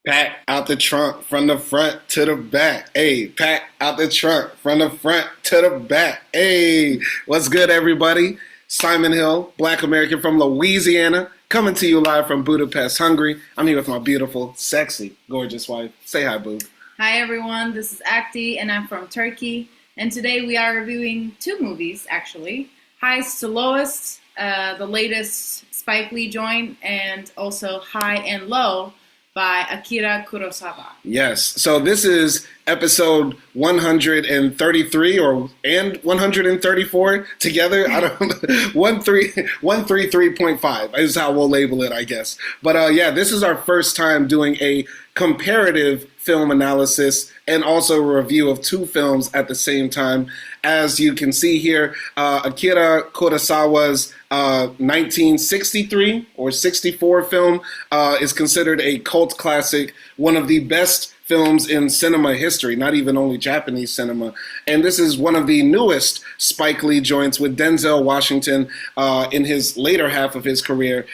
Pack out the trunk from the front to the back. Hey, pack out the trunk from the front to the back. Hey, what's good, everybody? Simon Hill, Black American from Louisiana, coming to you live from Budapest, Hungary. I'm here with my beautiful, sexy, gorgeous wife. Say hi, boo. Hi, everyone. This is Akti, and I'm from Turkey. And today we are reviewing two movies, actually. Highest to Lowest, the latest Spike Lee joint, and also High and Low by Akira Kurosawa. Yes. So this is episode 133 and 134 together. I don't know. 133.5 is how we'll label it, I guess. But yeah, this is our first time doing a comparative film analysis and also a review of two films at the same time. As you can see here, Akira Kurosawa's 1963 or 64 film is considered a cult classic, one of the best films in cinema history, not even only Japanese cinema. And this is one of the newest Spike Lee joints with Denzel Washington in his later half of his career,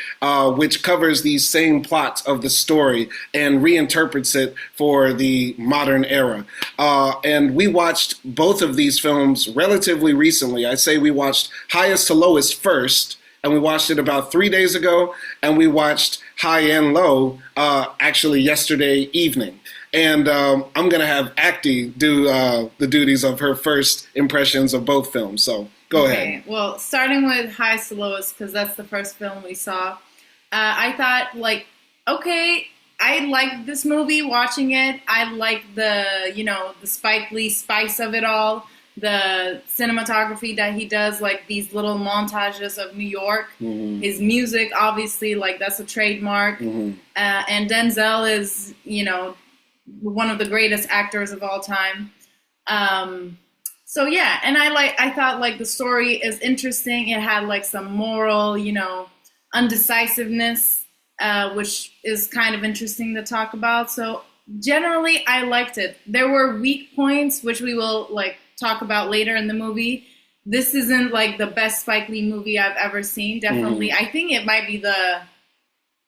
which covers the same plot of the story and reinterprets it for the modern era. And we watched both of these films relatively recently. I say we watched Highest to Lowest first, and we watched it about 3 days ago, and we watched High and Low actually yesterday evening. And I'm going to have Akti do the duties of her first impressions of both films. So go ahead. Well, starting with Highest to Lowest, because that's the first film we saw, I thought, okay, I liked this movie watching it. I liked the Spike Lee spice of it all. The cinematography that he does, like these little montages of New York. Mm-hmm. His music, obviously, that's a trademark. Mm-hmm. And Denzel is, one of the greatest actors of all time. So yeah, and I thought the story is interesting. It had some moral, undecisiveness, which is kind of interesting to talk about. So generally, I liked it. There were weak points, which we will talk about later in the movie. This isn't the best Spike Lee movie I've ever seen. Definitely, I think it might be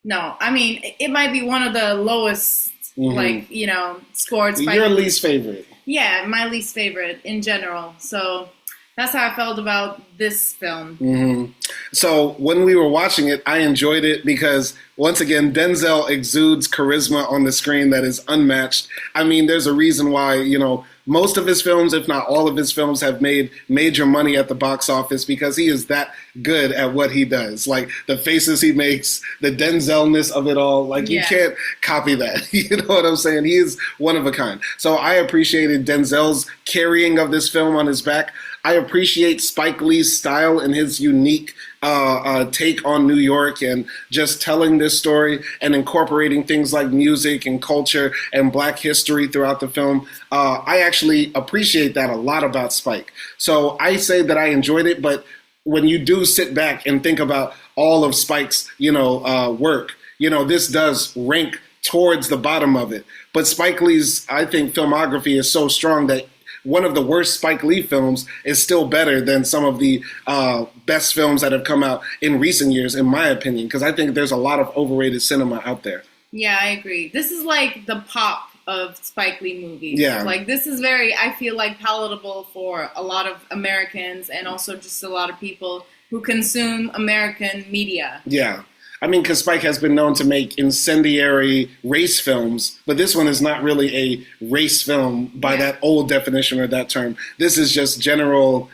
it might be one of the lowest. Mm-hmm. Scored Spike Your Lee. Least favorite. Yeah, my least favorite in general. So that's how I felt about this film. Mm-hmm. So when we were watching it, I enjoyed it because, once again, Denzel exudes charisma on the screen that is unmatched. I mean, there's a reason why, most of his films, if not all of his films, have made major money at the box office because he is that good at what he does. The faces he makes, the Denzel-ness of it all, you can't copy that. You know what I'm saying? He is one of a kind. So I appreciated Denzel's carrying of this film on his back. I appreciate Spike Lee's style and his unique take on New York and just telling this story and incorporating things like music and culture and Black history throughout the film. I actually appreciate that a lot about Spike. So I say that I enjoyed it, but when you do sit back and think about all of Spike's, work, this does rank towards the bottom of it. But Spike Lee's, I think, filmography is so strong that one of the worst Spike Lee films is still better than some of the best films that have come out in recent years, in my opinion, because I think there's a lot of overrated cinema out there. Yeah, I agree. This is the pop of Spike Lee movies. Yeah. This is very, I feel palatable for a lot of Americans and also just a lot of people who consume American media. Yeah. I mean, because Spike has been known to make incendiary race films, but this one is not really a race film by that old definition or that term. This is just general,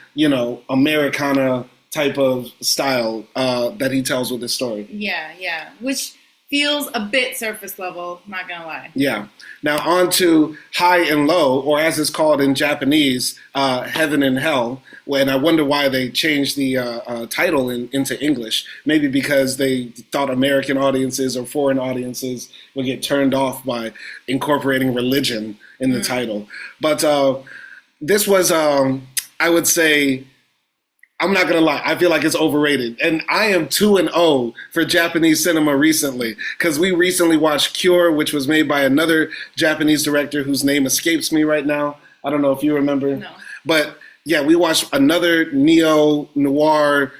Americana type of style that he tells with this story. Yeah. Which feels a bit surface level, not gonna lie. Yeah. Now on to High and Low, or as it's called in Japanese, Heaven and Hell. And I wonder why they changed the title into English. Maybe because they thought American audiences or foreign audiences would get turned off by incorporating religion in the title. But this was, I would say, I'm not going to lie, I feel like it's overrated. And I am 2-0 for Japanese cinema recently, because we recently watched Cure, which was made by another Japanese director whose name escapes me right now. I don't know if you remember. No. But yeah, we watched another neo-noir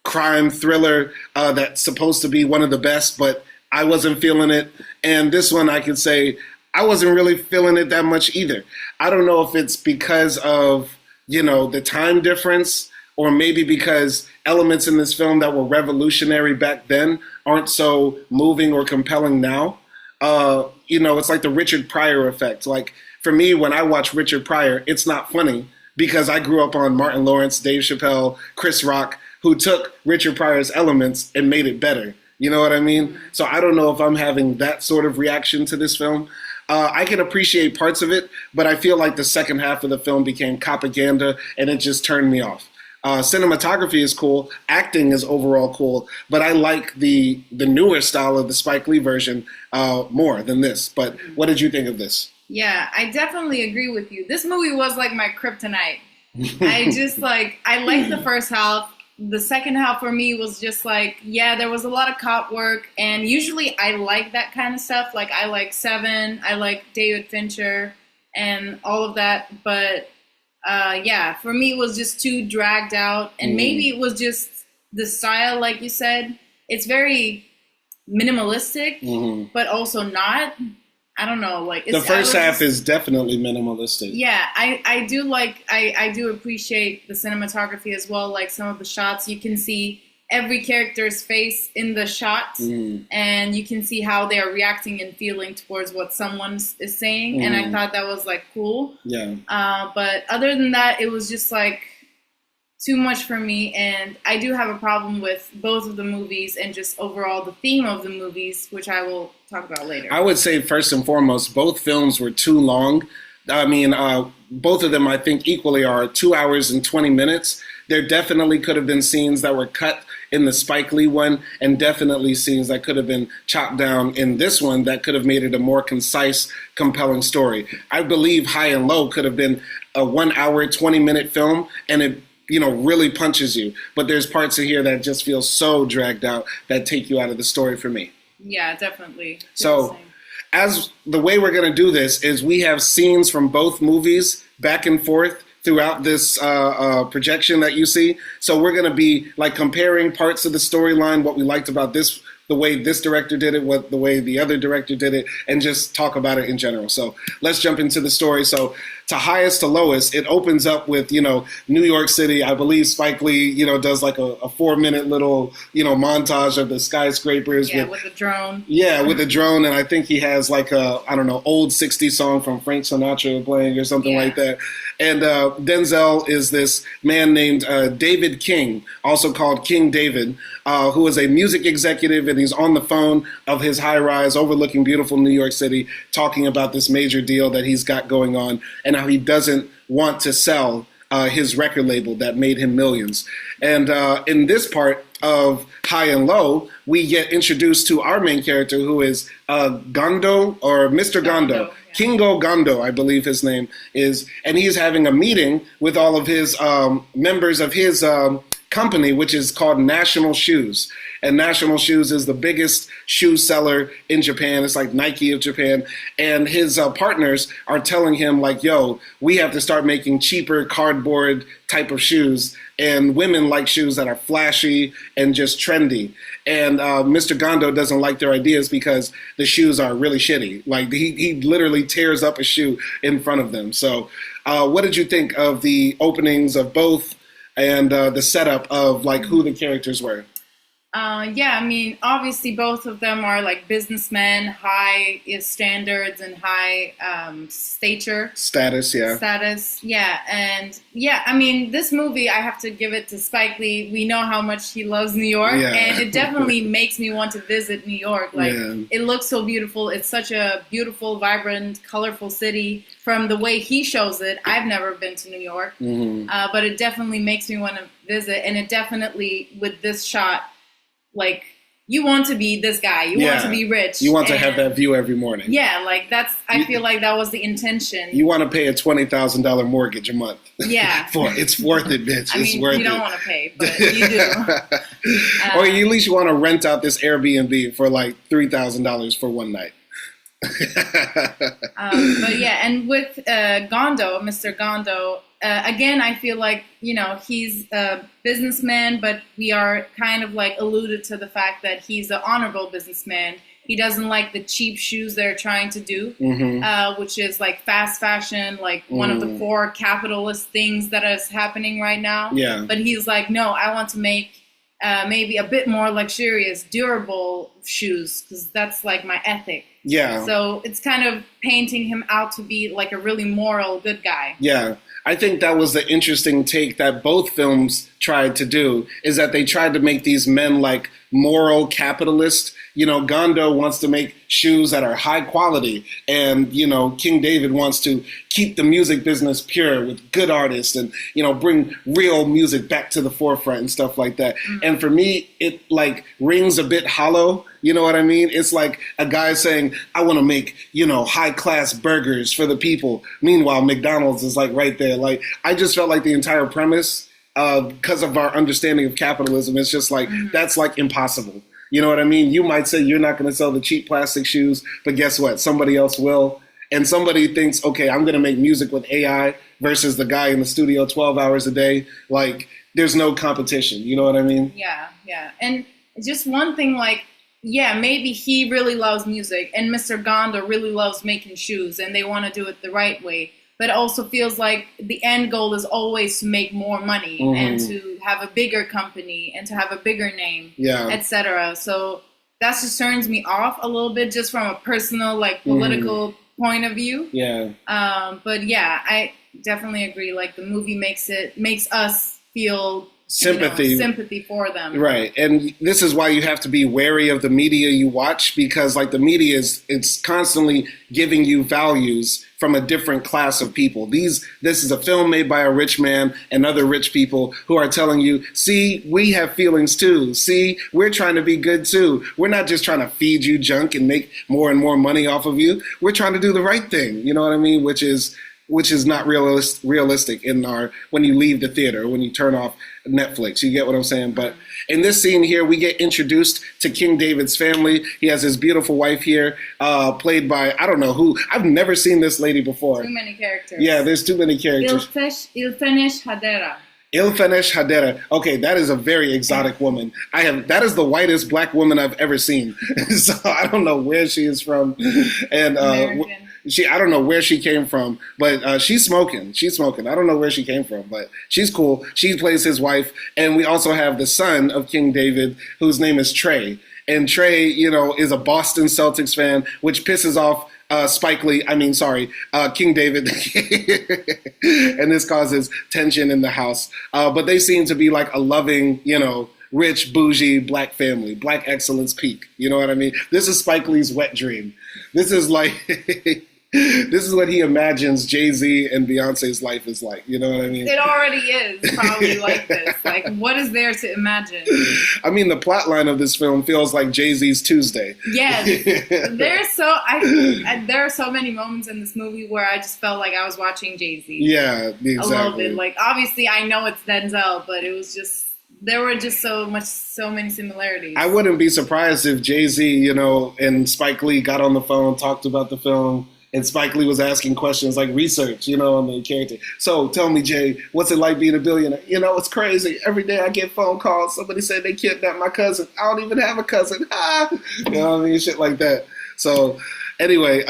crime thriller that's supposed to be one of the best, but I wasn't feeling it. And this one, I could say I wasn't really feeling it that much either. I don't know if it's because of, the time difference, or maybe because elements in this film that were revolutionary back then aren't so moving or compelling now. It's like the Richard Pryor effect. Like, for me, when I watch Richard Pryor, it's not funny because I grew up on Martin Lawrence, Dave Chappelle, Chris Rock, who took Richard Pryor's elements and made it better. You know what I mean? So I don't know if I'm having that sort of reaction to this film. I can appreciate parts of it, but I feel like the second half of the film became propaganda, and it just turned me off. Cinematography is cool, acting is overall cool, but I like the newer style of the Spike Lee version more than this. But what did you think of this? Yeah, I definitely agree with you. This movie was like my kryptonite. I liked the first half. The second half for me was just like, yeah, there was a lot of cop work, and usually I like that kind of stuff. Like, I like Seven, I like David Fincher, and all of that. But for me, it was just too dragged out, and maybe it was just the style, like you said. It's very minimalistic, but also not. I don't know. Like, the first half is definitely minimalistic. Yeah, I do like. I do appreciate the cinematography as well. Like, some of the shots, you can see every character's face in the shot, and you can see how they are reacting and feeling towards what someone is saying. And I thought that was like cool. Yeah. But other than that, it was just like too much for me, and I do have a problem with both of the movies and just overall the theme of the movies, which I will talk about later. I would say first and foremost, both films were too long. I mean, both of them I think equally are 2 hours and 20 minutes. There definitely could have been scenes that were cut in the Spike Lee one, and definitely scenes that could have been chopped down in this one that could have made it a more concise, compelling story. I believe High and Low could have been a 1 hour, 20-minute film, and it really punches you. But there's parts of here that just feel so dragged out that take you out of the story for me. Yeah, definitely. So, as the way we're going to do this is we have scenes from both movies back and forth throughout this projection that you see. So we're going to be like comparing parts of the storyline, what we liked about this, the way this director did it, the way the other director did it, and just talk about it in general. So let's jump into the story. So to highest to lowest, it opens up with, New York City. I believe Spike Lee, does like a 4-minute little, montage of the skyscrapers. Yeah, with the drone. Yeah, with the drone. And I think he has like a, old 60s song from Frank Sinatra playing or something like that. And Denzel is this man named David King, also called King David, who is a music executive, and he's on the phone of his high-rise overlooking beautiful New York City, talking about this major deal that he's got going on, and how he doesn't want to sell his record label that made him millions. And in this part of High and Low, we get introduced to our main character, who is Gondo, or Mr. Gondo. Kingo Gondo, I believe his name is, and he's having a meeting with all of his members of his company, which is called National Shoes. And National Shoes is the biggest shoe seller in Japan. It's like Nike of Japan. And his partners are telling him, like, yo, we have to start making cheaper cardboard type of shoes. And women like shoes that are flashy and just trendy. And Mr. Gondo doesn't like their ideas because the shoes are really shitty. Like, he literally tears up a shoe in front of them. So what did you think of the openings of both and the setup of, like, who the characters were? I mean, obviously both of them are like businessmen, high standards and high status, yeah. And I mean, this movie, I have to give it to Spike Lee. We know how much he loves New York, and it definitely makes me want to visit New York. Like, it looks so beautiful. It's such a beautiful, vibrant, colorful city. From the way he shows it, I've never been to New York, but it definitely makes me want to visit. And it definitely, with this shot, like, you want to be this guy. You want to be rich. You want to have that view every morning. Yeah, like, I feel like that was the intention. You want to pay a $20,000 mortgage a month. Yeah. It's worth it, bitch. It's worth it. You don't want to pay, but you do. Or at least you want to rent out this Airbnb for like $3,000 for one night. But yeah, and with Gondo, Mr. Gondo, again, I feel like, he's a businessman, but we are kind of like alluded to the fact that he's an honorable businessman. He doesn't like the cheap shoes they're trying to do, which is like fast fashion, like one of the core capitalist things that is happening right now. Yeah. But he's like, no, I want to make maybe a bit more luxurious, durable shoes because that's like my ethic. Yeah. So it's kind of painting him out to be like a really moral good guy. Yeah. I think that was the interesting take that both films tried to do, is that they tried to make these men like moral capitalists. You know, Gondo wants to make shoes that are high quality, and, you know, King David wants to keep the music business pure with good artists and, you know, bring real music back to the forefront and stuff like that. And for me, it like rings a bit hollow. You know what I mean? It's like a guy saying, I want to make, you know, high class burgers for the people. Meanwhile, McDonald's is like right there. Like, I just felt like the entire premise, because of our understanding of capitalism, it's just like, that's like impossible. You know what I mean? You might say you're not going to sell the cheap plastic shoes, but guess what? Somebody else will. And somebody thinks, okay, I'm going to make music with AI versus the guy in the studio 12 hours a day. Like, there's no competition. You know what I mean? Yeah, yeah. And just one thing, like, yeah, maybe he really loves music and Mr. Gondo really loves making shoes and they want to do it the right way. But it also feels like the end goal is always to make more money and to have a bigger company and to have a bigger name, etc. So that just turns me off a little bit just from a personal, like, political point of view. Yeah. But yeah, I definitely agree. Like, the movie makes us feel sympathy for them. Right. And this is why you have to be wary of the media you watch, because like the media it's constantly giving you values from a different class of people. This is a film made by a rich man and other rich people who are telling you, see, we have feelings too. See, we're trying to be good too. We're not just trying to feed you junk and make more and more money off of you. We're trying to do the right thing. You know what I mean? Which is not realistic when you leave the theater, when you turn off Netflix. You get what I'm saying? But in this scene here, we get introduced to King David's family. He has his beautiful wife here, played by, I don't know who. I've never seen this lady before. Too many characters. Yeah, there's too many characters. Ilfenesh Hadera. Ilfenesh Hadera. Okay, that is a very exotic woman. That is the whitest black woman I've ever seen. So I don't know where she is from. And I don't know where she came from, but she's smoking. I don't know where she came from, but she's cool. She plays his wife. And we also have the son of King David, whose name is Trey. And Trey, you know, is a Boston Celtics fan, which pisses off King David. And this causes tension in the house. But they seem to be like a loving, you know, rich, bougie, black family, black excellence peak. You know what I mean? This is Spike Lee's wet dream. This is like... This is what he imagines Jay-Z and Beyonce's life is like. You know what I mean? It already is probably like this. Like, what is there to imagine? I mean, the plot line of this film feels like Jay-Z's Tuesday. Yes. There are so many moments in this movie where I just felt like I was watching Jay-Z. Yeah, exactly. A little bit. Like, obviously, I know it's Denzel, but it was just... There were just so many similarities. I wouldn't be surprised if Jay-Z, you know, and Spike Lee got on the phone, talked about the film, and Spike Lee was asking questions like research, you know, on the character. So tell me, Jay, what's it like being a billionaire? You know, it's crazy. Every day I get phone calls. Somebody said they kidnapped my cousin. I don't even have a cousin. You know what I mean? Shit like that. So anyway,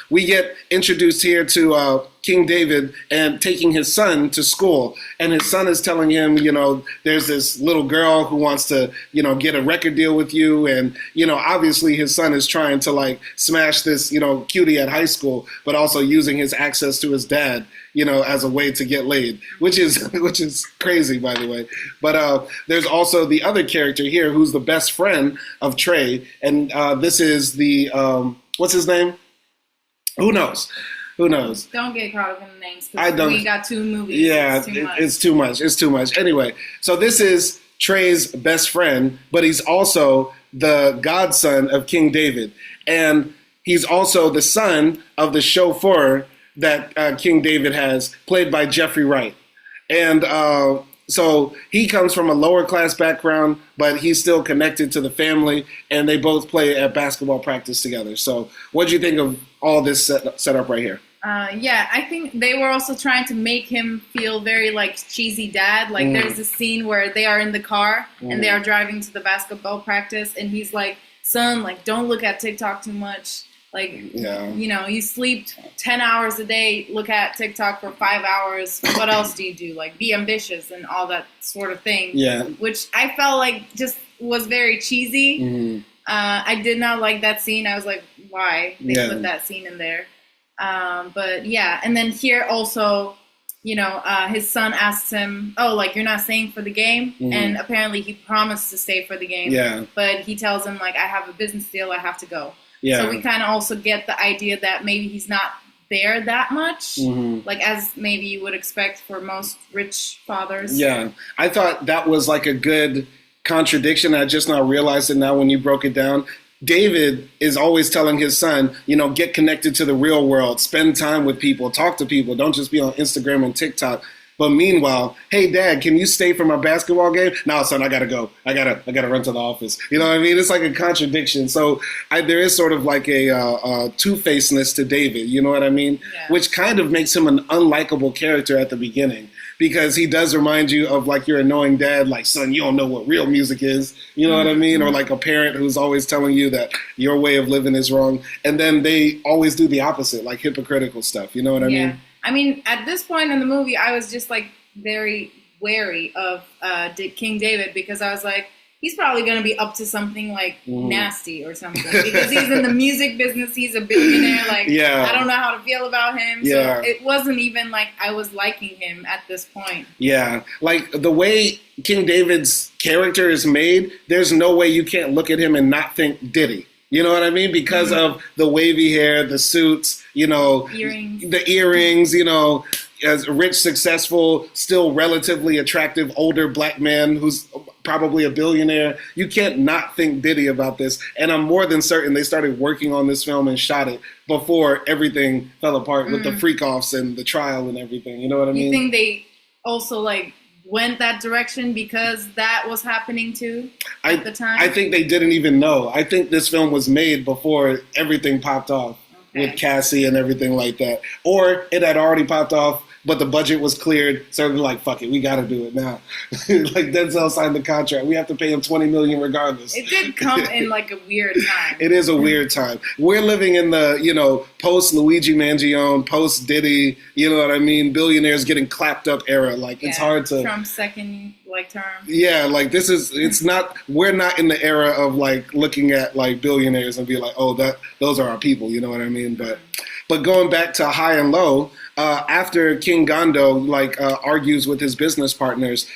we get introduced here to King David and taking his son to school. And his son is telling him, you know, there's this little girl who wants to, you know, get a record deal with you. And, you know, obviously his son is trying to like smash this, you know, cutie at high school, but also using his access to his dad, you know, as a way to get laid, which is crazy, by the way. But there's also the other character here who's the best friend of Trey. And this is the, what's his name? Who knows? Don't get caught up in the names. We got two movies. Yeah, it's too much. Anyway, so this is Trey's best friend, but he's also the godson of King David. And he's also the son of the chauffeur that King David has, played by Jeffrey Wright. And so he comes from a lower class background, but he's still connected to the family, and they both play at basketball practice together. So what do you think of all this set up right here? Yeah, I think they were also trying to make him feel very like cheesy dad. Like there's this scene where they are in the car and they are driving to the basketball practice, and he's like, son, like, don't look at TikTok too much. Like, you know, you sleep 10 hours a day, look at TikTok for 5 hours. What else do you do? Like, be ambitious and all that sort of thing. Yeah. Which I felt like just was very cheesy. Mm-hmm. I did not like that scene. I was like, why they put that scene in there? But yeah, and then here also, you know, his son asks him, oh, like, you're not staying for the game? Mm-hmm. And apparently he promised to stay for the game. Yeah. But he tells him, like, I have a business deal, I have to go. Yeah. So we kind of also get the idea that maybe he's not there that much, like as maybe you would expect for most rich fathers. Yeah, I thought that was like a good contradiction. I just now realized it now when you broke it down. David is always telling his son, you know, get connected to the real world, spend time with people, talk to people, don't just be on Instagram and TikTok. But meanwhile, hey, Dad, can you stay for my basketball game? No, son, I gotta go. I gotta run to the office. You know what I mean? It's like a contradiction. So there is sort of like a two-facedness to David. You know what I mean? Yeah. Which kind of makes him an unlikable character at the beginning, because he does remind you of like your annoying dad, like, son, you don't know what real music is. You know what I mean? Or like a parent who's always telling you that your way of living is wrong. And then they always do the opposite, like hypocritical stuff. You know what I mean? I mean, at this point in the movie, I was just like very wary of King David, because I was like, he's probably going to be up to something like nasty or something, because he's in the music business. He's a billionaire. Like, I don't know how to feel about him. Yeah. So it wasn't even like I was liking him at this point. Yeah. Like the way King David's character is made, there's no way you can't look at him and not think Diddy. You know what I mean? Because of the wavy hair, the suits, you know, the earrings, you know, as a rich, successful, still relatively attractive, older black man who's probably a billionaire. You can't not think Diddy about this. And I'm more than certain they started working on this film and shot it before everything fell apart with the freak-offs and the trial and everything. You know what I mean? You think they also, like, went that direction because that was happening too at the time? I think they didn't even know. I think this film was made before everything popped off with Cassie and everything like that. Or it had already popped off, but the budget was cleared, so they're like, fuck it, we got to do it now. Like, Denzel signed the contract. We have to pay him $20 million regardless. It did come in like a weird time. It is a weird time. We're living in the, you know, post-Luigi Mangione, post-Diddy, you know what I mean, billionaires getting clapped up era. Like, it's hard to... Trump's second, like, term. Yeah, like, this is, it's not, we're not in the era of, like, looking at, like, billionaires and be like, oh, those are our people, you know what I mean? But going back to High and Low, after King Gondo argues with his business partners,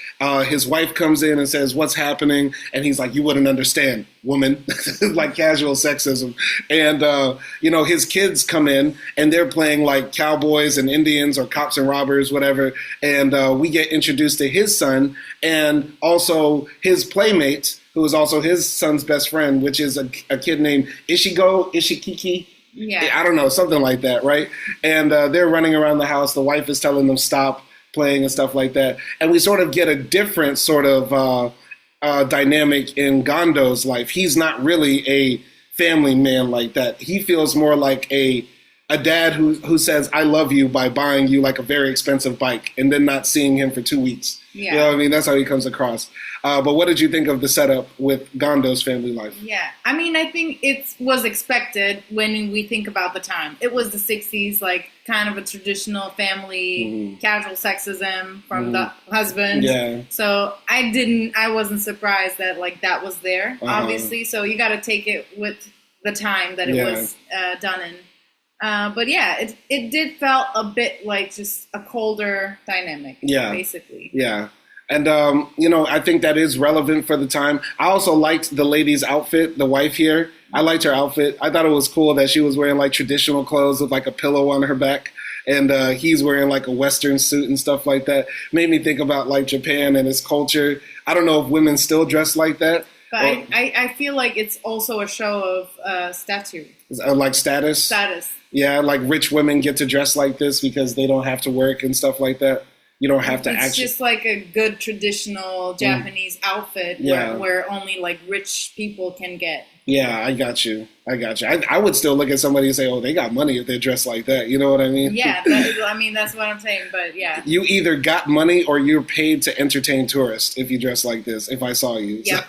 his wife comes in and says, "What's happening?" And he's like, "You wouldn't understand, woman," like casual sexism. And you know, his kids come in and they're playing like cowboys and Indians or cops and robbers, whatever. And we get introduced to his son and also his playmate, who is also his son's best friend, which is a kid named Ishikiki. Yeah. I don't know, something like that, right? And they're running around the house. The wife is telling them stop playing and stuff like that. And we sort of get a different sort of dynamic in Gondo's life. He's not really a family man like that. He feels more like a dad who says, I love you by buying you like a very expensive bike and then not seeing him for 2 weeks. Yeah. You know what I mean? That's how he comes across. But what did you think of the setup with Gondo's family life? Yeah, I mean, I think it was expected when we think about the time. It was the 60s, like kind of a traditional family, casual sexism from the husband. Yeah. So I wasn't surprised that like that was there, obviously. So you got to take it with the time that it was done in. But yeah, it did felt a bit like just a colder dynamic, basically. Yeah. And, you know, I think that is relevant for the time. I also liked the lady's outfit, the wife here. I liked her outfit. I thought it was cool that she was wearing like traditional clothes with like a pillow on her back. And he's wearing like a Western suit and stuff like that. Made me think about like Japan and its culture. I don't know if women still dress like that. But I feel like it's also a show of stature. Like status? Status. Yeah, like rich women get to dress like this because they don't have to work and stuff like that. You don't have to It's actually. just like a good traditional Japanese outfit where only like rich people can get. Yeah, I got you. I would still look at somebody and say, "Oh, they got money if they're dressed like that." You know what I mean? Yeah, I mean that's what I'm saying. But yeah, You either got money or you're paid to entertain tourists if you dress like this. If I saw you, Yep.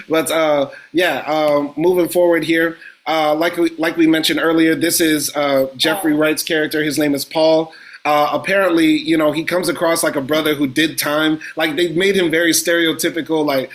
But moving forward here, like we mentioned earlier, this is Jeffrey Wright's character. His name is Paul. Apparently, you know, he comes across like a brother who did time. Like they made him very stereotypical, like,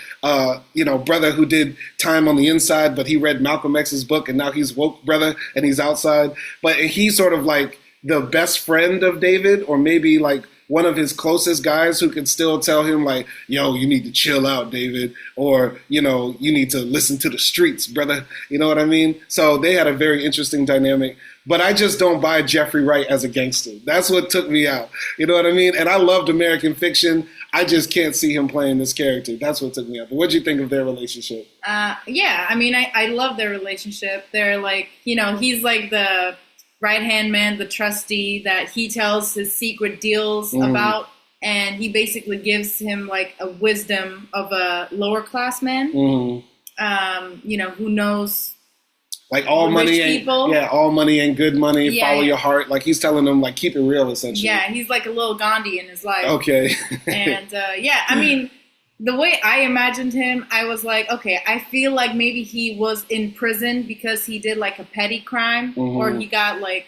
brother who did time on the inside, but he read Malcolm X's book and now he's woke brother and he's outside. But he's sort of like the best friend of David, or maybe like one of his closest guys who could still tell him like, yo, you need to chill out, David, or, you know, you need to listen to the streets, brother. You know what I mean? So they had a very interesting dynamic. But I just don't buy Jeffrey Wright as a gangster. That's what took me out. You know what I mean? And I loved American Fiction. I just can't see him playing this character. That's what took me out. But what'd you think of their relationship? Yeah, I mean, I love their relationship. They're like, you know, he's like the right-hand man, the trustee that he tells his secret deals about. And he basically gives him like a wisdom of a lower class man, you know, who knows. Like all money ain't, all money ain't good money. Yeah, follow your heart. Like he's telling them, like keep it real, essentially. Yeah, he's like a little Gandhi in his life. Okay. And I mean, the way I imagined him, I was like, okay, I feel like maybe he was in prison because he did like a petty crime, or he got like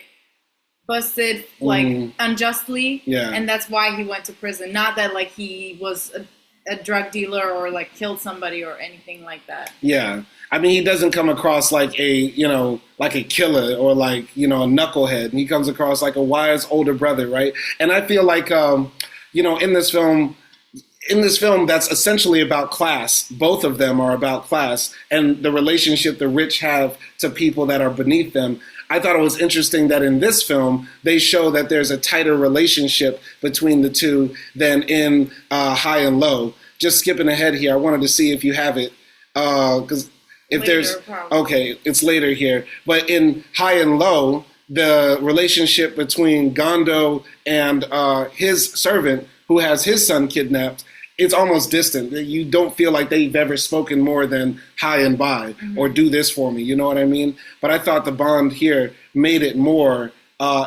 busted like unjustly, and that's why he went to prison. Not that like he was a drug dealer or like killed somebody or anything like that. Yeah. I mean, he doesn't come across like like a killer or like, a knucklehead. He comes across like a wise older brother, right? And I feel like, in this film, that's essentially about class. Both of them are about class and the relationship the rich have to people that are beneath them. I thought it was interesting that in this film, they show that there's a tighter relationship between the two than in High and Low. Just skipping ahead here, I wanted to see if you have it. Because if later, probably. It's later here. But in High and Low, the relationship between Gondo and his servant, who has his son kidnapped, it's almost distant. You don't feel like they've ever spoken more than hi and bye or do this for me. You know what I mean? But I thought the bond here made it more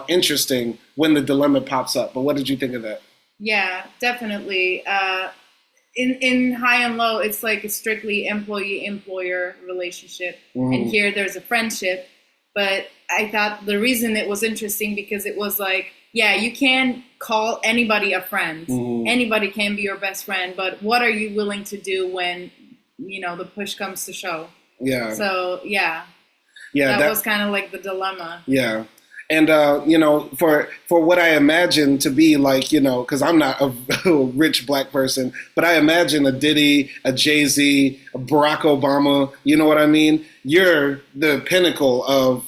interesting when the dilemma pops up. But what did you think of that? Yeah, definitely. In High and Low, it's like a strictly employee-employer relationship. And here there's a friendship. But I thought the reason it was interesting because it was like, yeah, you can call anybody a friend. Anybody can be your best friend. But what are you willing to do when, the push comes to shove? Yeah. So, yeah. That was kind of like the dilemma. Yeah. And, for what I imagine to be like, because I'm not a rich black person, but I imagine a Diddy, a Jay-Z, a Barack Obama, you know what I mean? You're the pinnacle of,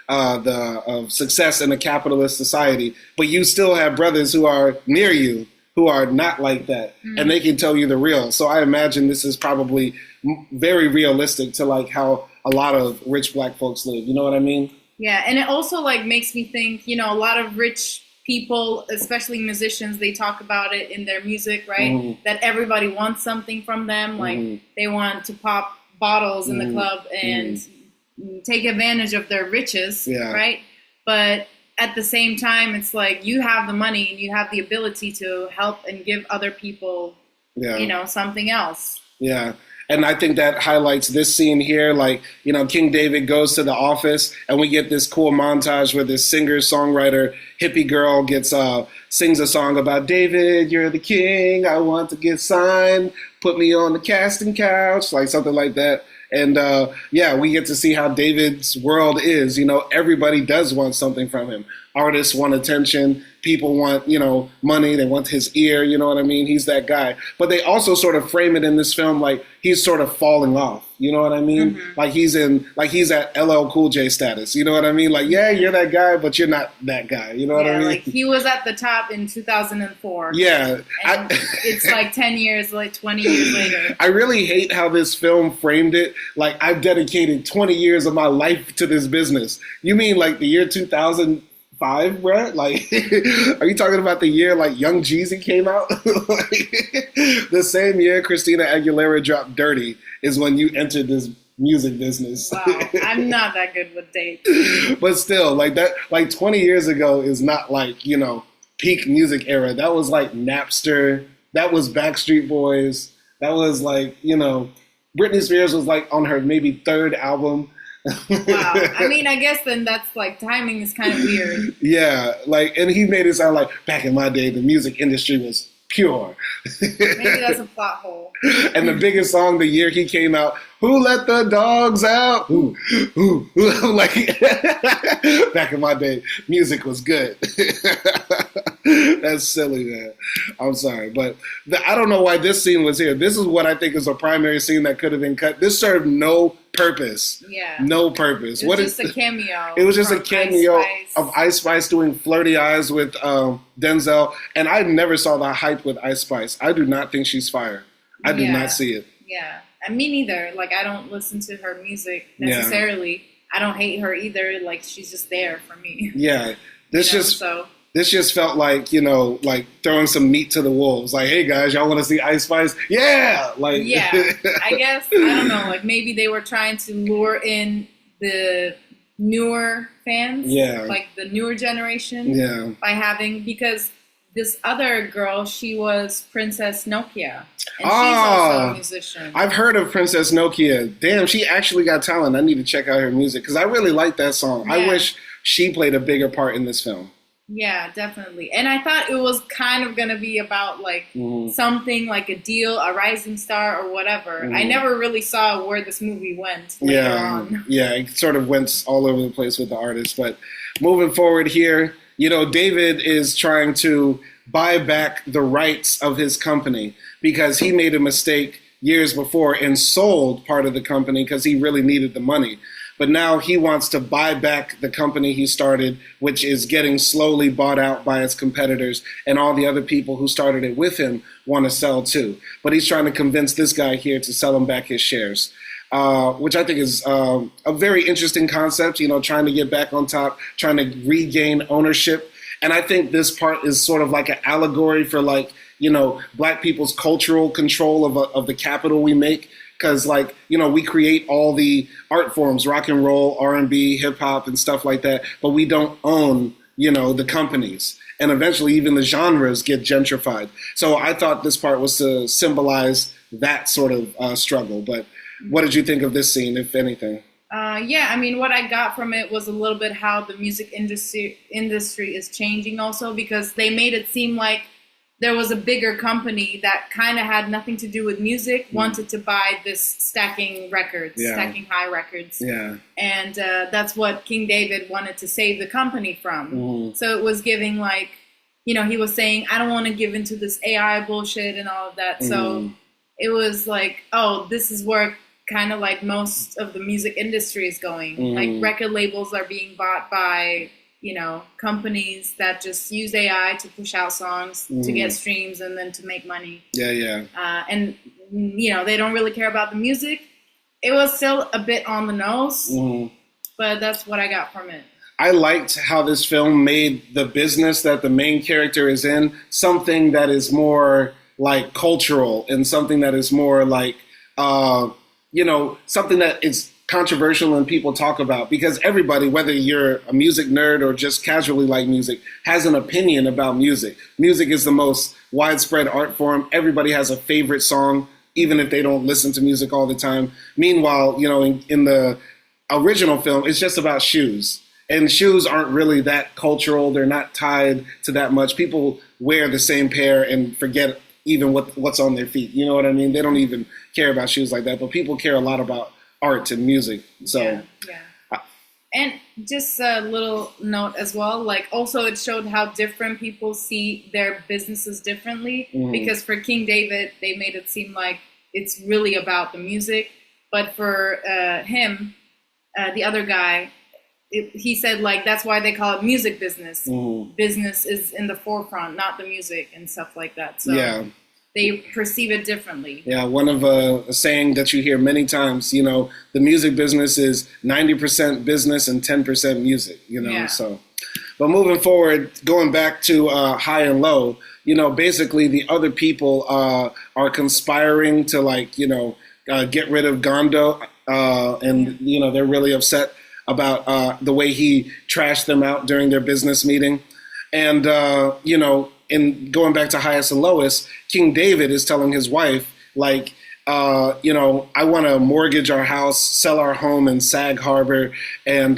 of success in a capitalist society, but you still have brothers who are near you who are not like that, and they can tell you the real. So I imagine this is probably very realistic to like how a lot of rich black folks live. You know what I mean? Yeah, and it also like makes me think, a lot of rich people, especially musicians, they talk about it in their music, right? That everybody wants something from them. Like they want to pop bottles in the club and take advantage of their riches, right? But at the same time, it's like you have the money and you have the ability to help and give other people, something else. Yeah. And I think that highlights this scene here. Like, King David goes to the office and we get this cool montage where this singer-songwriter hippie girl sings a song about, David, you're the king. I want to get signed. Put me on the casting couch, like something like that. And we get to see how David's world is. Everybody does want something from him. Artists want attention. People want, money. They want his ear. You know what I mean? He's that guy. But they also sort of frame it in this film like he's sort of falling off. You know what I mean? Like he's at LL Cool J status. You know what I mean? Like, yeah, you're that guy, but you're not that guy. You know what I mean? Like he was at the top in 2004. Yeah. And it's like 10 years, like 20 years later. I really hate how this film framed it. Like, I've dedicated 20 years of my life to this business. You mean like the year 2004 5, bruh? Like, are you talking about the year like Young Jeezy came out? Like, the same year Christina Aguilera dropped Dirty is when you entered this music business. Wow, I'm not that good with dates. But still, like that, like 20 years ago is not like, you know, peak music era. That was like Napster. That was Backstreet Boys. That was like, you know, Britney Spears was like on her maybe 3rd album. Wow. I mean, I guess then that's like timing is kind of weird. Yeah, like, and he made it sound like back in my day the music industry was pure. Maybe that's a plot hole. And the biggest song the year he came out, "Who Let the Dogs Out?" Ooh. Like, back in my day, music was good. That's silly, man. I'm sorry, but I don't know why this scene was here. This is what I think is a primary scene that could have been cut. This served no purpose. Yeah. No purpose. It was just a cameo. It was just a cameo of Ice Spice doing flirty eyes with Denzel, and I never saw the hype with Ice Spice. I do not think she's fire. I do not see it. Yeah, and me neither. Like, I don't listen to her music necessarily. Yeah. I don't hate her either. Like, she's just there for me. Yeah, this just felt like, you know, like throwing some meat to the wolves. Like, hey guys, y'all want to see Ice Spice? Yeah, like yeah. I guess I don't know. Like, maybe they were trying to lure in the newer fans, like the newer generation, by having, because this other girl, she was Princess Nokia, and she's also a musician. I've heard of Princess Nokia. Damn, she actually got talent. I need to check out her music because I really like that song. Yeah. I wish she played a bigger part in this film. Yeah, definitely. And I thought it was kind of going to be about like something like a deal, a rising star or whatever. I never really saw where this movie went later on. Yeah, it sort of went all over the place with the artist. But moving forward here, you know, David is trying to buy back the rights of his company because he made a mistake years before and sold part of the company because he really needed the money. But now he wants to buy back the company he started, which is getting slowly bought out by its competitors, and all the other people who started it with him want to sell too. But he's trying to convince this guy here to sell him back his shares, which I think is a very interesting concept, you know, trying to get back on top, trying to regain ownership. And I think this part is sort of like an allegory for, like, you know, Black people's cultural control of the capital we make. Because, like, you know, we create all the art forms, rock and roll, R&B, hip hop, and stuff like that, but we don't own, you know, the companies. And eventually even the genres get gentrified. So I thought this part was to symbolize that sort of struggle. But what did you think of this scene, if anything? Yeah, I mean, what I got from it was a little bit how the music industry is changing also, because they made it seem like there was a bigger company that kind of had nothing to do with music, wanted to buy this stacking high records. Yeah. And that's what King David wanted to save the company from. So it was giving, like, you know, he was saying, I don't want to give into this AI bullshit and all of that. So it was like, oh, this is where kind of like most of the music industry is going. Like, record labels are being bought by, you know, companies that just use AI to push out songs to get streams and then to make money. And, you know, they don't really care about the music. It was still a bit on the nose, but that's what I got from it. I liked how this film made the business that the main character is in something that is more like cultural and something that is more like, you know, something that is controversial and people talk about, because everybody, whether you're a music nerd or just casually like music, has an opinion about music. Music is the most widespread art form. Everybody has a favorite song, even if they don't listen to music all the time. Meanwhile, you know, in the original film, it's just about shoes. And shoes aren't really that cultural. They're not tied to that much. People wear the same pair and forget even what's on their feet. You know what I mean? They don't even care about shoes like that. But people care a lot about art and music. So and just a little note as well, like, also it showed how different people see their businesses differently, because for King David they made it seem like it's really about the music, but for him, the other guy, he said, like, that's why they call it music business. Business is in the forefront, not the music and stuff like that. So they perceive it differently. Yeah, one of a saying that you hear many times, you know, the music business is 90% business and 10% music, you know, so. But moving forward, going back to High and Low, basically the other people are conspiring to get rid of Gondo, and they're really upset about the way he trashed them out during their business meeting. And, in going back to Highest and Lowest, King David is telling his wife, I want to mortgage our house, sell our home in Sag Harbor, and,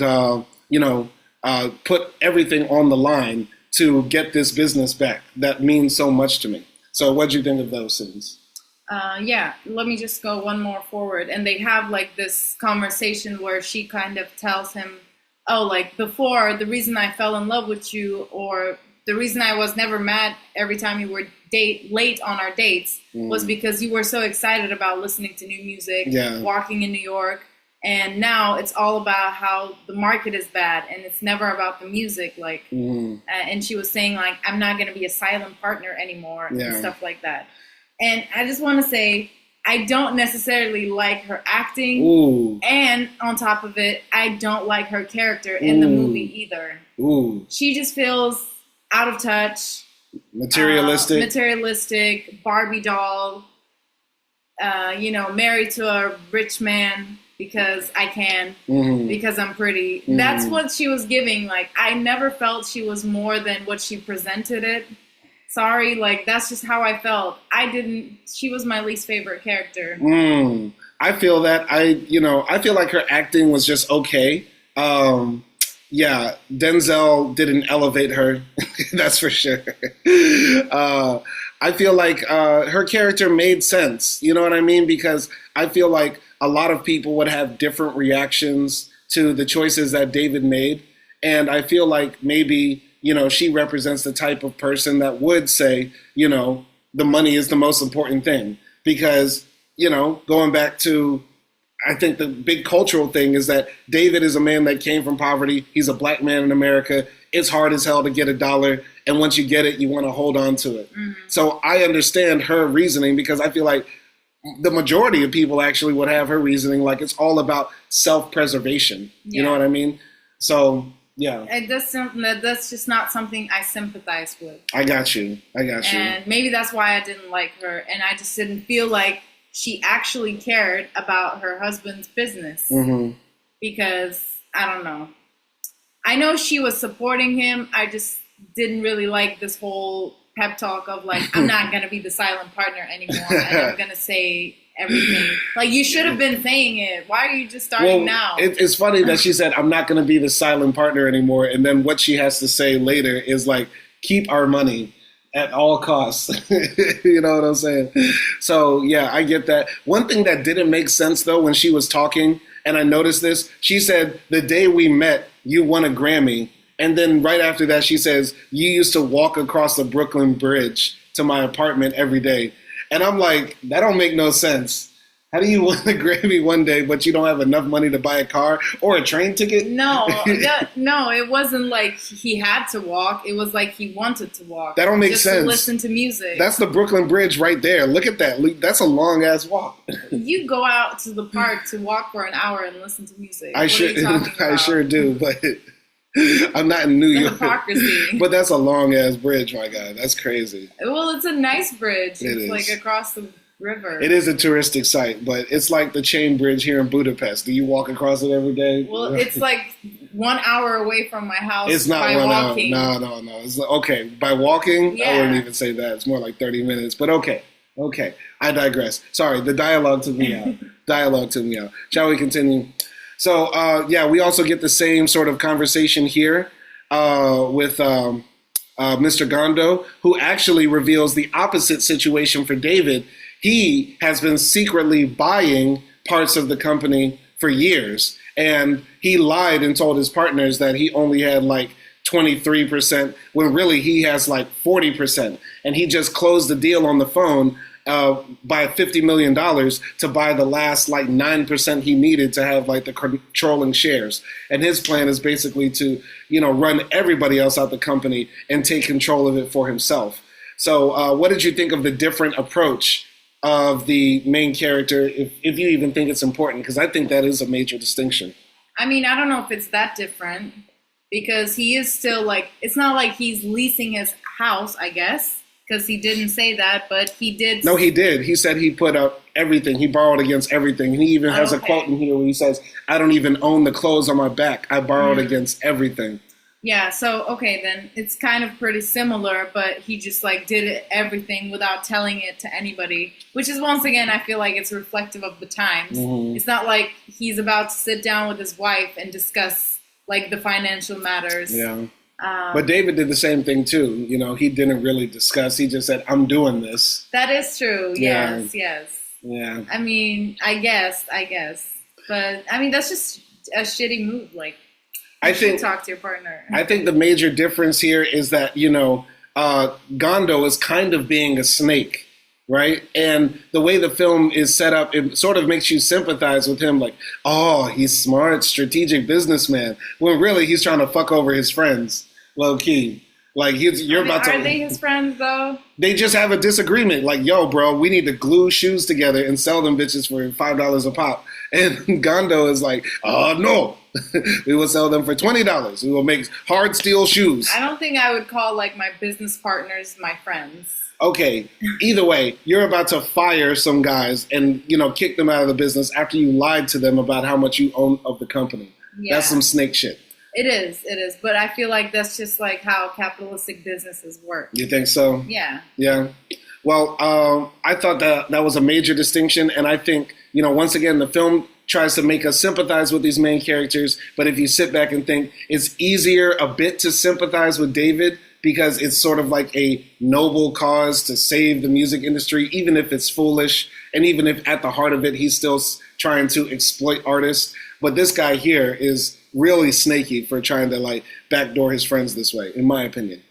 put everything on the line to get this business back. That means so much to me. So what do you think of those scenes? Let me just go one more forward. And they have this conversation where she kind of tells him, before, the reason I fell in love with you, or the reason I was never mad every time you were late on our dates was because you were so excited about listening to new music, walking in New York. And now it's all about how the market is bad, and it's never about the music. And she was saying, I'm not going to be a silent partner anymore, and stuff like that. And I just want to say, I don't necessarily like her acting. Ooh. And on top of it, I don't like her character in the movie either. Ooh. She just feels out of touch. Materialistic. Barbie doll, married to a rich man because I can, because I'm pretty. Mm-hmm. That's what she was giving. I never felt she was more than what she presented it. Sorry, that's just how I felt. She was my least favorite character. I feel that. I feel like her acting was just okay. Denzel didn't elevate her. That's for sure. I feel like her character made sense. You know what I mean? Because I feel like a lot of people would have different reactions to the choices that David made. And I feel like maybe, she represents the type of person that would say, the money is the most important thing. Because, going back to, I think the big cultural thing is that David is a man that came from poverty. He's a black man in America. It's hard as hell to get $1. And once you get it, you want to hold on to it. Mm-hmm. So I understand her reasoning, because I feel like the majority of people actually would have her reasoning. It's all about self-preservation. Yeah. You know what I mean? So, yeah. That's just not something I sympathize with. I got you. And maybe that's why I didn't like her. And I just didn't feel like she actually cared about her husband's business. Mm-hmm. Because, I don't know. I know she was supporting him. I just didn't really like this whole pep talk of I'm not going to be the silent partner anymore. And I'm going to say everything. You should have been saying it. Why are you just starting now? It's funny that she said, I'm not going to be the silent partner anymore. And then what she has to say later is keep our money at all costs. You know what I'm saying? So, yeah, I get that. One thing that didn't make sense, though, when she was talking, and I noticed this, she said, the day we met, you won a Grammy. And then right after that, she says, you used to walk across the Brooklyn Bridge to my apartment every day. And I'm like, that don't make no sense. How do you win a Grammy one day, but you don't have enough money to buy a car or a train ticket? No, it wasn't he had to walk. It was he wanted to walk. That don't make sense. To listen to music. That's the Brooklyn Bridge right there. Look at that. That's a long-ass walk. You go out to the park to walk for an hour and listen to music. I sure do, but I'm not in New York. Hypocrisy. But that's a long-ass bridge, my guy. That's crazy. Well, it's a nice bridge. It's across the river. It is a touristic site, but it's like the chain bridge here in Budapest. Do you walk across it every day? Well, it's 1 hour away from my house. It's not by 1 hour. walking. No. It's okay. By walking, yeah. I wouldn't even say that. It's more like 30 minutes, but okay. I digress. Sorry, the dialogue took me out. Shall we continue? So, we also get the same sort of conversation here with Mr. Gondo, who actually reveals the opposite situation for David. He has been secretly buying parts of the company for years, and he lied and told his partners that he only had 23%, when really he has 40%. And he just closed the deal on the phone by $50 million to buy the last 9% he needed to have the controlling shares. And his plan is basically to, run everybody else out the company and take control of it for himself. So what did you think of the different approach of the main character, if you even think it's important? Because I think that is a major distinction. I mean, I don't know if it's that different. because he is still like, it's not like he's leasing his house, I guess, because he didn't say that, but he did. No, he did. He said he put up everything. He borrowed against everything. He even has a quote in here where he says, "I don't even own the clothes on my back. I borrowed against everything." Yeah, so, okay, then it's kind of pretty similar, but he just, like, did everything without telling it to anybody, which is, once again, I feel like it's reflective of the times. It's not like he's about to sit down with his wife and discuss, like, the financial matters. Yeah. But David did the same thing, too. You know, he didn't really discuss. He just said, "I'm doing this." That is true. Yeah. Yes. Yeah. I mean, I guess. But, I mean, that's just a shitty move, like. I think talk to your partner. I think the major difference here is that, you know, Gondo is kind of being a snake, right? And the way the film is set up, it sort of makes you sympathize with him, like, oh, he's smart, strategic businessman. When really he's trying to fuck over his friends, low key. Like are they his friends though? They just have a disagreement. Like, yo, bro, we need to glue shoes together and sell them bitches for $5 a pop. And Gondo is like, oh no, we will sell them for $20. We will make hard steel shoes. I don't think I would call like my business partners my friends. Okay, either way, you're about to fire some guys and, you know, kick them out of the business after you lied to them about how much you own of the company. Yeah. That's some snake shit. It is. But I feel like that's just like how capitalistic businesses work. You think so? Yeah. Yeah. Well, I thought that was a major distinction. And I think, you know, once again, the film tries to make us sympathize with these main characters. But if you sit back and think, it's easier a bit to sympathize with David because it's sort of like a noble cause to save the music industry, even if it's foolish. And even if at the heart of it, he's still trying to exploit artists. But this guy here is really snaky for trying to like backdoor his friends this way, in my opinion.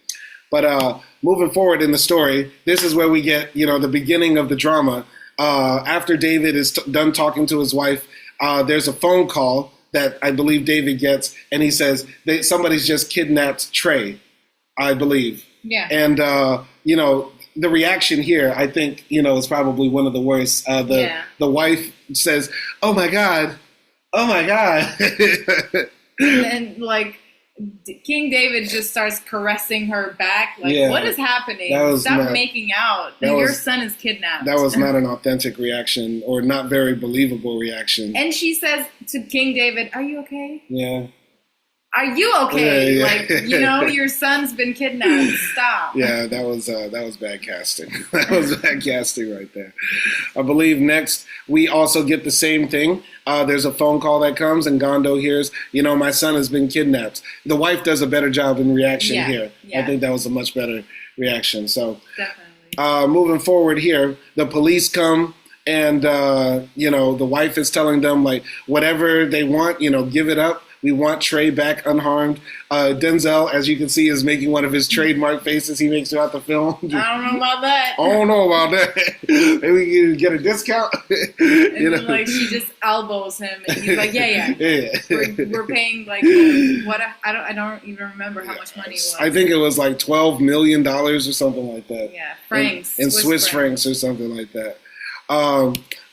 But moving forward in the story, this is where we get, you know, the beginning of the drama. After David is done talking to his wife, there's a phone call that I believe David gets, and he says somebody's just kidnapped Trey, I believe. Yeah. And, you know, the reaction here, I think, you know, is probably one of the worst. The wife says, "Oh my God. Oh my God." And like King David just starts caressing her back. Like, what is happening? Stop making out. Your son is kidnapped. That was not an authentic reaction or not very believable reaction. And she says to King David, "Are you okay? Yeah. Are you okay? Yeah. Like, you know, your son's been kidnapped. Stop." Yeah, that was bad casting. That was bad casting right there. I believe next we also get the same thing. There's a phone call that comes, and Gondo hears, you know, my son has been kidnapped. The wife does a better job in reaction here. Yeah. I think that was a much better reaction. So, definitely. Moving forward here, the police come. And, you know, the wife is telling them, like, whatever they want, you know, give it up. We want Trey back unharmed. Denzel, as you can see, is making one of his trademark faces he makes throughout the film. I don't know about that. I don't know about that. Maybe we can get a discount. And then, like, she just elbows him, and he's like, yeah. We're paying, like, I don't even remember how much money it was. I think it was like $12 million or something like that. Yeah, francs. In Swiss francs or something like that.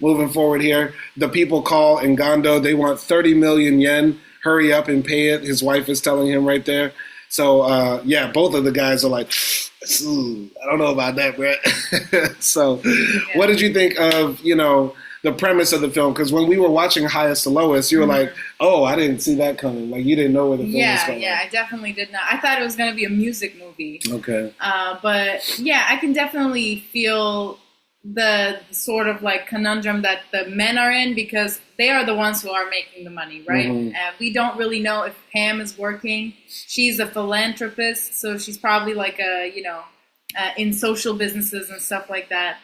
Moving forward here, the people call in Gondo. They want 30 million yen. Hurry up and pay it. His wife is telling him right there. So, yeah, both of the guys are like, I don't know about that, bro. So, what did you think of, you know, the premise of the film? Because when we were watching Highest to Lowest, you were like, oh, I didn't see that coming. Like, you didn't know where the film was going. Yeah, I definitely did not. I thought it was going to be a music movie. Okay. But, yeah, I can definitely feel the sort of like conundrum that the men are in because they are the ones who are making the money, right? We don't really know if Pam is working. She's a philanthropist, so she's probably like a, you know, in social businesses and stuff like that.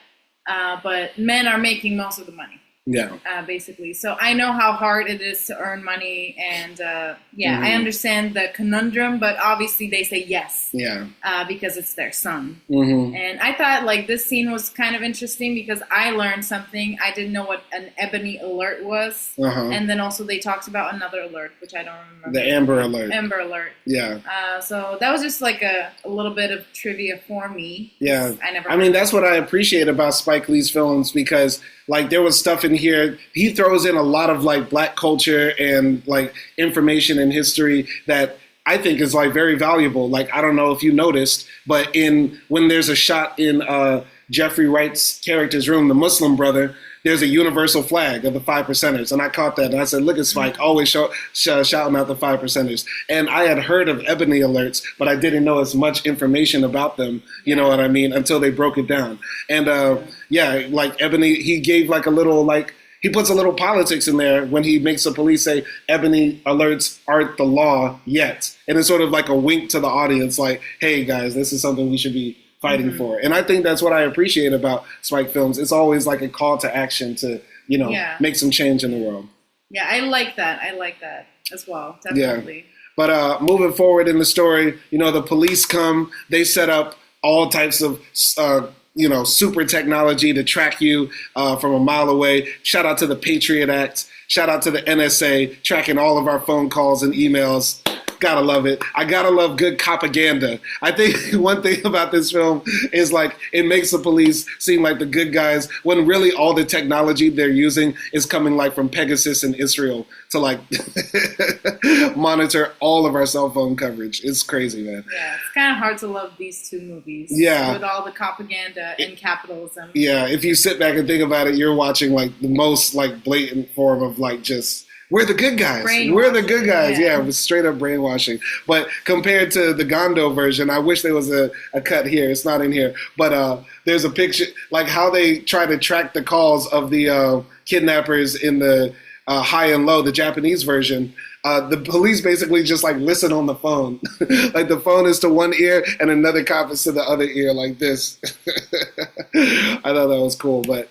But men are making most of the money. Yeah. Basically. So I know how hard it is to earn money and I understand the conundrum, but obviously they say yes. Yeah. Because it's their son. And I thought like this scene was kind of interesting because I learned something. I didn't know what an ebony alert was. And then also they talked about another alert, which I don't remember. The Amber Alert. Amber Alert. Yeah. So that was just like a little bit of trivia for me. Yeah. I mean, that's what I appreciate about Spike Lee's films because like there was stuff in here. He throws in a lot of like black culture and like information and history that I think is like very valuable. Like, I don't know if you noticed, but when there's a shot in Jeffrey Wright's character's room, the Muslim brother, there's a universal flag of the 5%ers. And I caught that and I said, look at Spike, always shouting out the 5%ers. And I had heard of ebony alerts, but I didn't know as much information about them, you know what I mean, until they broke it down. And like ebony, he gave like a little, like, he puts a little politics in there when he makes the police say ebony alerts aren't the law yet. And it's sort of like a wink to the audience, like, hey guys, this is something we should be fighting for. And I think that's what I appreciate about Spike films. It's always like a call to action to, you know, make some change in the world. Yeah, I like that. I like that as well. Definitely. Yeah. But moving forward in the story, you know, the police come, they set up all types of, you know, super technology to track you from a mile away. Shout out to the Patriot Act. Shout out to the NSA, tracking all of our phone calls and emails. Gotta love it. I gotta love good propaganda. I think one thing about this film is like it makes the police seem like the good guys when really all the technology they're using is coming like from Pegasus in Israel to like monitor all of our cell phone coverage. It's crazy, man. Yeah, it's kind of hard to love these two movies. Yeah, with all the propaganda and capitalism. Yeah, if you sit back and think about it, you're watching like the most like blatant form of like just. We're the good guys. We're the good guys. Yeah, it was straight up brainwashing. But compared to the Gondo version, I wish there was a cut here. It's not in here. But there's a picture, like how they try to track the calls of the kidnappers in the High and Low, the Japanese version. The police basically just like listen on the phone. Like the phone is to one ear and another cop is to the other ear like this. I thought that was cool. But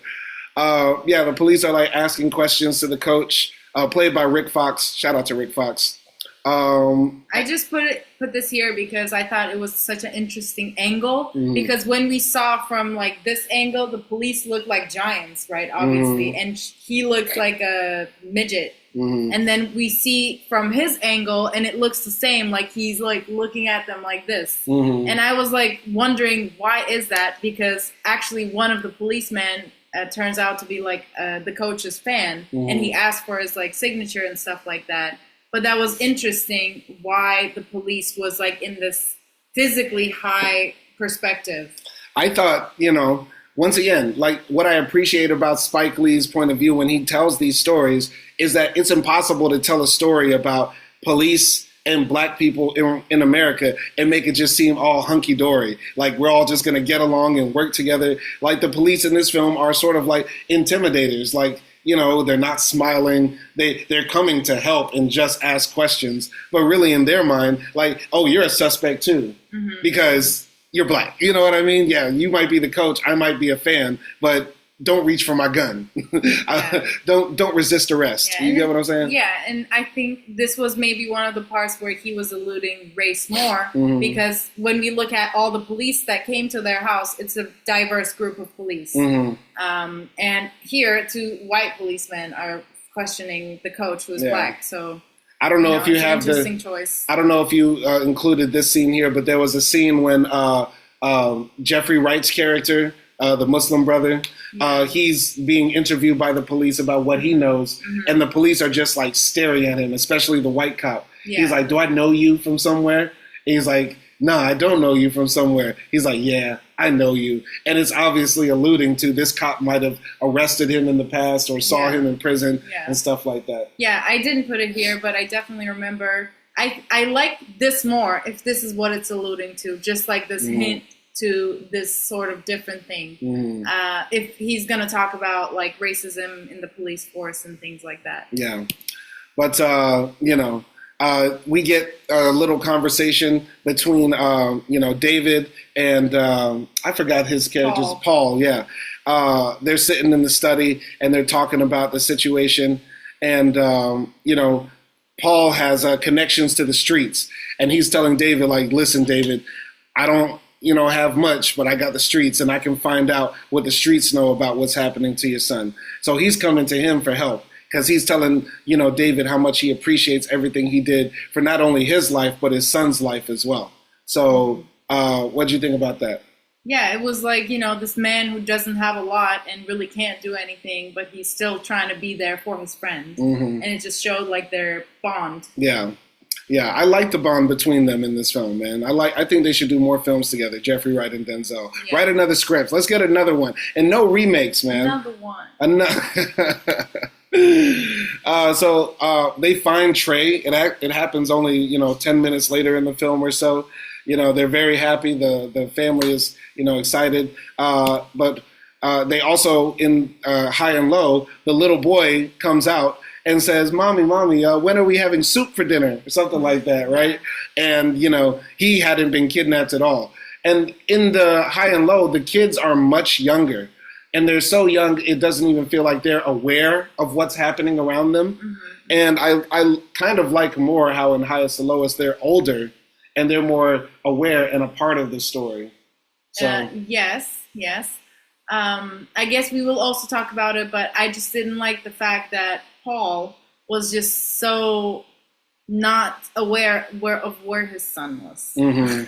yeah, the police are like asking questions to the coach. Played by Rick Fox. Shout out to Rick Fox. I just put this here because I thought it was such an interesting angle. Because when we saw from like this angle, the police looked like giants, right? Obviously, and he looks like a midget. And then we see from his angle, and it looks the same. Like he's like looking at them like this. And I was like wondering why is that? Because actually, one of the policemen. Turns out to be like the coach's fan, and he asked for his like signature and stuff like that. But that was interesting why the police was like in this physically high perspective. I thought, you know, once again, like what I appreciate about Spike Lee's point of view when he tells these stories is that it's impossible to tell a story about police and black people in America and make it just seem all hunky-dory. Like we're all just going to get along and work together. Like the police in this film are sort of like intimidators. Like, you know, they're not smiling. They're coming to help and just ask questions. But really in their mind, like, oh, you're a suspect too because you're black. You know what I mean? Yeah, you might be the coach. I might be a fan, but don't reach for my gun. Don't resist arrest. You get what I'm saying? Yeah, and I think this was maybe one of the parts where he was alluding race more because when we look at all the police that came to their house, it's a diverse group of police. And here, two white policemen are questioning the coach who's black. So I don't know if you have interesting choice. I don't know if you included this scene here, but there was a scene when Jeffrey Wright's character, the Muslim brother, he's being interviewed by the police about what he knows, and the police are just like staring at him, especially the white cop. He's like, do I know you from somewhere? And he's like, no, I don't know you from somewhere. He's like, yeah, I know you. And it's obviously alluding to this cop might have arrested him in the past or saw him in prison and stuff like that. Yeah, I didn't put it here, but I definitely remember. I like this more if this is what it's alluding to, just like this hint to this sort of different thing. If he's going to talk about like racism in the police force and things like that. Yeah. But, you know, we get a little conversation between, you know, David and I forgot his character's Paul. Yeah. They're sitting in the study and they're talking about the situation. And, you know, Paul has connections to the streets. And he's telling David, like, listen, David, I don't, you know, have much, but I got the streets and I can find out what the streets know about what's happening to your son. So he's coming to him for help because he's telling, you know, David how much he appreciates everything he did for not only his life, but his son's life as well. So what do you think about that? Yeah, it was like, you know, this man who doesn't have a lot and really can't do anything, but he's still trying to be there for his friend. And it just showed like their bond. Yeah. Yeah, I like the bond between them in this film, man. I think they should do more films together, Jeffrey Wright and Denzel. Yeah. Write another script. Let's get another one. And no remakes, man. Another one. So they find Trey. It happens only, 10 minutes later in the film or so. They're very happy. The family is, excited. But they also, in High and Low, the little boy comes out and says, Mommy, when are we having soup for dinner? Or something like that, right? And, he hadn't been kidnapped at all. And in the High and Low, the kids are much younger. And they're so young, it doesn't even feel like they're aware of what's happening around them. Mm-hmm. And I kind of like more how in Highest to Lowest, they're older and they're more aware and a part of the story. So Yes. I guess we will also talk about it, but I just didn't like the fact that Paul was just so not aware of where his son was. Mm-hmm.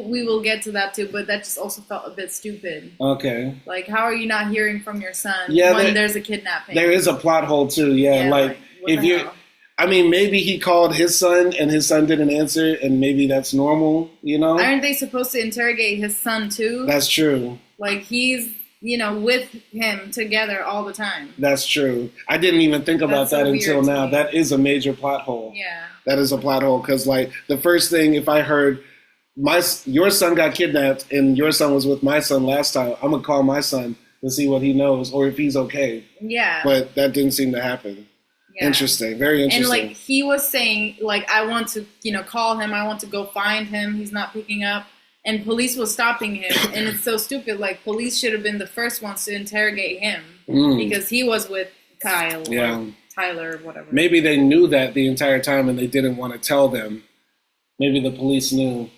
We will get to that too, but that just also felt a bit stupid. Okay. Like, how are you not hearing from your son when there's a kidnapping? There is a plot hole too, like if you... maybe he called his son and his son didn't answer, and maybe that's normal, Aren't they supposed to interrogate his son too? That's true. Like, he's, with him together all the time. That's true. I didn't even think about that until now. That is a major plot hole. Yeah. That is a plot hole, because, the first thing, if I heard your son got kidnapped and your son was with my son last time, I'm going to call my son to see what he knows or if he's okay. Yeah. But that didn't seem to happen. Yeah. Interesting. Very interesting. And, he was saying, I want to, call him. I want to go find him. He's not picking up. And police was stopping him. And it's so stupid. Police should have been the first ones to interrogate him because he was with Kyle or Tyler or whatever. Maybe they knew that the entire time and they didn't want to tell them. Maybe the police knew.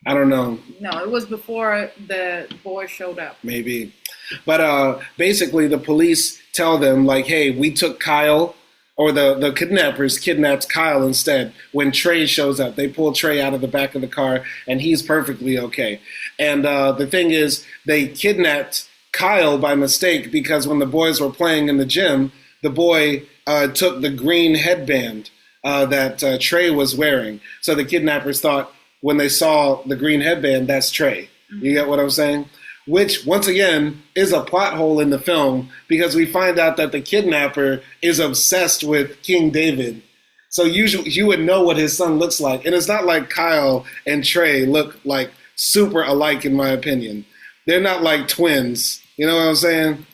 I don't know. No, it was before the boy showed up. Maybe. But basically the police tell them, hey, we took Kyle, or the kidnappers kidnapped Kyle instead. When Trey shows up, they pull Trey out of the back of the car, and he's perfectly okay. And the thing is, they kidnapped Kyle by mistake because when the boys were playing in the gym, the boy took the green headband that Trey was wearing. So the kidnappers thought when they saw the green headband, that's Trey. Mm-hmm. You get what I'm saying? Which, once again, is a plot hole in the film because we find out that the kidnapper is obsessed with King David. So usually you would know what his son looks like. And it's not like Kyle and Trey look super alike, in my opinion. They're not like twins. You know what I'm saying?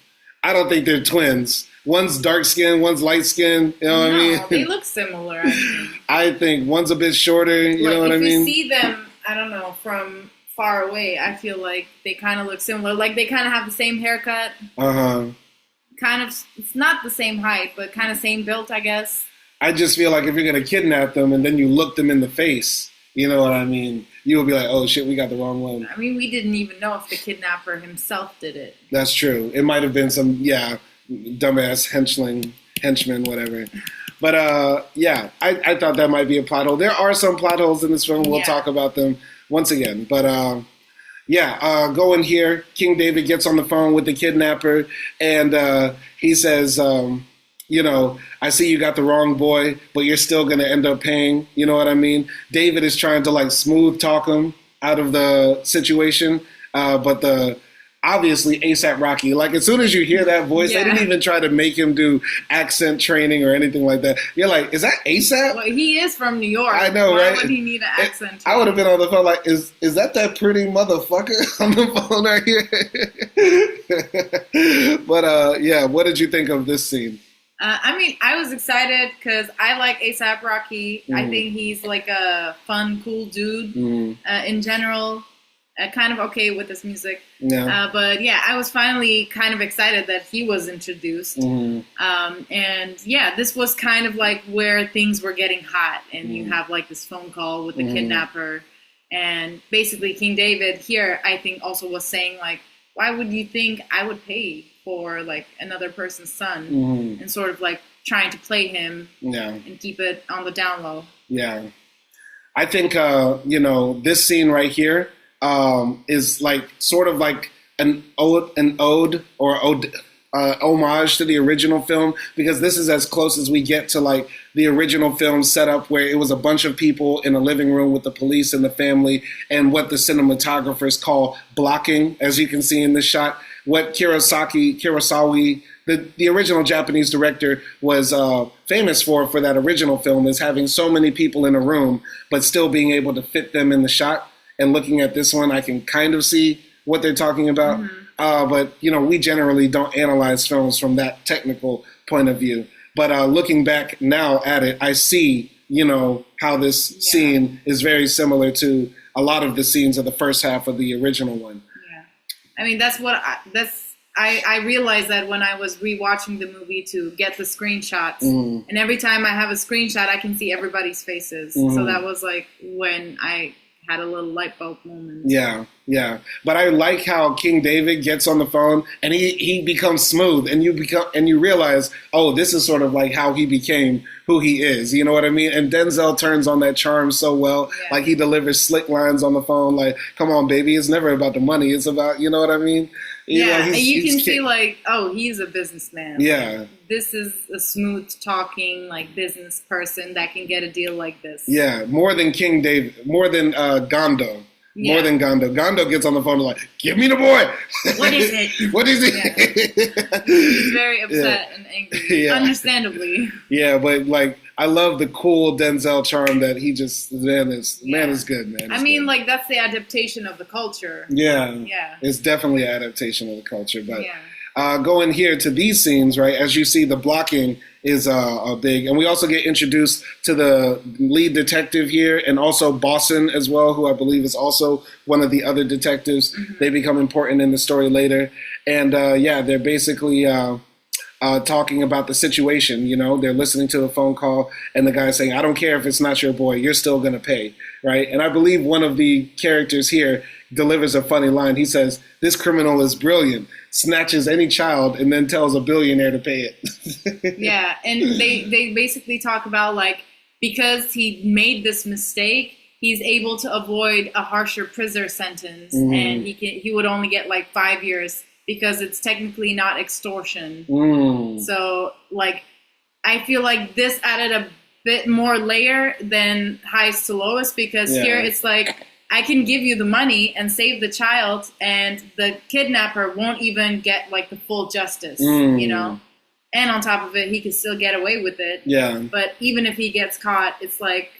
I don't think they're twins. One's dark skin, one's light skin. You know what I mean? They look similar, I think. I think one's a bit shorter. You know what I mean? If you see them, I don't know, from far away, I feel like they kind of look similar. They kind of have the same haircut. Uh-huh. Kind of, it's not the same height, but kind of same built, I guess. I just feel like if you're going to kidnap them and then you look them in the face, you know what I mean? You will be like, oh shit, we got the wrong one. I mean, we didn't even know if the kidnapper himself did it. That's true. It might have been some, dumbass henchman, whatever. But I thought that might be a plot hole. There are some plot holes in this film. We'll talk about them once again. But going here, King David gets on the phone with the kidnapper and he says, I see you got the wrong boy, but you're still going to end up paying. You know what I mean? David is trying to smooth talk him out of the situation. But obviously ASAP Rocky, as soon as you hear that voice, they didn't even try to make him do accent training or anything like that. You're like, is that ASAP? Well, he is from New York. I know, right? Why would he need an accent? I would have been on the phone is that pretty motherfucker on the phone right here? But what did you think of this scene? I was excited because I like A$AP Rocky. I think he's a fun, cool dude in general. Kind of okay with his music. Yeah. But I was finally kind of excited that he was introduced. And this was kind of where things were getting hot. And you have this phone call with the kidnapper. And basically King David here, I think also was saying why would you think I would pay for another person's son? And sort of trying to play him and keep it on the down low. Yeah. I think, this scene right here, is sort of an ode or homage to the original film, because this is as close as we get to like the original film setup, where it was a bunch of people in a living room with the police and the family, and what the cinematographers call blocking, as you can see in this shot. What Kurosawa, the original Japanese director, was famous for that original film, is having so many people in a room, but still being able to fit them in the shot. And looking at this one, I can kind of see what they're talking about. But, we generally don't analyze films from that technical point of view. But looking back now at it, I see, how this scene is very similar to a lot of the scenes of the first half of the original one. Yeah. I mean, I realized that when I was rewatching the movie to get the screenshots. And every time I have a screenshot, I can see everybody's faces. So that was like when I had a little light bulb moment. Yeah. But I like how King David gets on the phone and he becomes smooth, and you realize, oh, this is sort of like how he became who he is. You know what I mean? And Denzel turns on that charm so well. Yeah. Like, he delivers slick lines on the phone, like, "Come on, baby, it's never about the money. It's about," you know what I mean? And you can see like, oh, he's a businessman. Yeah. Like, this is a smooth talking, like, business person that can get a deal like this. Yeah, more than King David, more than Gondo. Yeah. More than Gondo. Gondo gets on the phone and like, "Give me the boy." What is it? What is it? Yeah. He's very upset and angry, understandably. Yeah, but like, I love the cool Denzel charm that he just, man is good, man. I mean, like, that's the adaptation of the culture. Yeah. It's definitely an adaptation of the culture. But going here to these scenes, right, as you see, the blocking is big. And we also get introduced to the lead detective here, and also Boston as well, who I believe is also one of the other detectives. They become important in the story later. And they're basically talking about the situation. They're listening to the phone call, and the guy's saying, "I don't care if it's not your boy, you're still going to pay," right? And I believe one of the characters here delivers a funny line. He says, "This criminal is brilliant, snatches any child, and then tells a billionaire to pay it." Yeah, and they basically talk about, like, because he made this mistake, he's able to avoid a harsher prison sentence, and he would only get like 5 years because it's technically not extortion. So, like, I feel like this added a bit more layer than Highs to Lowest, because here it's like, I can give you the money and save the child, and the kidnapper won't even get like the full justice, And on top of it, he can still get away with it. Yeah. But even if he gets caught, it's like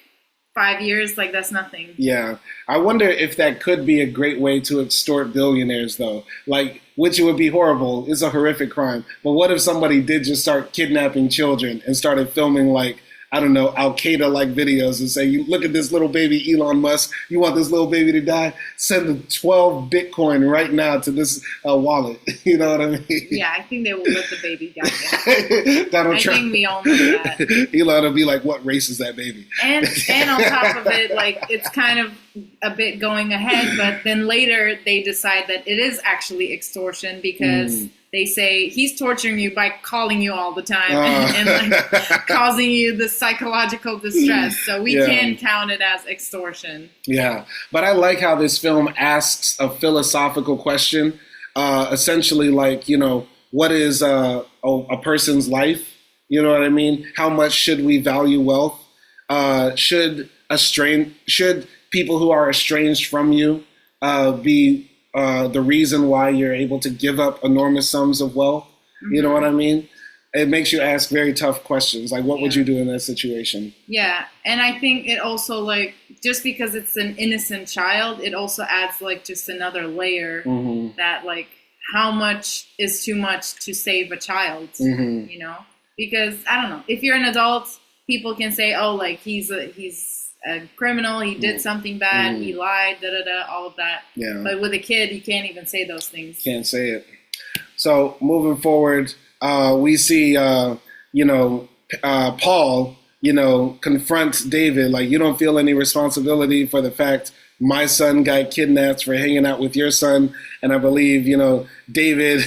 5 years, like, that's nothing. Yeah. I wonder if that could be a great way to extort billionaires, though. Like, which would be horrible. It's a horrific crime. But what if somebody did just start kidnapping children and started filming, like, I don't know, Al-Qaeda-like videos, and say, "You look at this little baby, Elon Musk. You want this little baby to die? Send the 12 Bitcoin right now to this wallet." You know what I mean? Yeah, I think they will let the baby die. Donald Trump. I think we all know that. Elon will be like, "What race is that baby?" And on top of it, like, it's kind of a bit going ahead, but then later they decide that it is actually extortion, because they say he's torturing you by calling you all the time and like causing you the psychological distress. So we can count it as extortion. Yeah. But I like how this film asks a philosophical question, essentially like, what is a person's life? You know what I mean? How much should we value wealth? Should people who are estranged from you be the reason why you're able to give up enormous sums of wealth? You know what I mean? It makes you ask very tough questions. Like, what would you do in that situation? Yeah. And I think it also, like, just because it's an innocent child, it also adds, like, just another layer that, like, how much is too much to save a child, Because, I don't know, if you're an adult, people can say, oh, like, he's a criminal, he did something bad, he lied, all of that. Yeah. But with a kid, you can't even say those things. Can't say it. So moving forward, we see, Paul, confront David, like, "You don't feel any responsibility for the fact my son got kidnapped for hanging out with your son." And I believe, David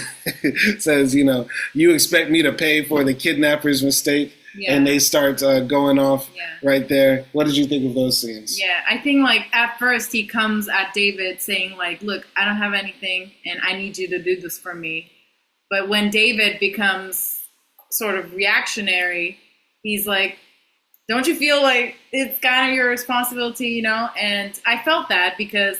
says, "You expect me to pay for the kidnapper's mistake?" Yeah. And they start going off right there. What did you think of those scenes? Yeah, I think, like, at first he comes at David saying, like, "Look, I don't have anything, and I need you to do this for me." But when David becomes sort of reactionary, he's like, don't you feel like it's kind of your responsibility, you know? And I felt that because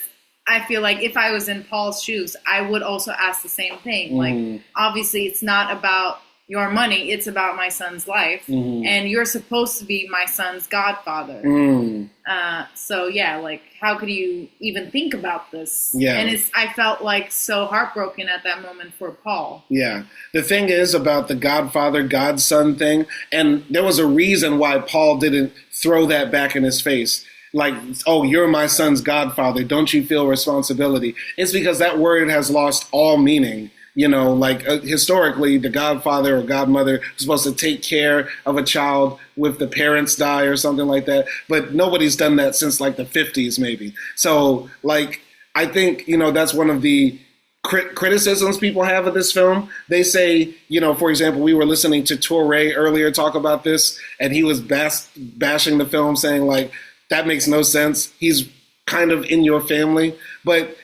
I feel like if I was in Paul's shoes, I would also ask the same thing. Like, obviously, it's not about your money, it's about my son's life. And you're supposed to be my son's godfather. So, yeah, like, how could you even think about this? Yeah. And I felt like so heartbroken at that moment for Paul. Yeah. The thing is about the godfather, godson thing, and there was a reason why Paul didn't throw that back in his face. Like, oh, you're my son's godfather. Don't you feel responsibility? It's because that word has lost all meaning. You know, like historically, the godfather or godmother was supposed to take care of a child if the parents die or something like that. But nobody's done that since like the 50s, maybe. So, like, I think, you know, that's one of the criticisms people have of this film. They say, you know, for example, we were listening to Touré earlier talk about this, and he was bashing the film, saying, like, that makes no sense. He's kind of in your family. But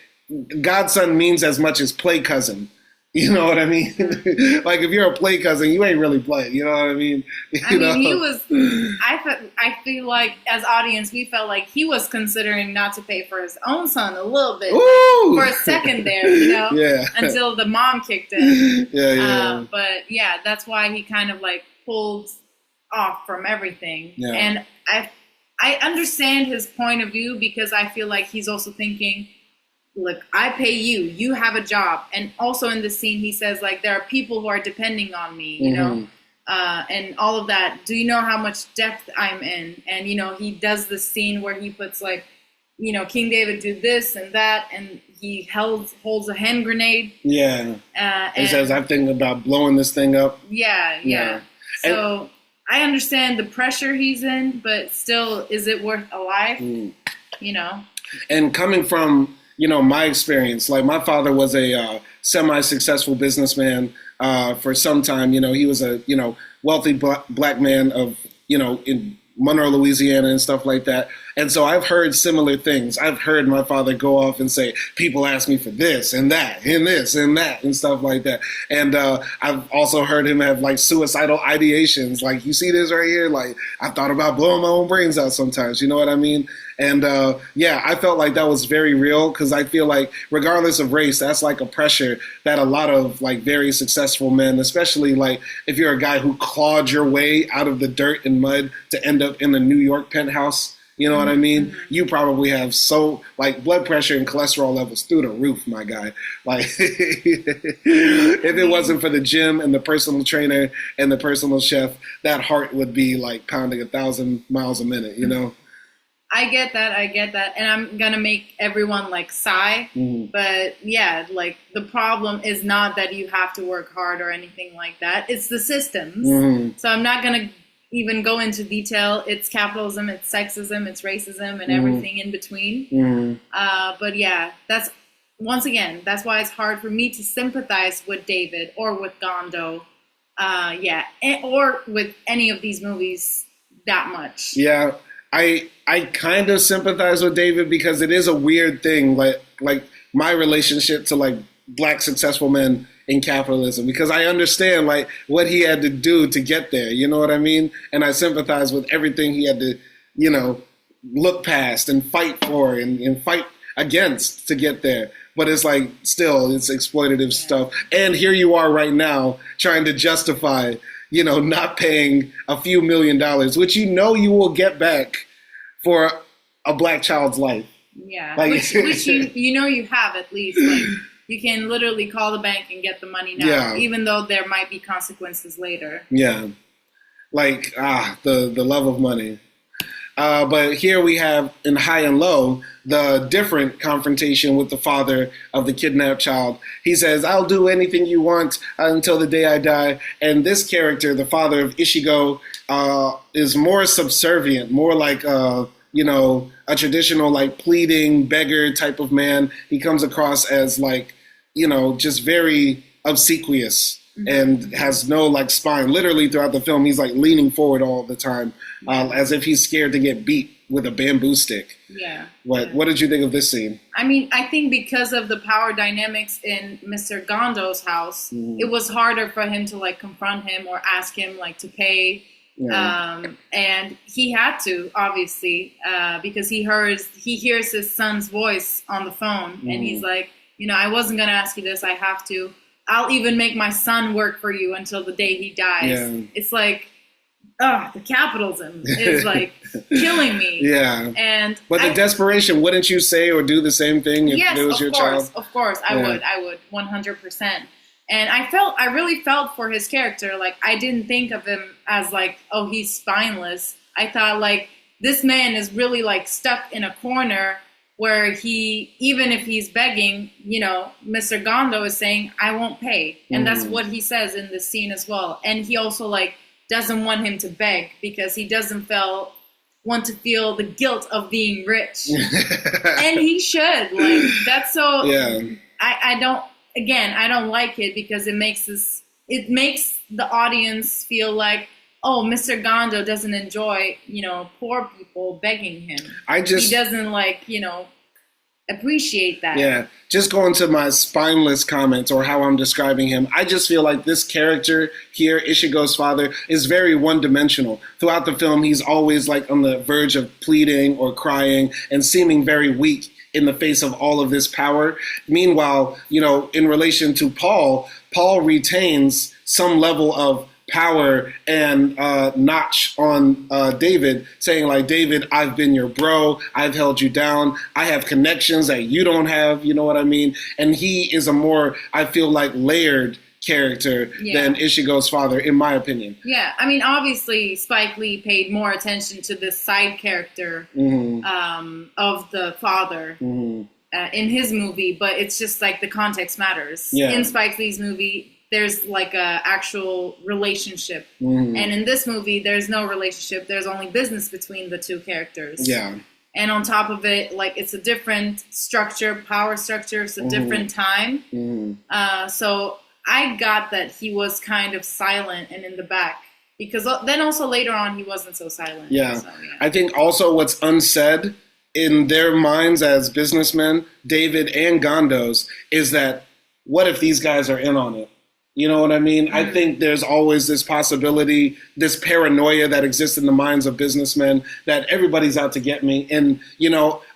godson means as much as play cousin. You know what I mean? Like, if you're a play cousin, you ain't really play. You know what I mean? He was. I feel like as audience, we felt like he was considering not to pay for his own son a little bit. Ooh! For a second there, you know, yeah. Until the mom kicked in. Yeah. But yeah, that's why he kind of like pulled off from everything. Yeah. And I understand his point of view because I feel like he's also thinking, look, I pay you, you have a job. And also in this scene, he says, like, there are people who are depending on me, you know, and all of that. Do you know how much depth I'm in? And, you know, he does the scene where he puts, like, you know, King David did this and that, and he holds a hand grenade. Yeah. He says, I'm thinking about blowing this thing up. Yeah. So I understand the pressure he's in, but still, is it worth a life? You know? And coming from, you know, my experience, like my father was a semi-successful businessman for some time. You know, he was a, you know, wealthy black man of, you know, in Monroe, Louisiana and stuff like that. And so I've heard similar things. I've heard my father go off and say, people ask me for this and that and this and that and stuff like that. And I've also heard him have like suicidal ideations. Like, you see this right here? Like, I thought about blowing my own brains out sometimes. You know what I mean? And yeah, I felt like that was very real because I feel like regardless of race, that's like a pressure that a lot of like very successful men, especially like if you're a guy who clawed your way out of the dirt and mud to end up in the New York penthouse. You know what I mean? You probably have so, like, blood pressure and cholesterol levels through the roof, my guy. Like, if it wasn't for the gym and the personal trainer and the personal chef, that heart would be, like, pounding 1,000 miles a minute, you know? I get that. And I'm going to make everyone, like, sigh. But, yeah, like, the problem is not that you have to work hard or anything like that. It's the systems. So I'm not going to even go into detail. It's capitalism, it's sexism, it's racism, and everything in between. But yeah, that's once again, that's why it's hard for me to sympathize with David or with Gondo, or with any of these movies that much. Yeah, I kind of sympathize with David because it is a weird thing, like my relationship to like black successful men in capitalism, because I understand like what he had to do to get there, you know what I mean? And I sympathize with everything he had to, you know, look past and fight for and fight against to get there. But it's like, still, it's exploitative stuff. And here you are right now trying to justify, you know, not paying a few $1 million, which you know you will get back for a black child's life. Yeah, like, which you know you have at least, like, you can literally call the bank and get the money now, even though there might be consequences later. Yeah, like, the love of money. But here we have, in High and Low, the different confrontation with the father of the kidnapped child. He says, I'll do anything you want until the day I die. And this character, the father of Ishigo, is more subservient, more like, you know, a traditional, like, pleading beggar type of man. He comes across as, like, you know, just very obsequious and has no, like, spine. Literally throughout the film, he's, like, leaning forward all the time, as if he's scared to get beat. with a bamboo stick. Yeah. What did you think of this scene? I mean, I think because of the power dynamics in Mr. Gondo's house, it was harder for him to like confront him or ask him like to pay. Yeah. And he had to, obviously, because he hears his son's voice on the phone, and he's like, I wasn't going to ask you this. I have to. I'll even make my son work for you until the day he dies. Yeah. It's like, the capitalism is like killing me. Yeah. But the desperation, wouldn't you say or do the same thing if it was your child? Of course, I would 100%. And I really felt for his character. Like, I didn't think of him as like, oh, he's spineless. I thought like this man is really like stuck in a corner where even if he's begging, Mr. Gondo is saying, I won't pay. And that's what he says in this scene as well. And he also like doesn't want him to beg because he doesn't want to feel the guilt of being rich. And he should. Like, that's so, I don't like it because it makes the audience feel like, oh, Mr. Gondo doesn't enjoy, poor people begging him. He doesn't appreciate that. Yeah. Just going to my spineless comments or how I'm describing him, I just feel like this character here, Ichigo's father, is very one-dimensional. Throughout the film, he's always like on the verge of pleading or crying and seeming very weak in the face of all of this power. Meanwhile, in relation to Paul retains some level of power and notch on David, saying like, David, I've been your bro. I've held you down. I have connections that you don't have. You know what I mean? And he is a more, I feel like, layered character than Ichigo's father, in my opinion. Yeah, I mean, obviously, Spike Lee paid more attention to this side character of the father in his movie, but it's just like the context matters. Yeah. In Spike Lee's movie, there's like a actual relationship. And in this movie, there's no relationship. There's only business between the two characters. Yeah. And on top of it, like, it's a different structure, power structure. It's a different time. So I got that he was kind of silent and in the back. Because then also later on, he wasn't so silent. Yeah. So, I think also what's unsaid in their minds as businessmen, David and Gondos, is that what if these guys are in on it? You know what I mean? I think there's always this possibility, this paranoia that exists in the minds of businessmen that everybody's out to get me. And,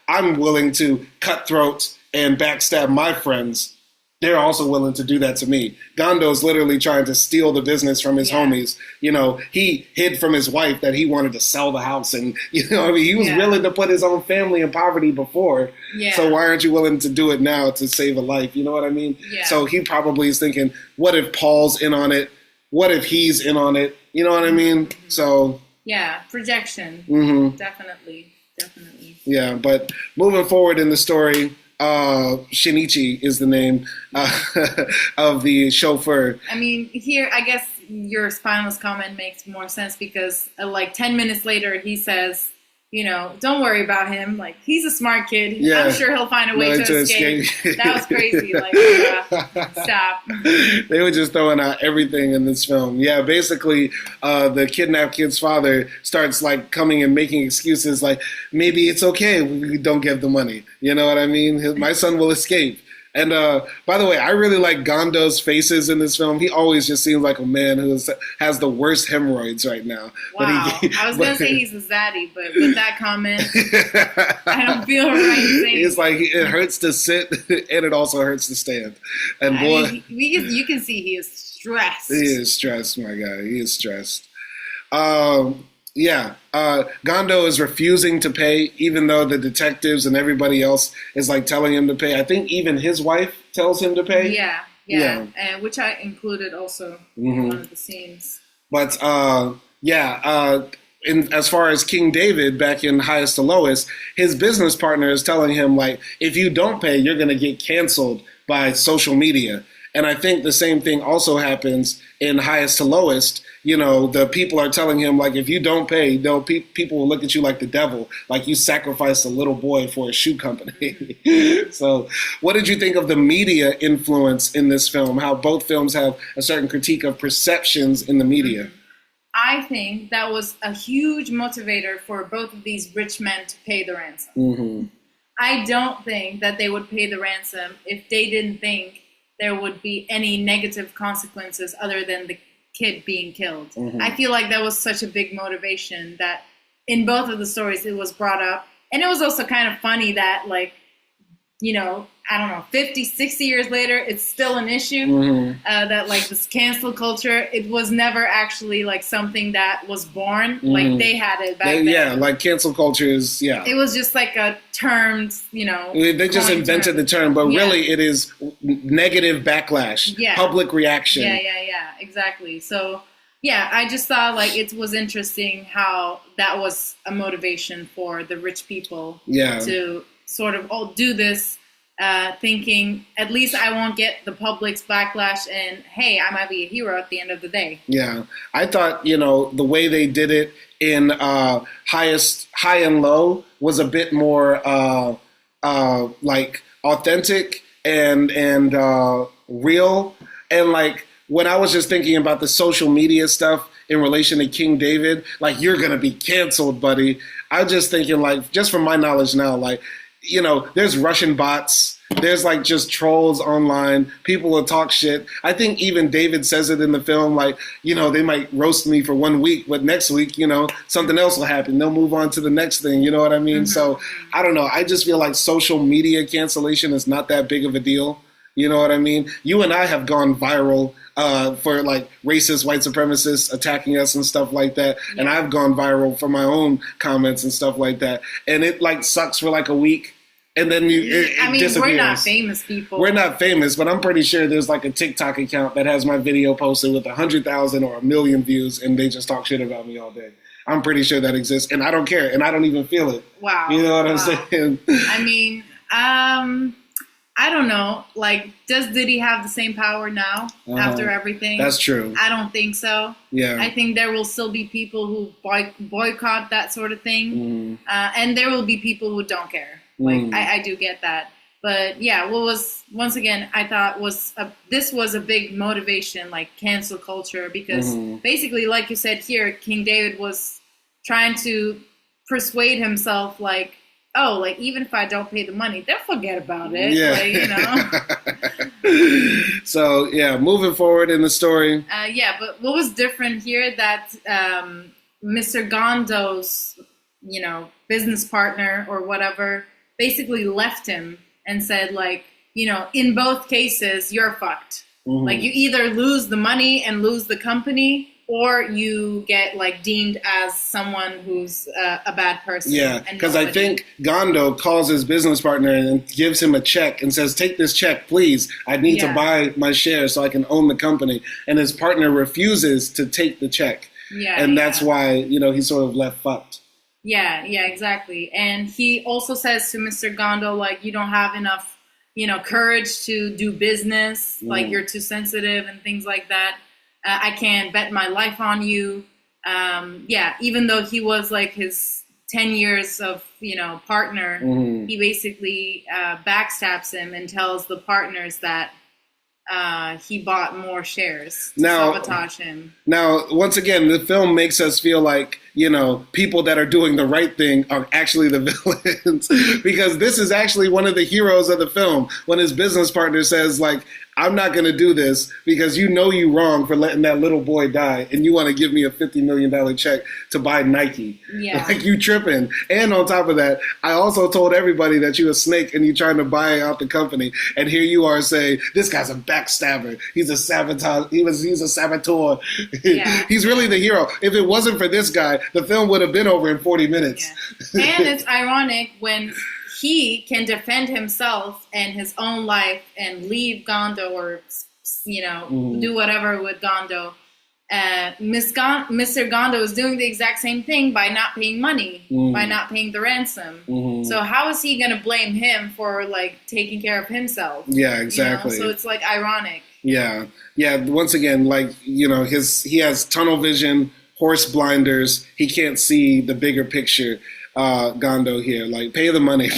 I'm willing to cut throats and backstab my friends. They're also willing to do that to me. Gondo's literally trying to steal the business from his homies. He hid from his wife that he wanted to sell the house. And, he was willing to put his own family in poverty before. Yeah. So why aren't you willing to do it now to save a life? You know what I mean? Yeah. So he probably is thinking, what if Paul's in on it? What if he's in on it? You know what I mean? So. Yeah, projection. Definitely. Yeah, but moving forward in the story, Shinichi is the name of the chauffeur. I mean, here, I guess your spineless comment makes more sense because like 10 minutes later, he says, don't worry about him. Like, he's a smart kid. Yeah. I'm sure he'll find a way to escape. That was crazy. Like, stop. They were just throwing out everything in this film. Yeah, basically, the kidnapped kid's father starts like coming and making excuses like, maybe it's okay we don't give the money. You know what I mean? My son will escape. And by the way, I really like Gondo's faces in this film. He always just seems like a man who has the worst hemorrhoids right now. Wow. I was going to say he's a zaddy, but with that comment, I don't feel right saying. It's like it hurts to sit and it also hurts to stand. And you can see he is stressed. He is stressed, my guy. He is stressed. Gondo is refusing to pay, even though the detectives and everybody else is like telling him to pay. I think even his wife tells him to pay. Yeah. And which I included also in one of the scenes. But as far as King David back in Highest to Lowest, his business partner is telling him like, if you don't pay, you're going to get canceled by social media. And I think the same thing also happens in Highest to Lowest. The people are telling him, like, if you don't pay, people will look at you like the devil, like you sacrificed a little boy for a shoe company. So what did you think of the media influence in this film, how both films have a certain critique of perceptions in the media? I I think that was a huge motivator for both of these rich men to pay the ransom. Mm-hmm. I don't think that they would pay the ransom if they didn't think there would be any negative consequences other than the kid being killed. Mm-hmm. I feel like that was such a big motivation that in both of the stories it was brought up. And it was also kind of funny that, like, you know, I don't know, 50, 60 years later, it's still an issue. Mm-hmm. That, like, this cancel culture, it was never actually, like, something that was born. Mm-hmm. Like, they had it back then. Yeah, like, cancel culture is, yeah. It was just, like, a termed, you know. They just invented the term, but really it is negative backlash, public reaction. Yeah, exactly. So, yeah, I just thought, like, it was interesting how that was a motivation for the rich people to sort of do this, thinking, at least I won't get the public's backlash, and, hey, I might be a hero at the end of the day. Yeah. I thought, you know, the way they did it in High and Low was a bit more, like, authentic and real. And, like, when I was just thinking about the social media stuff in relation to King David, like, you're going to be canceled, buddy. I was just thinking, like, just from my knowledge now, like, you know, there's Russian bots. There's, like, just trolls online. People will talk shit. I think even David says it in the film, like, you know, they might roast me for 1 week, but next week, you know, something else will happen. They'll move on to the next thing. You know what I mean? Mm-hmm. So, I don't know. I just feel like social media cancellation is not that big of a deal. You know what I mean? You and I have gone viral for, like, racist white supremacists attacking us and stuff like that. Yeah. And I've gone viral for my own comments and stuff like that. And it, like, sucks for, like, a week. And then it disappears. We're not famous people. We're not famous, but I'm pretty sure there's, like, a TikTok account that has my video posted with 100,000 or 1 million views, and they just talk shit about me all day. I'm pretty sure that exists, and I don't care, and I don't even feel it. Wow. You know what I'm saying? I mean, I don't know. Like, does Diddy have the same power now after everything? That's true. I don't think so. Yeah. I think there will still be people who boycott that sort of thing. And there will be people who don't care. Like, I do get that. But, yeah, what was, once again, I thought this was a big motivation, like, cancel culture. Because basically, like you said here, King David was trying to persuade himself, like, oh, like, even if I don't pay the money, they'll forget about it. Yeah. Like, you know. So, yeah, moving forward in the story. Yeah, but what was different here that Mr. Gondo's, you know, business partner or whatever basically left him and said, like, you know, in both cases, you're fucked. Like, you either lose the money and lose the company, or you get, like, deemed as someone who's a bad person. Yeah, because I think Gondo calls his business partner and gives him a check and says, take this check, please. I need to buy my shares so I can own the company. And his partner refuses to take the check. Yeah, and that's why, you know, he's sort of left fucked. Yeah, exactly. And he also says to Mr. Gondo, like, you don't have enough, you know, courage to do business. Like, you're too sensitive and things like that. I can't bet my life on you. Even though he was, like, his 10 years of, you know, partner, he basically backstabs him and tells the partners that he bought more shares to sabotage him. Now, once again, the film makes us feel like, you know, people that are doing the right thing are actually the villains. Because this is actually one of the heroes of the film when his business partner says, like, I'm not going to do this because you know you wrong for letting that little boy die and you want to give me a $50 million check to buy Nike. Yeah. Like, you tripping. And on top of that, I also told everybody that you a snake and you trying to buy out the company. And here you are saying, this guy's a backstabber. He's a saboteur. He's a saboteur. Yeah. He's really the hero. If it wasn't for this guy, the film would have been over in 40 minutes. Yeah. And it's ironic when he can defend himself and his own life and leave Gondo or, you know, do whatever with Gondo. Mr. Gondo is doing the exact same thing by not paying money, by not paying the ransom. So how is he going to blame him for, like, taking care of himself? Yeah, exactly. You know? So it's, like, ironic. Yeah. Once again, like, you know, he has tunnel vision, horse blinders. He can't see the bigger picture. Gondo here, like, pay the money.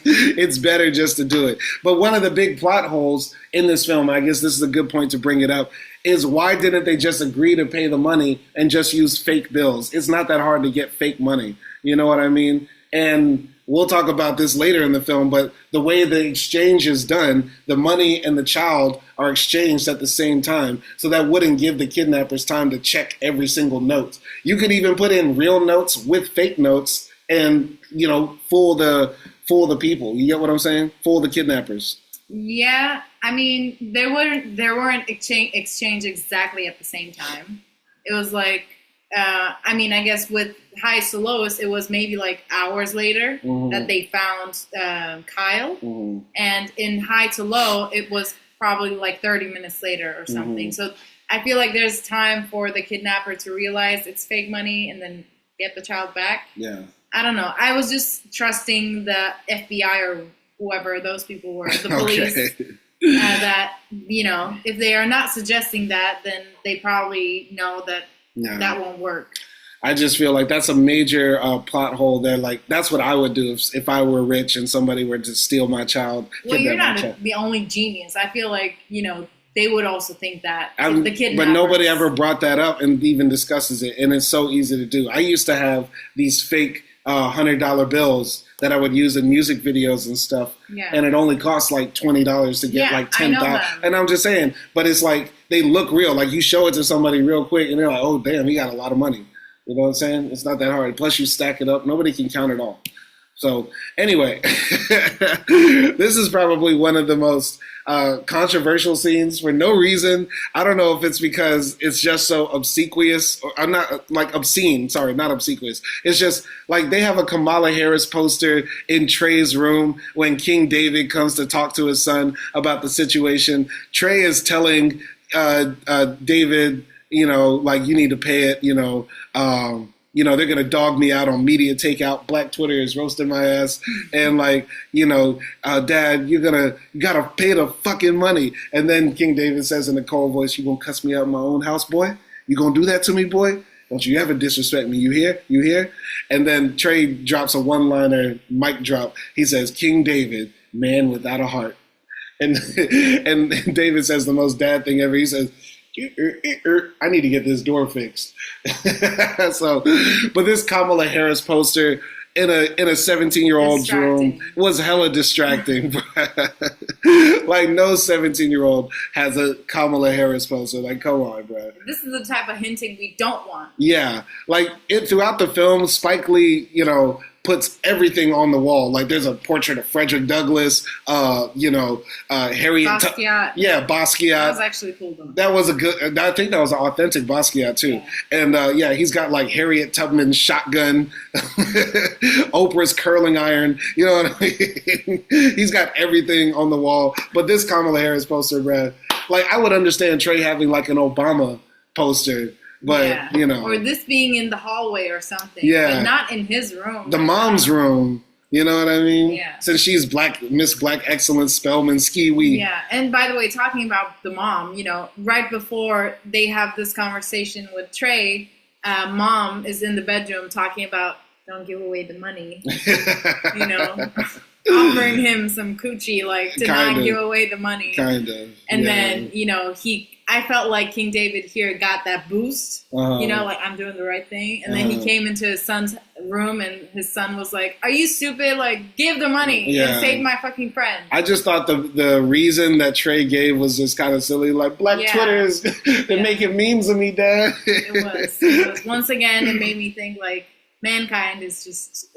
It's better just to do it. But one of the big plot holes in this film, I guess this is a good point to bring it up, is why didn't they just agree to pay the money and just use fake bills? It's not that hard to get fake money. You know what I mean? And we'll talk about this later in the film, but the way the exchange is done, the money and the child are exchanged at the same time. So that wouldn't give the kidnappers time to check every single note. You could even put in real notes with fake notes and, you know, fool the people. You get what I'm saying? Fool the kidnappers. Yeah, I mean, there weren't exchange exactly at the same time. It was like, I mean, I guess with highest to lowest, it was maybe like hours later that they found Kyle. And in high to low, it was probably like 30 minutes later or something. So I feel like there's time for the kidnapper to realize it's fake money and then get the child back. Yeah. I don't know. I was just trusting the FBI or whoever those people were, the police, that, you know, if they are not suggesting that, then they probably know that that won't work. I just feel like that's a major plot hole there. Like, that's what I would do if I were rich and somebody were to steal my child. Well, you're not the only genius. I feel like, you know, they would also think that. The kidnappers. But nobody ever brought that up and even discusses it. And it's so easy to do. I used to have these fake $100 bills that I would use in music videos and stuff. Yeah. And it only cost like $20 to get like 10,000. And I'm just saying, but it's like, they look real. Like, you show it to somebody real quick and they're like, oh, damn, he got a lot of money. You know what I'm saying? It's not that hard. Plus, you stack it up. Nobody can count it all. So anyway, this is probably one of the most controversial scenes for no reason. I don't know if it's because it's just so obsequious. Or, I'm not like obscene. Sorry, not obsequious. It's just like they have a Kamala Harris poster in Trey's room when King David comes to talk to his son about the situation. Trey is telling David, you know, like, you need to pay it, you know, they're going to dog me out on media takeout. Black Twitter is roasting my ass. And like, you know, Dad, you got to pay the fucking money. And then King David says in a cold voice, you going to cuss me out in my own house, boy? You going to do that to me, boy? Don't you ever disrespect me. You hear? You hear? And then Trey drops a one-liner mic drop. He says, King David, man without a heart. And David says the most dad thing ever. He says, I need to get this door fixed. So, but this Kamala Harris poster in a 17-year-old's room was hella distracting. Like, no 17-year-old has a Kamala Harris poster. Like, come on, bro. This is the type of hinting we don't want. Yeah, like throughout the film, Spike Lee, you know, puts everything on the wall. Like, there's a portrait of Frederick Douglass, Harriet. Basquiat. Basquiat. That was actually cool. That was a good. I think that was an authentic Basquiat too. Yeah. And he's got like Harriet Tubman's shotgun, Oprah's curling iron. You know what I mean? He's got everything on the wall. But this Kamala Harris poster, Brad, like, I would understand Trey having like an Obama poster. But, you know. Or this being in the hallway or something. Yeah. But not in his room. The mom's room. You know what I mean? Yeah. Since she's Miss Black Excellence Spellman Ski Wee. Yeah. And by the way, talking about the mom, you know, right before they have this conversation with Trey, mom is in the bedroom talking about, don't give away the money. You know? Offering him some coochie, like, to not give away the money. Kind of. And then, you know, I felt like King David here got that boost, you know, like, I'm doing the right thing. And then he came into his son's room and his son was like, are you stupid? Like, give the money and save my fucking friend. I just thought the reason that Trey gave was just kind of silly. Like, Black Twitter is, they're making memes of me, Dad. It was. Once again, it made me think, like, mankind is just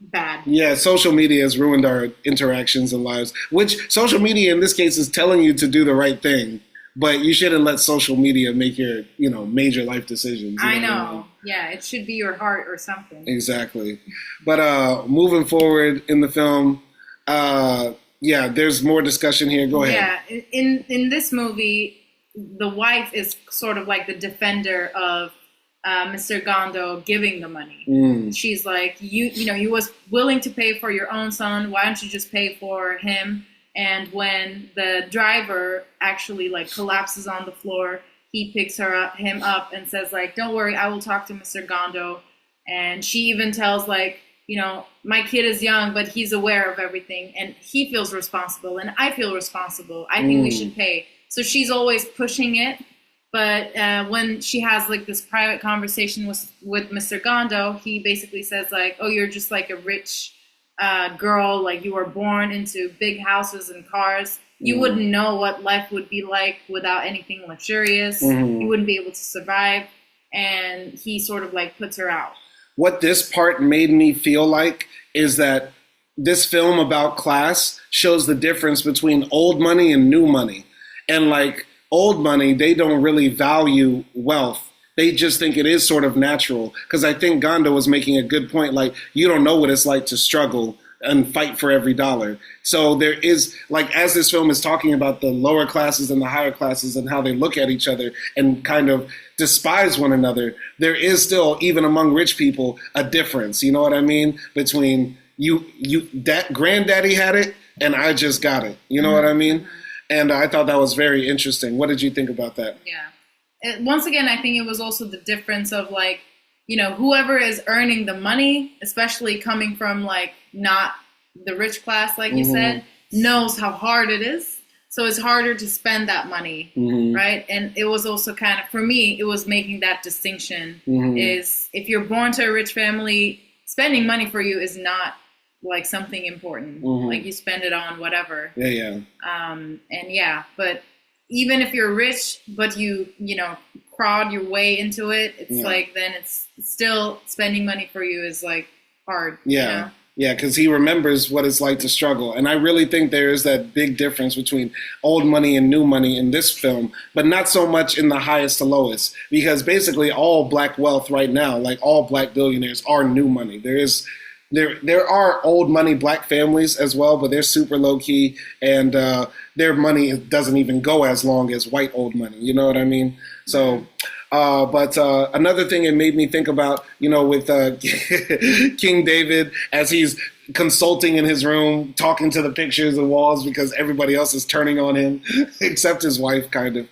bad. Yeah, social media has ruined our interactions and lives, which social media in this case is telling you to do the right thing. But you shouldn't let social media make your, you know, major life decisions. I know. Yeah, it should be your heart or something. Exactly. But moving forward in the film, there's more discussion here. Go ahead. Yeah, in this movie, the wife is sort of like the defender of Mr. Gondo giving the money. She's like, you was willing to pay for your own son. Why don't you just pay for him? And when the driver actually like collapses on the floor, he picks him up and says like, don't worry, I will talk to Mr. Gondo. And she even tells like, you know, my kid is young, but he's aware of everything and he feels responsible and I feel responsible. I think we should pay. So she's always pushing it. But when she has like this private conversation with Mr. Gondo, he basically says like, "Oh, you're just like a rich girl. Like you were born into big houses and cars. You wouldn't know what life would be like without anything luxurious. You wouldn't be able to survive." And he sort of like puts her out. What this part made me feel like is that this film about class shows the difference between old money and new money. And like old money, they don't really value wealth. They just think it is sort of natural. Because I think Gondo was making a good point. Like, you don't know what it's like to struggle and fight for every dollar. So there is, like, as this film is talking about the lower classes and the higher classes and how they look at each other and kind of despise one another, there is still, even among rich people, a difference. You know what I mean? Between that granddaddy had it and I just got it. You know what I mean? And I thought that was very interesting. What did you think about that? Yeah. Once again, I think it was also the difference of like, you know, whoever is earning the money, especially coming from like not the rich class, like you said, knows how hard it is. So it's harder to spend that money, right? And it was also kind of, for me, it was making that distinction is if you're born to a rich family, spending money for you is not like something important. Like you spend it on whatever. Yeah. And yeah, but even if you're rich, but you know, crowd your way into it, it's like, then it's still spending money for you is like hard. Yeah. You know? Yeah, because he remembers what it's like to struggle. And I really think there is that big difference between old money and new money in this film, but not so much in the highest to lowest, because basically all black wealth right now, like all black billionaires, are new money. There are old money black families as well, but they're super low key, and their money doesn't even go as long as white old money. You know what I mean? So, but another thing it made me think about, you know, with King David as he's consulting in his room, talking to the pictures and walls because everybody else is turning on him, except his wife, kind of.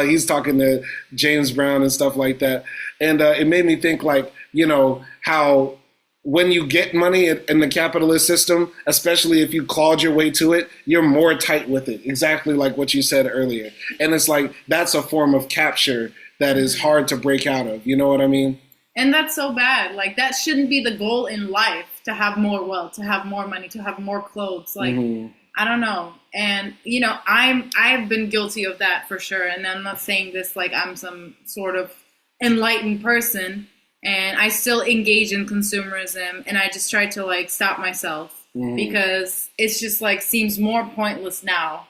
He's talking to James Brown and stuff like that. And it made me think, like, you know, how when you get money in the capitalist system, especially if you clawed your way to it, you're more tight with it. Exactly like what you said earlier. And it's like, that's a form of capture that is hard to break out of. You know what I mean? And that's so bad. Like, that shouldn't be the goal in life, to have more wealth, to have more money, to have more clothes. Like, I don't know. And, you know, I've been guilty of that for sure. And I'm not saying this like I'm some sort of enlightened person. And I still engage in consumerism, and I just try to like stop myself because it's just like seems more pointless now.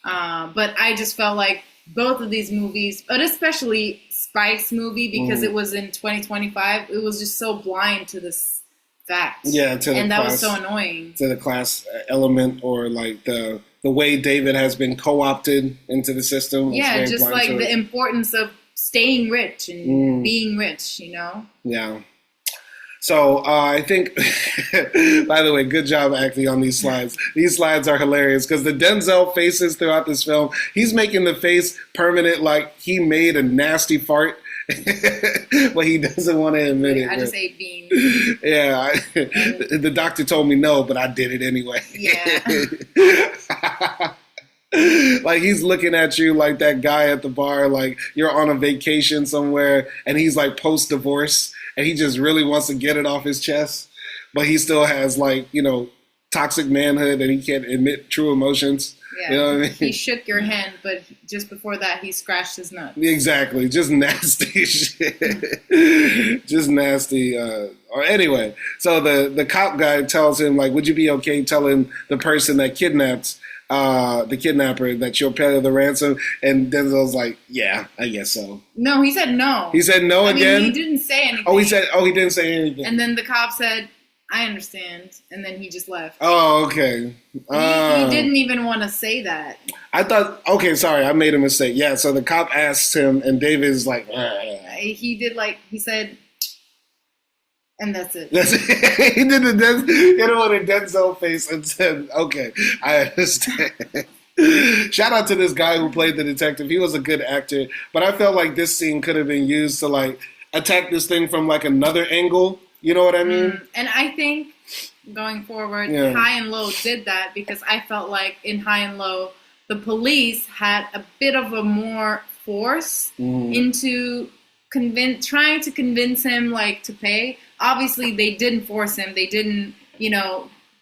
But I just felt like both of these movies, but especially Spike's movie, because it was in 2025, it was just so blind to this fact. Yeah, to the and class, that was so annoying. To the class element, or like the way David has been co-opted into the system. Yeah, just like the importance of staying rich and being rich, you know? Yeah. So I think, by the way, good job acting on these slides. These slides are hilarious because the Denzel faces throughout this film, he's making the face permanent like he made a nasty fart, but he doesn't want to admit it. I just ate beans. Yeah. The doctor told me no, but I did it anyway. Yeah. Like he's looking at you like that guy at the bar, like you're on a vacation somewhere and he's like post-divorce and he just really wants to get it off his chest, but he still has like, you know, toxic manhood and he can't admit true emotions. Yeah. You know what I mean? He shook your hand, but just before that he scratched his nuts. Exactly. Just nasty shit. Just nasty. Or anyway, so the cop guy tells him, like, would you be okay telling the person that kidnapped the kidnapper that you'll pay the ransom? And Denzel's like, yeah, I guess so. No, he said no. He said no again? He didn't say anything. He didn't say anything. And then the cop said, I understand. And then he just left. Oh, okay. He didn't even want to say that. I thought, okay, sorry, I made a mistake. Yeah, so the cop asks him, and David's like, he did like, he said, and that's it. He did the Denzel face and said, okay, I understand. Shout out to this guy who played the detective. He was a good actor, but I felt like this scene could have been used to like attack this thing from like another angle. You know what I mean? And I think going forward, High and Low did that because I felt like in High and Low, the police had a bit of a more force into trying to convince him like to pay. Obviously, they didn't force him. They didn't,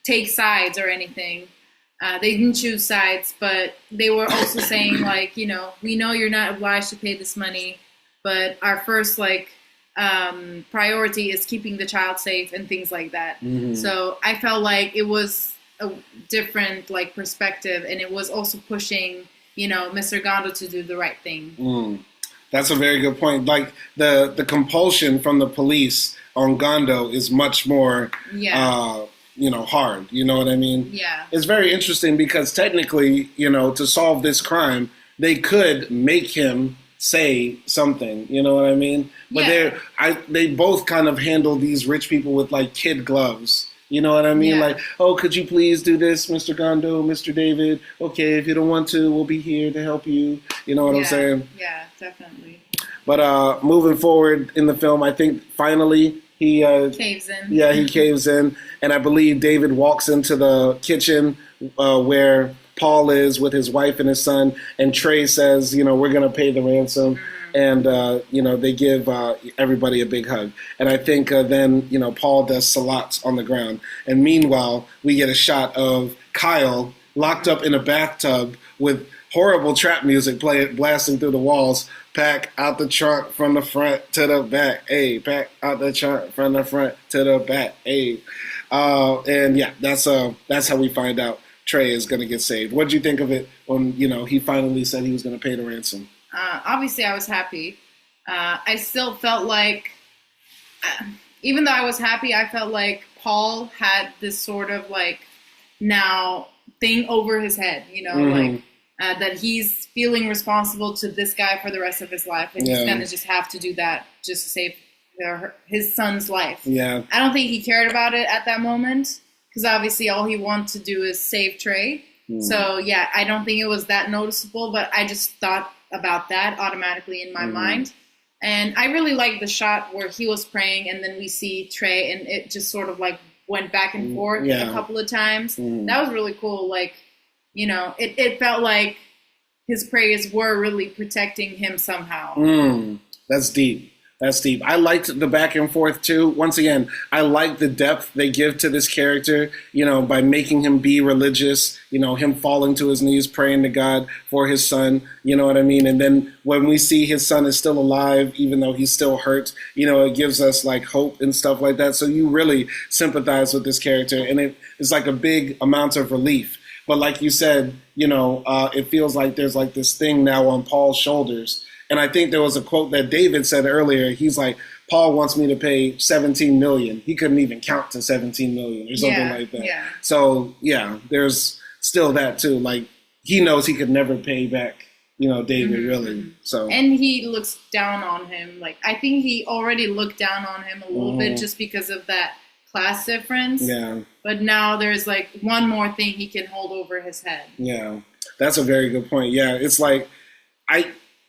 take sides or anything. They didn't choose sides, but they were also saying like, we know you're not obliged to pay this money, but our first priority is keeping the child safe and things like that. So I felt like it was a different perspective, and it was also pushing Mr. Gondo to do the right thing. That's a very good point. Like the compulsion from the police on Gondo is much more hard. You know what I mean? Yeah. It's very interesting because technically, to solve this crime, they could make him say something. You know what I mean? But they both kind of handle these rich people with like kid gloves. You know what I mean? Yeah. Like, oh, could you please do this, Mr. Gondo, Mr. David? Okay, if you don't want to, we'll be here to help you. You know what I'm saying? Yeah, definitely. But moving forward in the film, I think finally he caves in. Yeah, he caves in. And I believe David walks into the kitchen where Paul is with his wife and his son. And Trey says, we're going to pay the ransom. And, they give everybody a big hug. And I think then, Paul does salats on the ground. And meanwhile, we get a shot of Kyle locked up in a bathtub with horrible trap music blasting through the walls. Pack out the trunk from the front to the back. Hey, pack out the trunk from the front to the back. Hey. And yeah, that's how we find out Trey is going to get saved. What did you think of it when, he finally said he was going to pay the ransom? Obviously, I was happy. I still felt like, even though I was happy, I felt like Paul had this sort of now thing over his head, that he's feeling responsible to this guy for the rest of his life, and he's gonna just have to do that just to save his son's life. Yeah, I don't think he cared about it at that moment because obviously all he wants to do is save Trey. So yeah, I don't think it was that noticeable, but I just thought about that automatically in my mind. And I really liked the shot where he was praying and then we see Trey and it just sort of went back and forth a couple of times. That was really cool. It felt like his prayers were really protecting him somehow. That's deep. That's deep. I liked the back and forth too. Once again, I like the depth they give to this character, by making him be religious, him falling to his knees, praying to God for his son, you know what I mean? And then when we see his son is still alive, even though he's still hurt, it gives us hope and stuff like that. So you really sympathize with this character and it's like a big amount of relief. But like you said, it feels like there's this thing now on Paul's shoulders. And I think there was a quote that David said earlier. He's like, Paul wants me to pay $17 million. He couldn't even count to $17 million or something like that. Yeah. So, yeah, there's still that, too. He knows he could never pay back, David, really. So. And he looks down on him. I think he already looked down on him a little bit just because of that class difference. Yeah. But now there's, one more thing he can hold over his head. Yeah. That's a very good point. Yeah, it's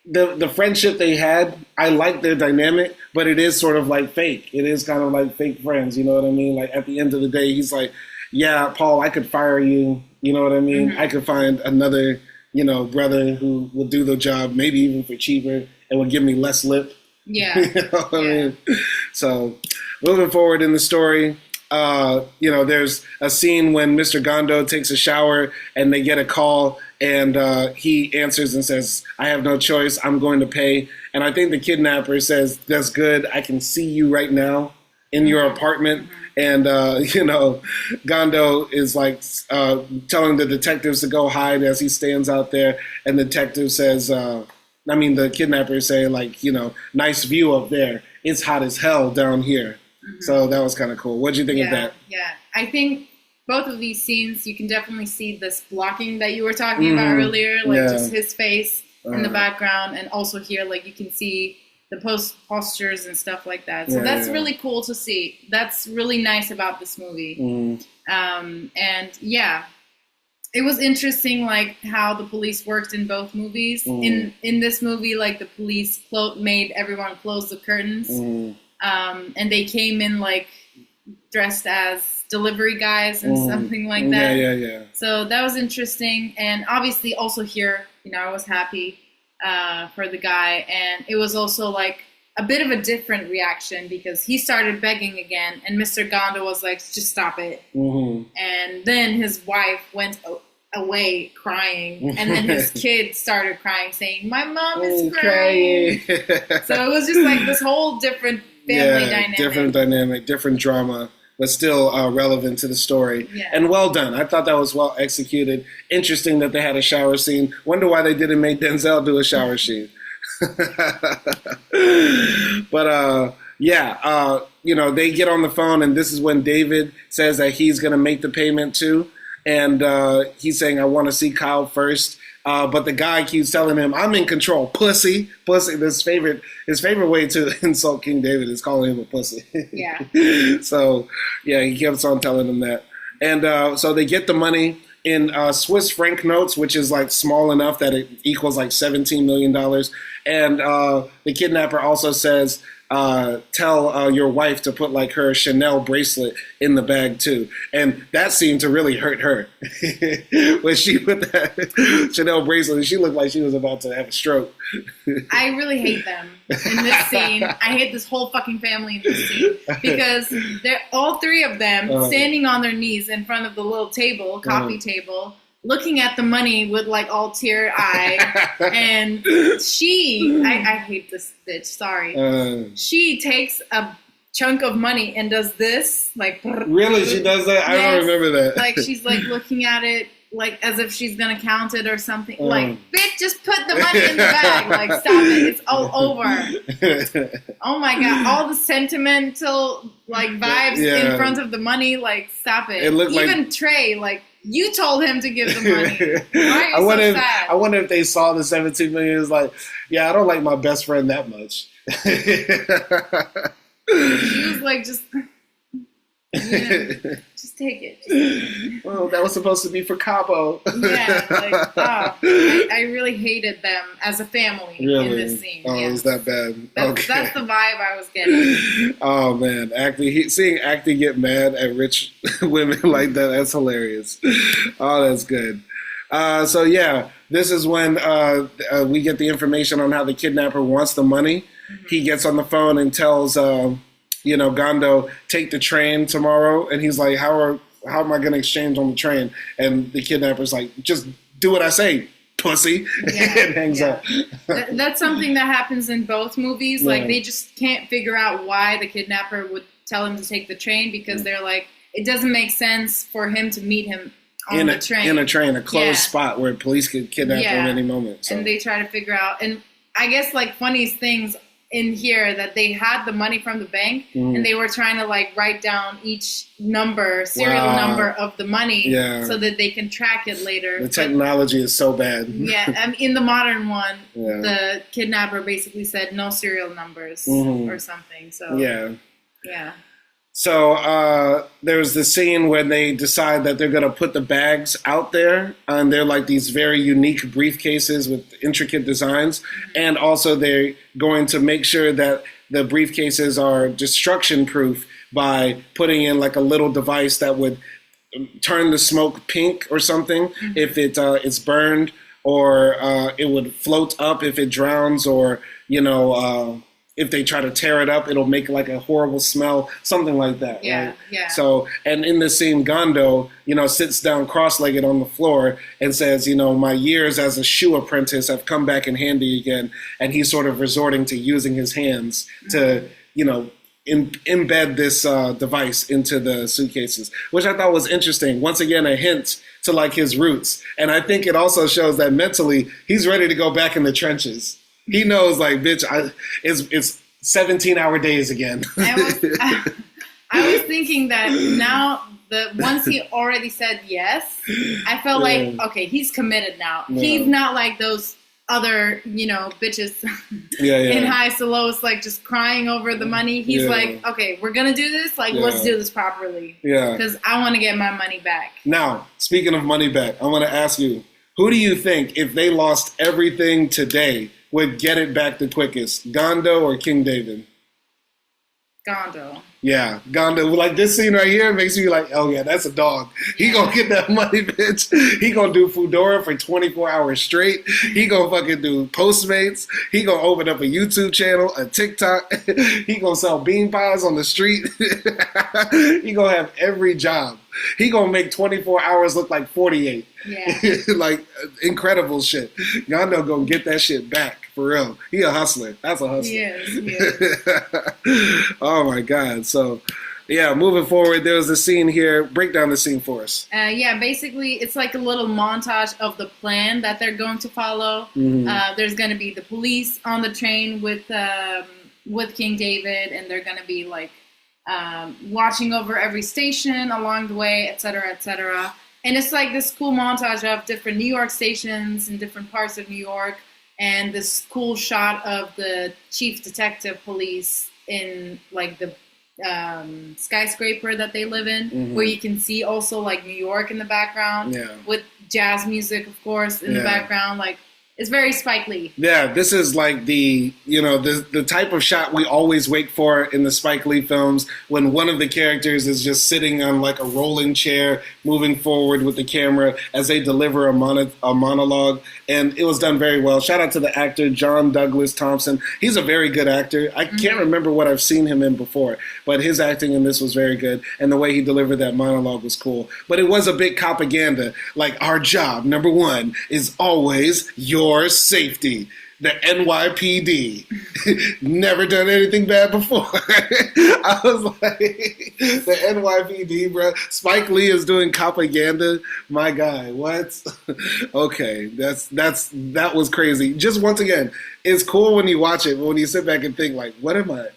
the friendship they had, I like their dynamic, but it is sort of fake. It is kind of like fake friends, you know what I mean? At the end of the day, he's like, yeah, Paul, I could fire you, you know what I mean? I could find another, brother who will do the job, maybe even for cheaper, and will give me less lip. Yeah. You know what I mean? So, moving forward in the story, there's a scene when Mr. Gondo takes a shower and they get a call and he answers and says, I have no choice. I'm going to pay. And I think the kidnapper says, that's good. I can see you right now in your apartment. And, Gondo is telling the detectives to go hide as he stands out there. And the detective says, the kidnapper is saying nice view up there. It's hot as hell down here. So that was kind of cool. What did you think of that? Yeah, I think both of these scenes, you can definitely see this blocking that you were talking about earlier, just his face in the background, and also here, you can see the postures and stuff like that. So that's really cool to see. That's really nice about this movie. And yeah, it was interesting, how the police worked in both movies. In this movie, the police made everyone close the curtains. And they came in dressed as delivery guys and something like that. Yeah. So that was interesting. And obviously also here, I was happy. for the guy, and it was also like a bit of a different reaction because he started begging again, and Mr. Gondo was like, "Just stop it." Mm-hmm. And then his wife went away crying, and then his kid started crying, saying, "My mom is crying." So it was just like this whole different family dynamic. Different dynamic, different drama, but still relevant to the story. Yeah. And well done. I thought that was well executed. Interesting that they had a shower scene. Wonder why they didn't make Denzel do a shower scene. But they get on the phone, and this is when David says that he's going to make the payment too. And he's saying, I want to see Kyle first. But the guy keeps telling him, I'm in control, pussy. His favorite way to insult King David is calling him a pussy. Yeah. So, he keeps on telling him that. And so they get the money in Swiss franc notes, which is like small enough that it equals like $17 million. And the kidnapper also says, tell your wife to put like her Chanel bracelet in the bag too. And that seemed to really hurt her. When she put that Chanel bracelet, she looked like she was about to have a stroke. I really hate them in this scene. I hate this whole fucking family in this scene because they're all three of them standing on their knees in front of the little coffee table, looking at the money with like all tear-eyed. And I hate this bitch, sorry. She takes a chunk of money and does this, like... Really? She does that? I don't remember that. Like, she's like looking at it like as if she's gonna count it or something. Like, bitch, just put the money in the bag. Like, stop it. It's all over. Oh my God. All the sentimental like vibes in front of the money. Like, stop it. Even Trey, like, you told him to give the money. Why are you so sad? I wonder if they saw the 17 million. It's like, yeah, I don't like my best friend that much. She was like, just take it. Well, that was supposed to be for Cabo. Yeah, like, I really hated them as a family in this scene. Oh, it was that bad. That's the vibe I was getting. Oh man, seeing Acting get mad at rich women like that's hilarious. Oh, that's good. This is when we get the information on how the kidnapper wants the money. Mm-hmm. He gets on the phone and tells Gondo, take the train tomorrow. And he's like, how am I going to exchange on the train? And the kidnapper's like, just do what I say, pussy. And hangs up. That's something that happens in both movies. Like, they just can't figure out why the kidnapper would tell him to take the train because they're like, it doesn't make sense for him to meet him on the train. In a train, a closed spot where police could kidnap him at any moment. So. And they try to figure out. And I guess, like, funniest things in here that they had the money from the bank and they were trying to like write down each serial number of the money so that they can track it later. The technology is so bad. In the modern one, the kidnapper basically said no serial numbers or something. So yeah. So there's the scene where they decide that they're going to put the bags out there, and they're like these very unique briefcases with intricate designs, and also they're going to make sure that the briefcases are destruction-proof by putting in like a little device that would turn the smoke pink or something if it's burned, or it would float up if it drowns, or if they try to tear it up, it'll make like a horrible smell, something like that. Right? So, and in this scene, Gondo, sits down cross-legged on the floor and says, my years as a shoe apprentice have come back in handy again. And he's sort of resorting to using his hands to, embed this device into the suitcases, which I thought was interesting. Once again, a hint to like his roots. And I think it also shows that mentally he's ready to go back in the trenches. He knows, like, bitch, it's 17-hour days again. I was thinking that now, once he already said yes, I felt like, okay, he's committed now. Yeah. He's not like those other, bitches in highs to lows, like, just crying over the money. He's like, okay, we're going to do this. Like, let's do this properly. Yeah. Because I want to get my money back. Now, speaking of money back, I want to ask you, who do you think, if they lost everything today, would get it back the quickest, Gondo or King David? Gondo. Yeah, Gondo. Like this scene right here makes me like, oh yeah, that's a dog. He gonna get that money, bitch. He gonna do Foodora for 24 hours straight. He gonna fucking do Postmates. He gonna open up a YouTube channel, a TikTok. He gonna sell bean pies on the street. He gonna have every job. He gonna make 24 hours look like 48. Yeah. Like incredible shit. Gondo gonna get that shit back. For real. He a hustler. That's a hustler. He is. Oh my God. So, yeah, moving forward, there was a scene here. Break down the scene for us. Yeah, basically, it's like a little montage of the plan that they're going to follow. Mm-hmm. There's going to be the police on the train with King David, and they're going to be like watching over every station along the way, etc., etc. And it's like this cool montage of different New York stations in different parts of New York. And this cool shot of the chief detective police in like the skyscraper that they live in, where you can see also like New York in the background, with jazz music, of course, in the background. Like it's very Spike Lee. Yeah, this is like the type of shot we always wait for in the Spike Lee films, when one of the characters is just sitting on like a rolling chair, moving forward with the camera as they deliver a monologue. And it was done very well. Shout out to the actor, John Douglas Thompson. He's a very good actor. I can't remember what I've seen him in before, but his acting in this was very good. And the way he delivered that monologue was cool. But it was a big propaganda. Like, our job, number one, is always your safety. The NYPD. Never done anything bad before. I was like, the NYPD, bro. Spike Lee is doing propaganda. My guy, what? Okay, that was crazy. Just once again, it's cool when you watch it, but when you sit back and think, like, what am I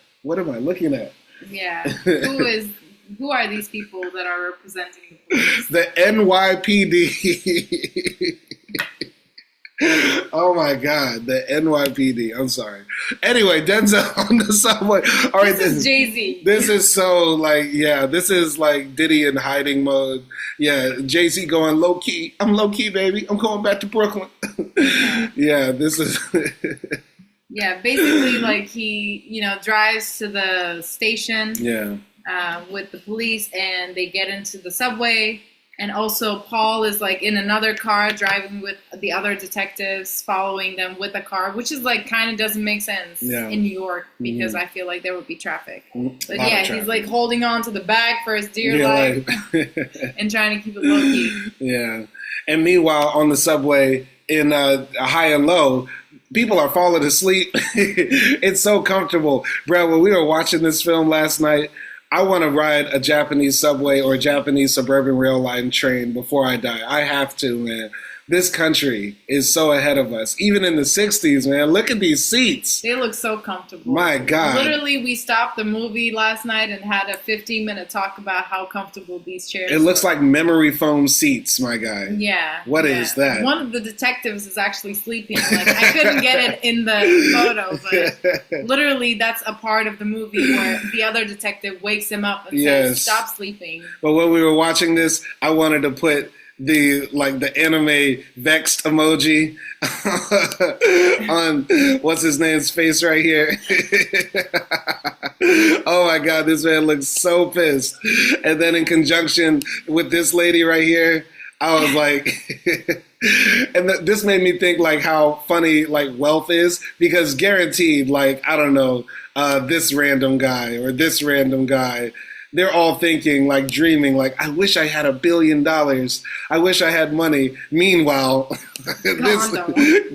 looking at? Yeah. Who are these people that are representing the police? The NYPD. Oh my God, the NYPD. I'm sorry. Anyway, Denzel on the subway. All right, this is Jay-Z. This is so like, yeah, this is like Diddy in hiding mode. Yeah, Jay-Z going low key. I'm low key, baby. I'm going back to Brooklyn. Yeah, this is. Yeah, basically, like he, drives to the station. Yeah. With the police, and they get into the subway. And also Paul is like in another car driving with the other detectives, following them with a car, which is like kind of doesn't make sense in New York, because I feel like there would be traffic. But yeah, he's like holding on to the bag for his dear life and trying to keep it low key. Yeah. And meanwhile, on the subway in a high and low, people are falling asleep. It's so comfortable. Bro, when we were watching this film last night, I want to ride a Japanese subway or a Japanese suburban rail line train before I die. I have to, man. This country is so ahead of us. Even in the 60s, man. Look at these seats. They look so comfortable. My God. Literally, we stopped the movie last night and had a 15-minute talk about how comfortable these chairs are. It looks like memory foam seats, my guy. Yeah. What is that? One of the detectives is actually sleeping. Like, I couldn't get it in the photo, but literally that's a part of the movie where the other detective wakes him up and says, stop sleeping. But when we were watching this, I wanted to put the anime vexed emoji on what's his name's face right here. Oh my God, this man looks so pissed. And then in conjunction with this lady right here, I was like, and this made me think like how funny like wealth is, because guaranteed, like, I don't know, this random guy or this random guy, they're all thinking, like, dreaming, like, I wish I had $1 billion. I wish I had money. Meanwhile,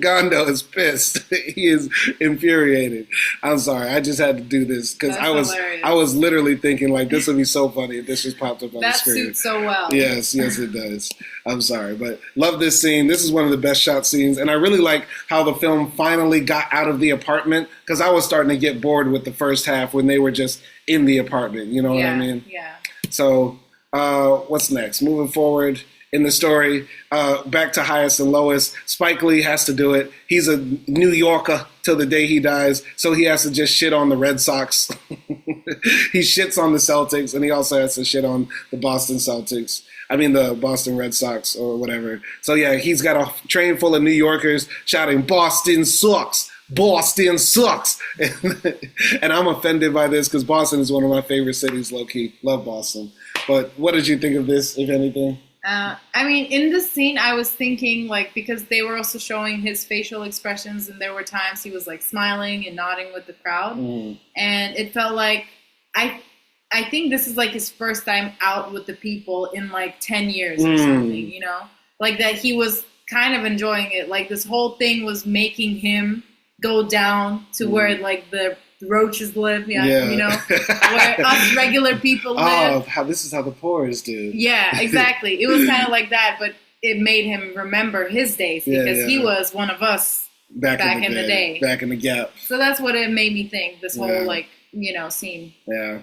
Gondo is pissed. He is infuriated. I'm sorry. I just had to do this because I was literally thinking, like, this would be so funny if this just popped up on the screen. That suits so well. Yes, it does. I'm sorry. But love this scene. This is one of the best shot scenes. And I really like how the film finally got out of the apartment, because I was starting to get bored with the first half when they were just in the apartment. You know what I mean? Yeah. So what's next? Moving forward in the story, back to highest and lowest. Spike Lee has to do it. He's a New Yorker till the day he dies, so he has to just shit on the Red Sox. He shits on the Celtics, and he also has to shit on the Boston Celtics. I mean the Boston Red Sox or whatever. So yeah, he's got a train full of New Yorkers shouting, "Boston sucks! Boston sucks. And I'm offended by this because Boston is one of my favorite cities, low-key. Love Boston. But what did you think of this, if anything? I mean, in this scene, I was thinking, like, because they were also showing his facial expressions, and there were times he was, like, smiling and nodding with the crowd. And it felt like, I think this is, like, his first time out with the people in, like, 10 years or something, you know? Like, that he was kind of enjoying it. Like, this whole thing was making him go down to where, like, the roaches live, you know, where us regular people live. Oh, this is how the poorest do. Yeah, exactly. It was kind of like that, but it made him remember his days because he was one of us back in the day. Back in the gap. So that's what it made me think, this whole, like, you know, scene. Yeah.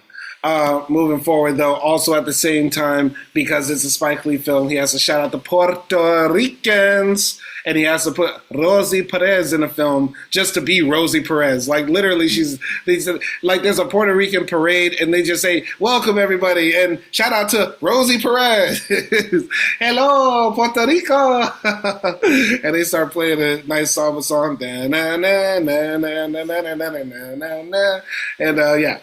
Moving forward, though, also at the same time, because it's a Spike Lee film, he has to shout out the Puerto Ricans, and he has to put Rosie Perez in the film just to be Rosie Perez. Like, literally, there's a Puerto Rican parade, and they just say, welcome, everybody, and shout out to Rosie Perez. Hello, Puerto Rico. And they start playing a nice samba song. And,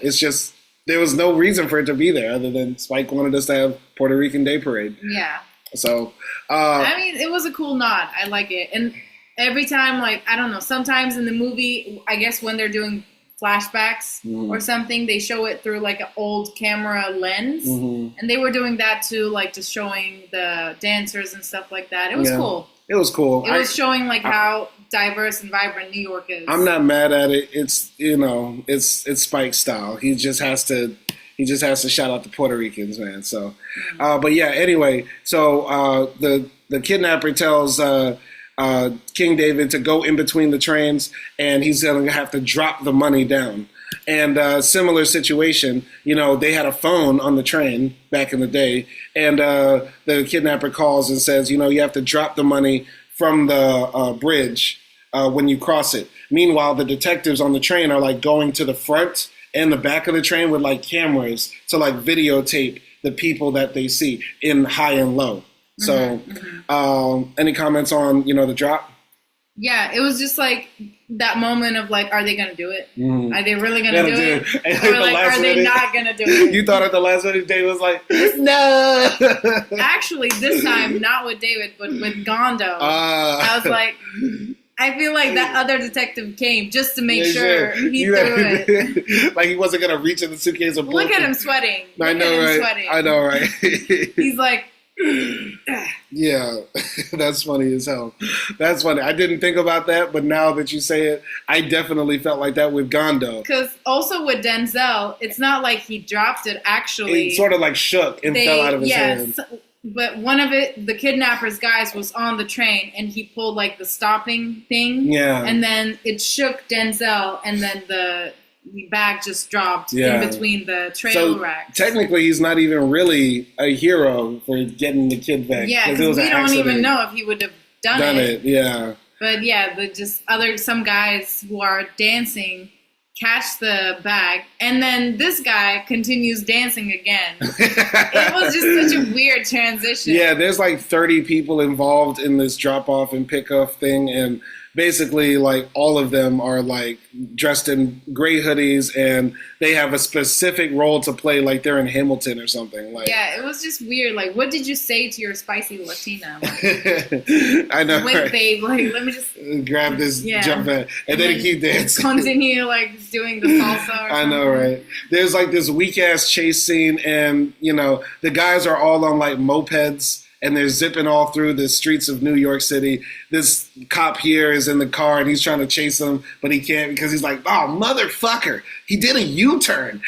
it's just... There was no reason for it to be there other than Spike wanted us to have Puerto Rican Day Parade. Yeah. So, I mean, it was a cool nod. I like it. And every time, like, I don't know, sometimes in the movie, I guess when they're doing flashbacks or something, they show it through, like, an old camera lens. And they were doing that too, like, just showing the dancers and stuff like that. It was cool. It was cool. It was showing, like, how diverse and vibrant New York is. I'm not mad at it. It's, you know, it's Spike style. He just has to shout out the Puerto Ricans, man. So, but yeah. Anyway, so the kidnapper tells King David to go in between the trains, and he's going to have to drop the money down. And similar situation, you know, they had a phone on the train back in the day, and the kidnapper calls and says, you know, you have to drop the money from the bridge when you cross it. Meanwhile, the detectives on the train are, like, going to the front and the back of the train with, like, cameras to, like, videotape the people that they see in high and low. So any comments on, you know, the drop? Yeah, it was just like that moment of, like, are they going to do it? Are they really going to do it? Or, like, are they not going to do it? You thought at the last minute David was like, no. Actually, this time, not with David, but with Gondo. I was like, I feel like that other detective came just to make sure he threw it. Like he wasn't going to reach in the suitcase and pull it. Look at him sweating. I know, right? He's like... Yeah, that's funny as hell. That's funny. I didn't think about that, but now that you say it, I definitely felt like that with Gondo. Because also with Denzel, it's not like he dropped it, actually. It sort of like shook and fell out of his hand. But one of the kidnapper's guys was on the train, and he pulled, like, the stopping thing. Yeah. And then it shook Denzel, and then the bag just dropped in between the trail racks. Technically, he's not even really a hero for getting the kid back. Yeah, because we don't even know if he would have done it. Yeah. But yeah, some guys who are dancing catch the bag, and then this guy continues dancing again. It was just such a weird transition. Yeah, there's like 30 people involved in this drop-off and pick-up thing, and basically, like, all of them are, like, dressed in gray hoodies, and they have a specific role to play, like they're in Hamilton or something. Like, yeah, it was just weird. Like, what did you say to your spicy Latina? I know, wait, right? babe, like, let me just grab this jump in, and then he keep dancing. Continue, like, doing the salsa or I know, right? There's, like, this weak-ass chase scene, and, you know, the guys are all on, like, mopeds, and they're zipping all through the streets of New York City. This cop here is in the car, and he's trying to chase them, but he can't because he's like, oh, motherfucker, he did a U-turn.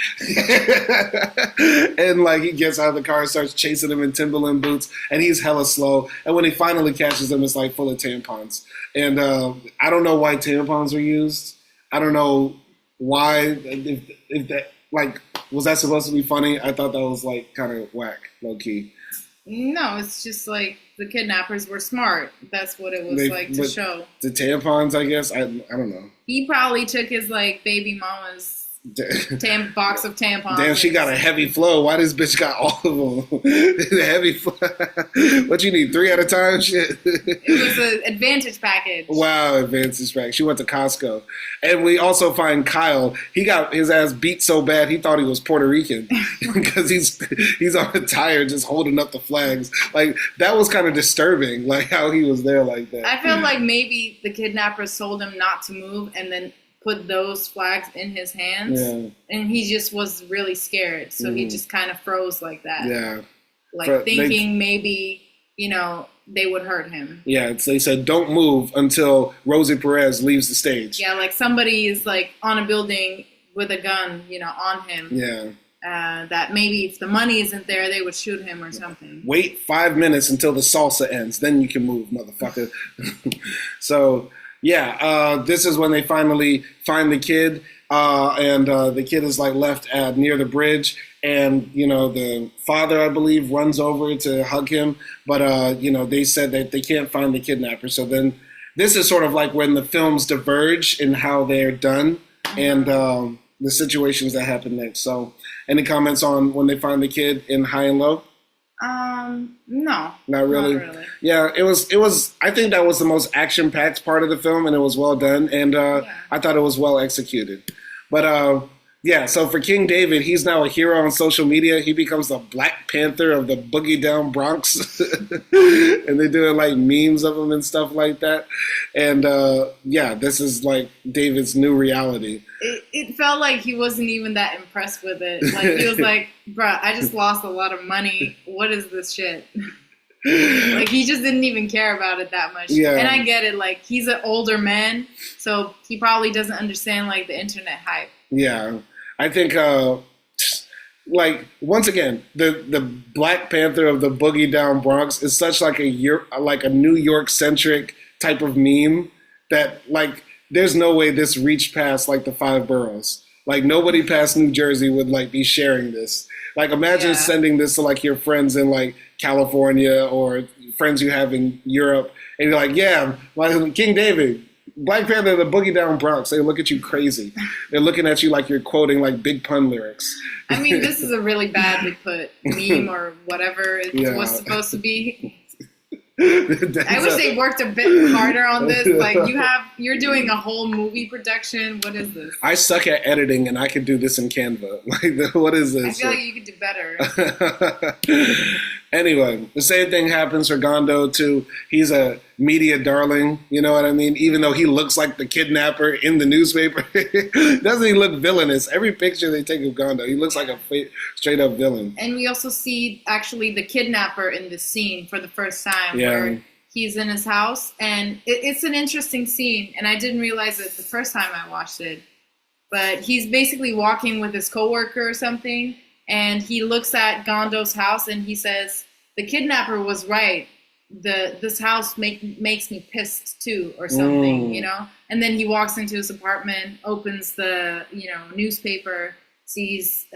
And, like, he gets out of the car and starts chasing him in Timberland boots, and he's hella slow. And when he finally catches him, it's, like, full of tampons. And I don't know why tampons were used. I don't know why, if that, like, was that supposed to be funny? I thought that was, like, kind of whack, low-key. No, it's just like the kidnappers were smart. That's what it was show. The tampons, I guess. I don't know. He probably took his, like, baby mama's box of tampons. Damn, she got a heavy flow. Why this bitch got all of them? Heavy flow. What you need, 3 at a time? Shit. It was an Advantage package. Wow, Advantage package. She went to Costco. And we also find Kyle. He got his ass beat so bad he thought he was Puerto Rican because he's on a tire just holding up the flags. Like, that was kind of disturbing, like how he was there like that. I feel like maybe the kidnappers told him not to move and then put those flags in his hands, and he just was really scared, so he just kind of froze like that. Yeah, like thinking maybe they would hurt him. Yeah, so they said don't move until Rosie Perez leaves the stage. Yeah, like somebody is like on a building with a gun, on him. Yeah. That maybe if the money isn't there, they would shoot him or something. Wait 5 minutes until the salsa ends, then you can move, motherfucker. So. Yeah, this is when they finally find the kid, and the kid is like left near the bridge, and the father, I believe, runs over to hug him, but they said that they can't find the kidnapper. So then this is sort of like when the films diverge in how they're done and the situations that happen next. So, any comments on when they find the kid in High and Low? No. Not really. Yeah, it was I think that was the most action-packed part of the film, and it was well done, and I thought it was well executed. But so for King David, he's now a hero on social media. He becomes the Black Panther of the Boogie Down Bronx. And they're doing like memes of him and stuff like that. And this is like David's new reality. It felt like he wasn't even that impressed with it. Like he was like, bruh, I just lost a lot of money. What is this shit? Like he just didn't even care about it that much. Yeah. And I get it. Like he's an older man, so he probably doesn't understand like the internet hype. Yeah. I think, once again, the Black Panther of the Boogie Down Bronx is such like a New York centric type of meme that like there's no way this reached past like the 5 boroughs. Like nobody past New Jersey would like be sharing this. Like imagine sending this to like your friends in like California or friends you have in Europe, and you're like, yeah, like King David. Black Panther, the Boogie Down Bronx, they look at you crazy. They're looking at you like you're quoting like Big Pun lyrics. I mean, this is a really badly put meme or whatever it was supposed to be. I wish they worked a bit harder on this. Like you're doing a whole movie production. What is this? I suck at editing, and I could do this in Canva. Like, what is this? I feel like you could do better. Anyway, the same thing happens for Gondo too. He's a media darling, you know what I mean? Even though he looks like the kidnapper in the newspaper, doesn't he look villainous? Every picture they take of Gondo, he looks like a straight up villain. And we also see actually the kidnapper in this scene for the first time, where he's in his house, and it's an interesting scene, and I didn't realize it the first time I watched it. But he's basically walking with his coworker or something, and he looks at Gondo's house and he says, "The kidnapper was right. This house makes me pissed too," or something, And then he walks into his apartment, opens the newspaper, sees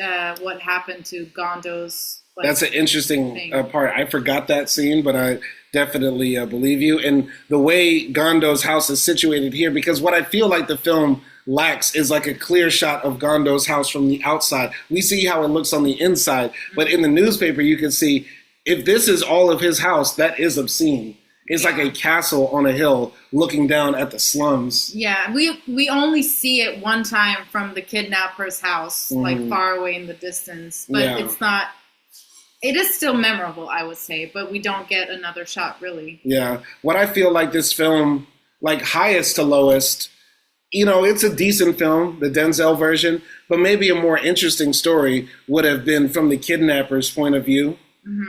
what happened to Gondo's. That's an interesting part. I forgot that scene, but I definitely believe you. And the way Gondo's house is situated here, because what I feel like the film lacks is like a clear shot of Gondo's house from the outside. We see how it looks on the inside, but in the newspaper you can see if this is all of his house, that is obscene. It's like a castle on a hill looking down at the slums. Yeah, we only see it one time from the kidnapper's house, like far away in the distance, but it's not. It is still memorable, I would say, but we don't get another shot really. Yeah, what I feel like this film, like highest to lowest, it's a decent film, the Denzel version, but maybe a more interesting story would have been from the kidnapper's point of view,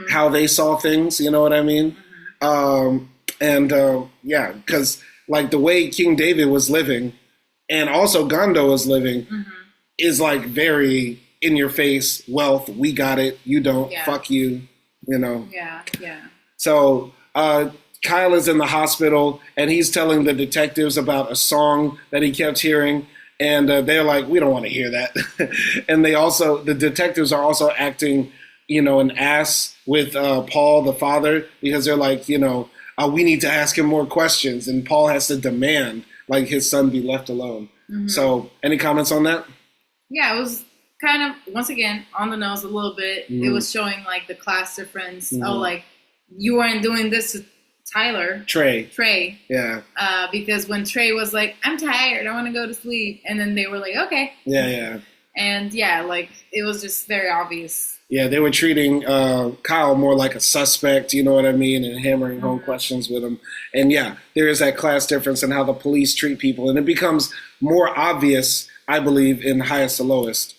how they saw things, you know what I mean? Because like the way King David was living and also Gondo was living is like very in your face, wealth, we got it, you don't, fuck you, Yeah. So Kyle is in the hospital, and he's telling the detectives about a song that he kept hearing, and they're like, we don't want to hear that. And the detectives are also acting, an ass with Paul, the father, because they're like, we need to ask him more questions, and Paul has to demand, like, his son be left alone. So, any comments on that? Yeah, it was kind of, once again, on the nose a little bit. It was showing, like, the class difference. Oh, like, you weren't doing this to Tyler. Trey. Yeah. Because when Trey was like, I'm tired, I want to go to sleep. And then they were like, okay. Yeah. And, yeah, like, it was just very obvious. Yeah, they were treating Kyle more like a suspect, you know what I mean, and hammering home questions with him. And, yeah, there is that class difference in how the police treat people. And it becomes more obvious, I believe, in Highest to Lowest.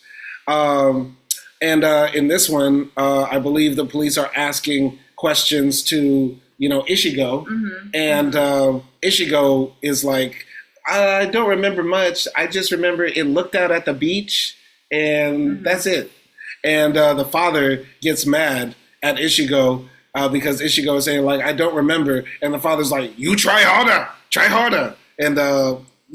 And in this one, I believe the police are asking questions to, Ishigo. And Ishigo is like, I don't remember much. I just remember it looked out at the beach, and that's it. And the father gets mad at Ishigo because Ishigo is saying, like, I don't remember. And the father's like, you try harder. And,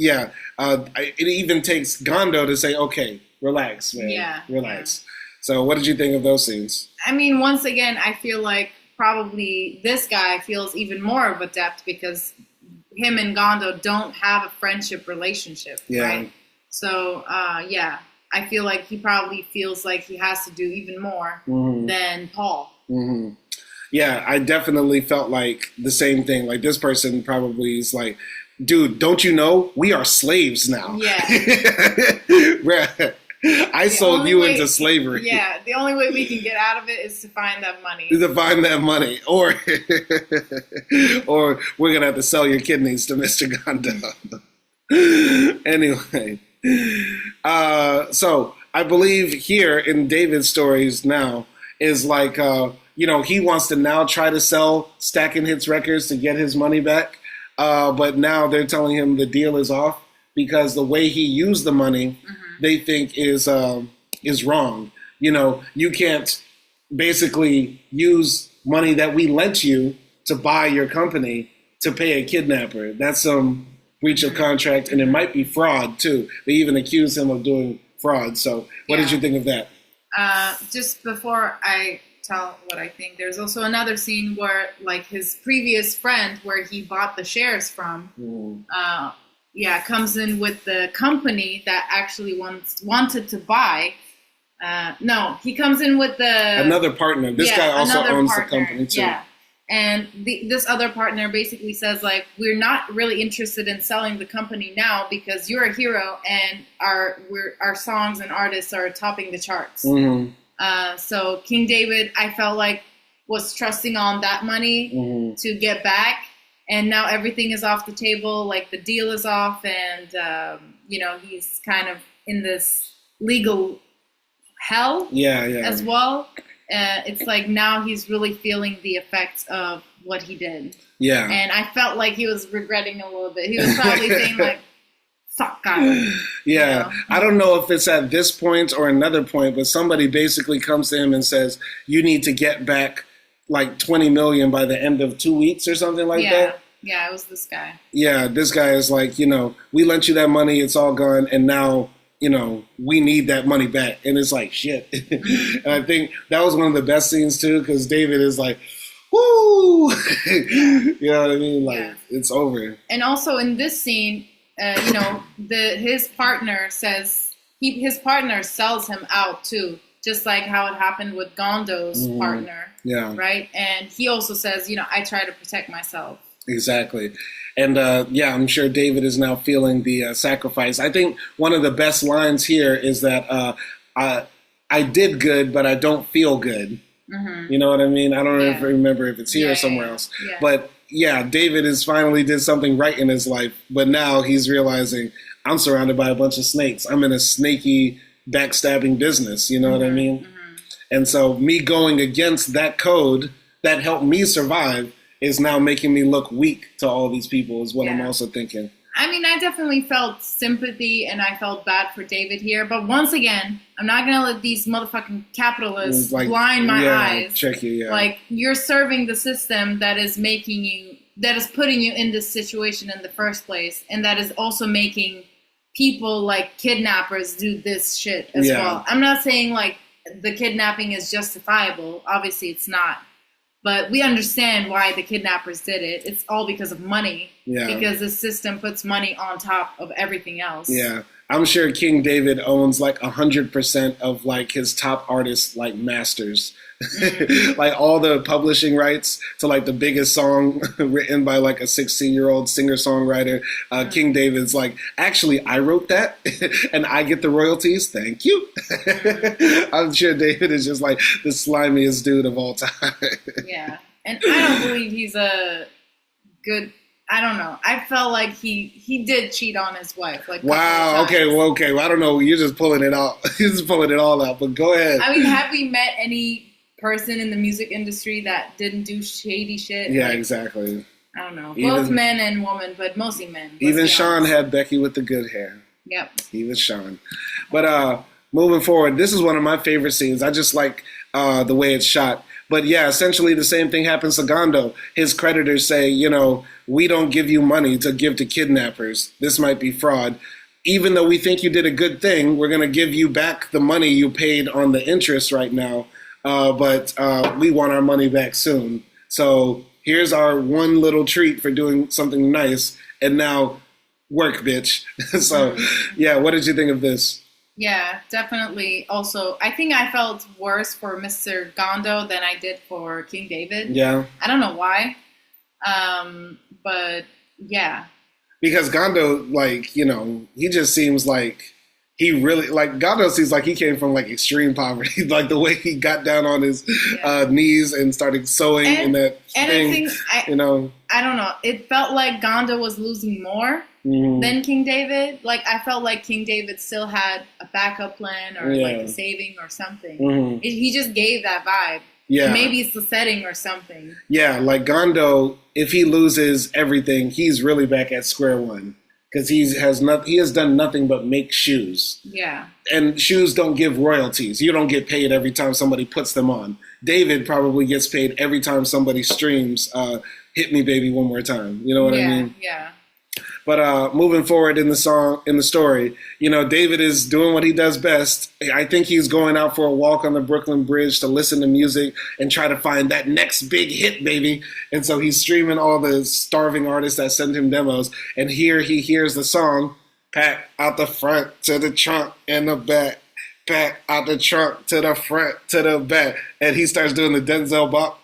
it even takes Gondo to say, okay, relax, man. Relax. Yeah. So what did you think of those scenes? I mean, once again, I feel like probably this guy feels even more of a depth because him and Gondo don't have a friendship relationship, right? So, I feel like he probably feels like he has to do even more than Paul. Yeah, I definitely felt like the same thing. Like, this person probably is like, dude, don't you know? We are slaves now. Yeah. I sold you into slavery. Yeah, the only way we can get out of it is to find that money. Or we're going to have to sell your kidneys to Mr. Gondo. Anyway. So I believe here in David's stories now is like, he wants to now try to sell Stacking Hits Records to get his money back. But now they're telling him the deal is off because the way he used the money, they think is wrong. You can't basically use money that we lent you to buy your company to pay a kidnapper. That's some breach of contract, and it might be fraud too. They even accuse him of doing fraud. So what did you think of that? Just before I tell what I think, there's also another scene where, like, his previous friend where he bought the shares from, comes in with the company that actually wanted to buy. No, he comes in with another partner. This guy also owns the company too. Yeah. And this other partner basically says, like, we're not really interested in selling the company now because you're a hero and our songs and artists are topping the charts. So King David, I felt like, was trusting on that money to get back. And now everything is off the table. Like, the deal is off. And, he's kind of in this legal hell as well. It's like now he's really feeling the effects of what he did. Yeah. And I felt like he was regretting a little bit. He was probably saying, like, fuck God. Yeah. I don't know if it's at this point or another point, but somebody basically comes to him and says, you need to get back like $20 million by the end of 2 weeks or something like that. Yeah, it was this guy. Yeah, this guy is like, we lent you that money, it's all gone, and now we need that money back. And it's like, shit. And I think that was one of the best scenes, too, because David is like, woo! You know what I mean? Like, it's over. And also in this scene, his partner says, his partner sells him out, too, just like how it happened with Gondo's partner. Yeah. Right? And he also says, I try to protect myself. Exactly. And, I'm sure David is now feeling the sacrifice. I think one of the best lines here is that I did good, but I don't feel good. You know what I mean? I don't remember if it's here or somewhere else. Yeah. But, David has finally did something right in his life. But now he's realizing, I'm surrounded by a bunch of snakes. I'm in a snaky, backstabbing business. You know what I mean? And so me going against that code that helped me survive is now making me look weak to all these people is what I'm also thinking. I mean, I definitely felt sympathy and I felt bad for David here. But once again, I'm not going to let these motherfucking capitalists blind my eyes. Check you, Like, you're serving the system that is putting you in this situation in the first place. And that is also making people like kidnappers do this shit as well. I'm not saying like the kidnapping is justifiable. Obviously, it's not. But we understand why the kidnappers did it. It's all because of money. Yeah. Because the system puts money on top of everything else. Yeah. I'm sure King David owns like 100% of like his top artists like masters. Like all the publishing rights to like the biggest song written by like a 16-year-old singer-songwriter. King David's like, actually, I wrote that and I get the royalties. Thank you. I'm sure David is just like the slimiest dude of all time. Yeah. And I don't believe he's a good... I don't know. I felt like he did cheat on his wife. Like, wow. Okay. Well, I don't know. You're just pulling it out. You're just pulling it all out. But go ahead. I mean, have we met any person in the music industry that didn't do shady shit? Yeah, like, exactly. I don't know. Both men and women, but mostly men. Even Sean had Becky with the good hair. Yep. Even Sean. But moving forward, this is one of my favorite scenes. I just like the way it's shot. But yeah, essentially the same thing happens to Gondo. His creditors say, we don't give you money to give to kidnappers. This might be fraud. Even though we think you did a good thing, we're going to give you back the money you paid on the interest right now. But we want our money back soon. So here's our one little treat for doing something nice. And now work, bitch. So yeah, what did you think of this? Yeah, definitely. Also, I think I felt worse for Mr. Gondo than I did for King David. Yeah. I don't know why. But yeah. Because Gondo, like, he just seems like he really, like, Gondo seems like he came from, like, extreme poverty. Like, the way he got down on his knees and started sewing in that thing, I don't know. It felt like Gondo was losing more than King David. Like, I felt like King David still had a backup plan or, like, a saving or something. He just gave that vibe. Yeah. Maybe it's the setting or something. Yeah, like Gondo, if he loses everything, he's really back at square one. Because he has done nothing but make shoes. Yeah. And shoes don't give royalties. You don't get paid every time somebody puts them on. David probably gets paid every time somebody streams Hit Me Baby One More Time. You know what I mean? Yeah. But moving forward in the story, David is doing what he does best. I think he's going out for a walk on the Brooklyn Bridge to listen to music and try to find that next big hit, baby. And so he's streaming all the starving artists that send him demos. And here he hears the song, pack out the front to the trunk and the back, pack out the trunk to the front to the back. And he starts doing the Denzel bop.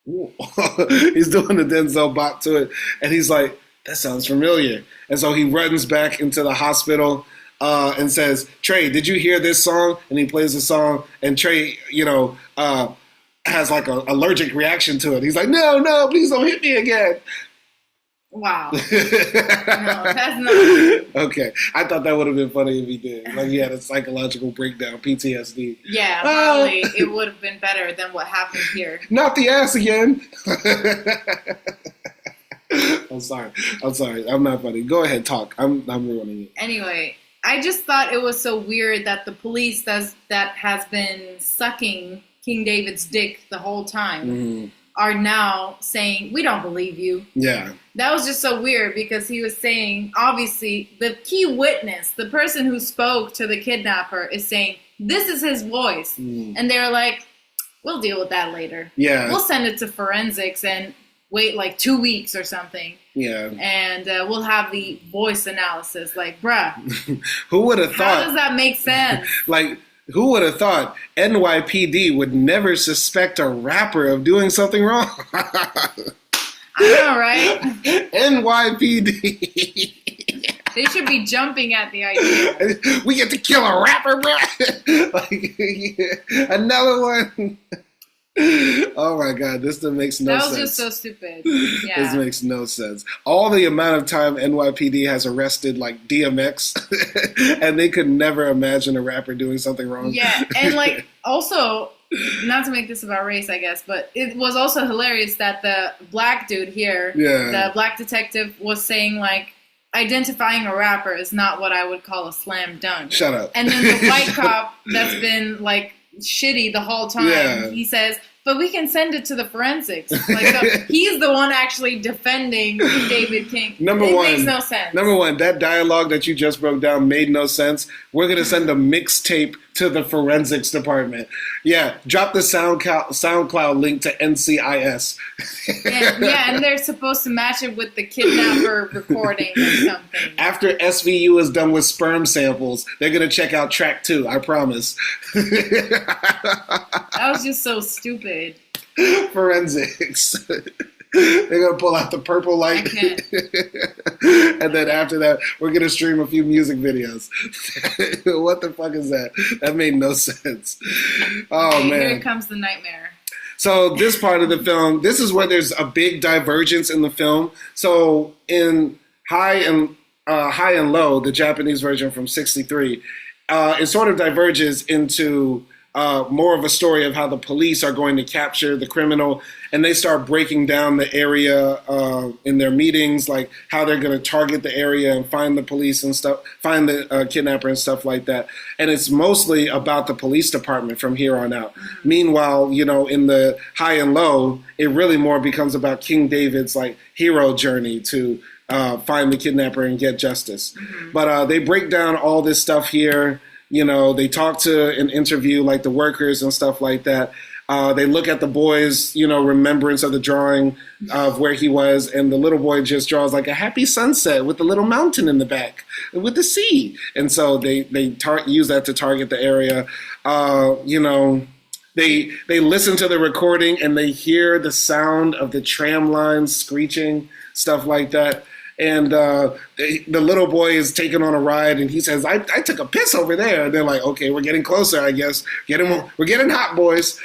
He's doing the Denzel bop to it, and he's like, that sounds familiar. And so he runs back into the hospital and says, Trey, did you hear this song? And he plays the song, and Trey, has like an allergic reaction to it. He's like, no, please don't hit me again. Wow. No, that's not. Okay. I thought that would have been funny if he did. Like he had a psychological breakdown, PTSD. Yeah, probably it would have been better than what happened here. Not the ass again. I'm sorry. I'm not funny. Go ahead, talk. I'm ruining it. Anyway, I just thought it was so weird that the police that has been sucking King David's dick the whole time are now saying, we don't believe you. Yeah. That was just so weird because he was saying, obviously, the key witness, the person who spoke to the kidnapper is saying, this is his voice. And they were like, we'll deal with that later. Yeah. We'll send it to forensics and wait like 2 weeks or something. Yeah. And we'll have the voice analysis. Like, bruh. Who would have thought? How does that make sense? Like, who would have thought NYPD would never suspect a rapper of doing something wrong? I know, right? NYPD. They should be jumping at the idea. We get to kill a rapper, bro. Another one. Oh my God, this makes no sense. That was just so stupid. Yeah. This makes no sense. All the amount of time NYPD has arrested like DMX, and they could never imagine a rapper doing something wrong. Yeah, and like also, not to make this about race, I guess, but it was also hilarious that the black dude here, the black detective, was saying like, identifying a rapper is not what I would call a slam dunk. Shut up. And then the white cop that's been like shitty the whole time, he says, but we can send it to the forensics. Like, so he's the one actually defending David King. It makes no sense. Number one, that dialogue that you just broke down made no sense. We're going to send a mixtape to the forensics department. Yeah, drop the SoundCloud link to NCIS. Yeah, and they're supposed to match it with the kidnapper recording or something. After SVU is done with sperm samples, they're going to check out track 2, I promise. That was just so stupid. Forensics. They're going to pull out the purple light. I can't. And then after that, we're going to stream a few music videos. What the fuck is that? That made no sense. Oh, Okay, man. here comes the nightmare. So this part of the film, this is where there's a big divergence in the film. So in High and Low, the Japanese version from '63, it sort of diverges into more of a story of how the police are going to capture the criminal, and they start breaking down the area in their meetings, like how they're going to target the area and find the police and stuff, find the kidnapper and stuff like that. And it's mostly about the police department from here on out. Mm-hmm. Meanwhile, in the High and Low, it really more becomes about King David's like hero journey to find the kidnapper and get justice. Mm-hmm. But they break down all this stuff here. They talk to and interview like the workers and stuff like that. They look at the boy's, remembrance of the drawing of where he was, and the little boy just draws like a happy sunset with a little mountain in the back with the sea. And so they use that to target the area. They listen to the recording and they hear the sound of the tram lines screeching, stuff like that. And the little boy is taken on a ride, and he says, I took a piss over there. And they're like, okay, we're getting closer, I guess. We're getting hot, boys.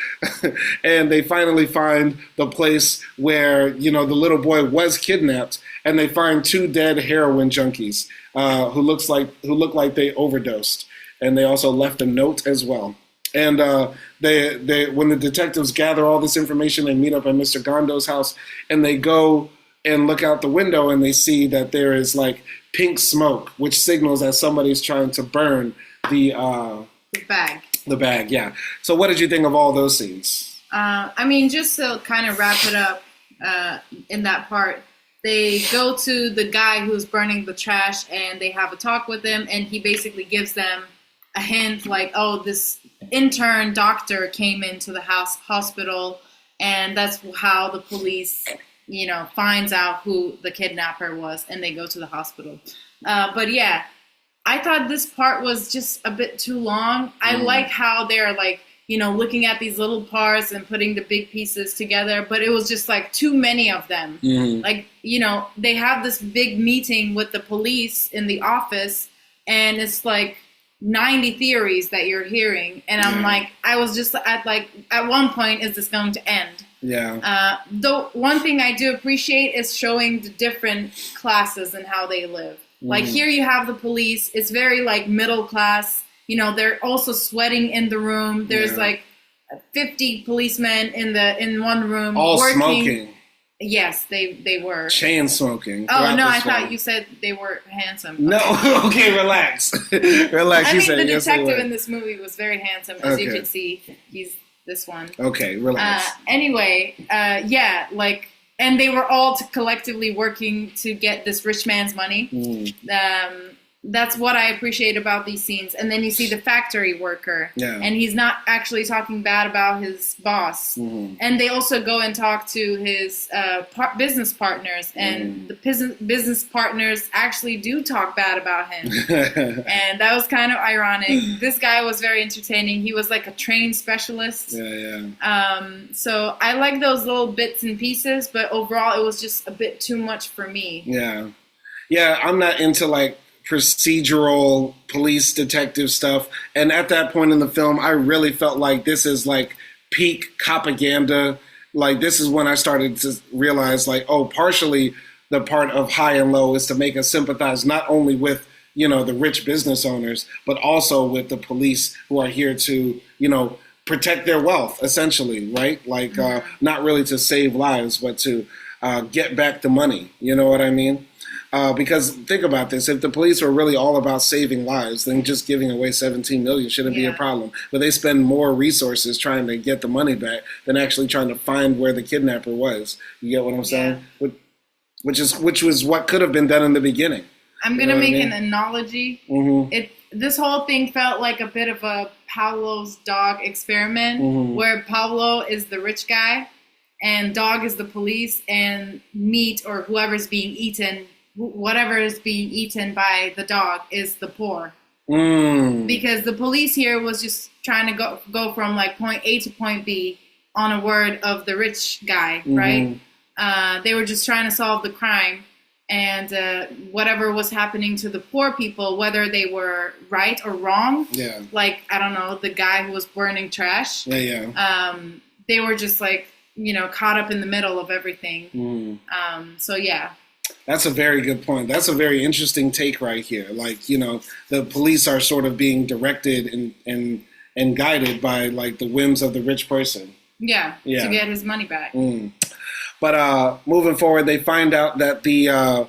And they finally find the place where, the little boy was kidnapped. And they find 2 dead heroin junkies who look like they overdosed. And they also left a note as well. And they when the detectives gather all this information, they meet up at Mr. Gondo's house, and they go and look out the window, and they see that there is like pink smoke, which signals that somebody's trying to burn the bag. The bag, yeah. So what did you think of all those scenes? Just to kind of wrap it up in that part, they go to the guy who's burning the trash, and they have a talk with him, and he basically gives them a hint like, oh, this intern doctor came into the hospital, and that's how the police finds out who the kidnapper was, and they go to the hospital. But yeah, I thought this part was just a bit too long. I like how they're like, looking at these little parts and putting the big pieces together, but it was just like too many of them. Like, they have this big meeting with the police in the office, and it's like 90 theories that you're hearing. And I'm like, I was just at one point, is this going to end? Yeah. Though one thing I do appreciate is showing the different classes and how they live. Like here you have the police. It's very like middle class. They're also sweating in the room. There's like 50 policemen in one room. All working. Smoking. Yes, they were. Chain smoking. Oh, no, I thought you said they were handsome. No, okay, relax. Relax. I you think said the yes, detective in this movie was very handsome, as you Okay. can see. He's this one. Okay, relax. And they were all collectively working to get this rich man's money. That's what I appreciate about these scenes. And then you see the factory worker, and he's not actually talking bad about his boss. And they also go and talk to his business partners, and the business partners actually do talk bad about him. And that was kind of ironic. This guy was very entertaining. He was like a trained specialist. So I like those little bits and pieces, but overall it was just a bit too much for me. Yeah, I'm not into like procedural police detective stuff, and at that point in the film I really felt like this is like peak propaganda. Like this is when I started to realize like, oh, partially the part of High and Low is to make us sympathize not only with the rich business owners, but also with the police who are here to protect their wealth, essentially, right? Like not really to save lives, but to get back the money. You know what I mean? Because think about this, if the police were really all about saving lives, then just giving away 17 million shouldn't be a problem. But they spend more resources trying to get the money back than actually trying to find where the kidnapper was. You get what I'm saying? Which was what could have been done in the beginning. I'm going to make an analogy. this whole thing felt like a bit of a Pavlov's dog experiment, Mm-hmm. where Pavlo is the rich guy and dog is the police, and meat or whoever's being eaten, whatever is being eaten by the dog is the poor. Because the police here was just trying to go from like point A to point B on a word of the rich guy, right? They were just trying to solve the crime, and whatever was happening to the poor people, whether they were right or wrong, like, I don't know, the guy who was burning trash, they were just like, caught up in the middle of everything. So yeah. That's a very good point. That's a very interesting take right here. Like, the police are sort of being directed and guided by like the whims of the rich person. Yeah. To get his money back. But moving forward, they find out that the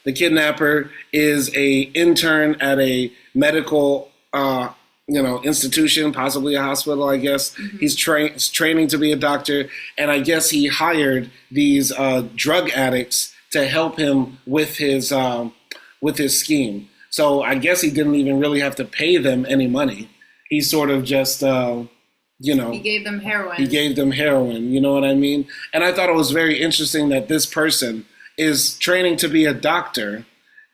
kidnapper is a intern at a medical institution, possibly a hospital, I guess. He's training to be a doctor, and I guess he hired these drug addicts to help him with his scheme. So I guess he didn't even really have to pay them any money. He sort of just, he gave them heroin. He gave them heroin, you know what I mean? And I thought it was very interesting that this person is training to be a doctor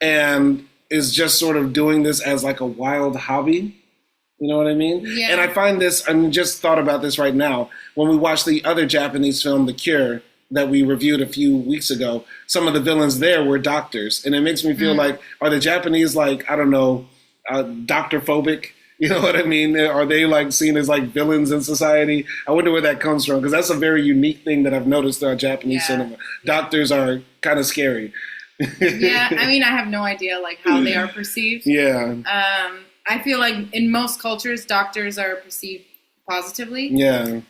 and is just sort of doing this as like a wild hobby. You know what I mean? Yeah. And I find this, I just thought about this right now. When we watched the other Japanese film, The Cure, that we reviewed a few weeks ago, some of the villains there were doctors. And it makes me feel like, are the Japanese like, I don't know, doctor phobic? You know what I mean? Are they like seen as like villains in society? I wonder where that comes from, because that's a very unique thing that I've noticed in Japanese cinema. Doctors are kind of scary. Yeah, I mean, I have no idea like how they are perceived. Yeah. I feel like in most cultures, doctors are perceived positively. Yeah.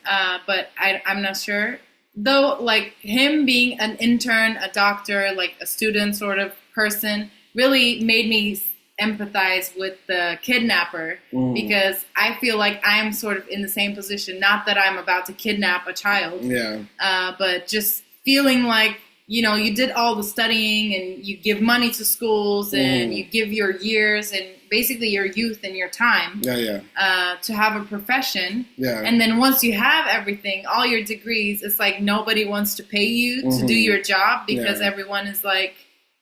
But I'm not sure. Though, like, him being an intern, a doctor, like a student sort of person, really made me empathize with the kidnapper, because I feel like I'm sort of in the same position. Not that I'm about to kidnap a child. Yeah. But just feeling like, you did all the studying and you give money to schools and you give your years and basically your youth and your time to have a profession. Yeah. And then once you have everything, all your degrees, it's like nobody wants to pay you to do your job, because everyone is like,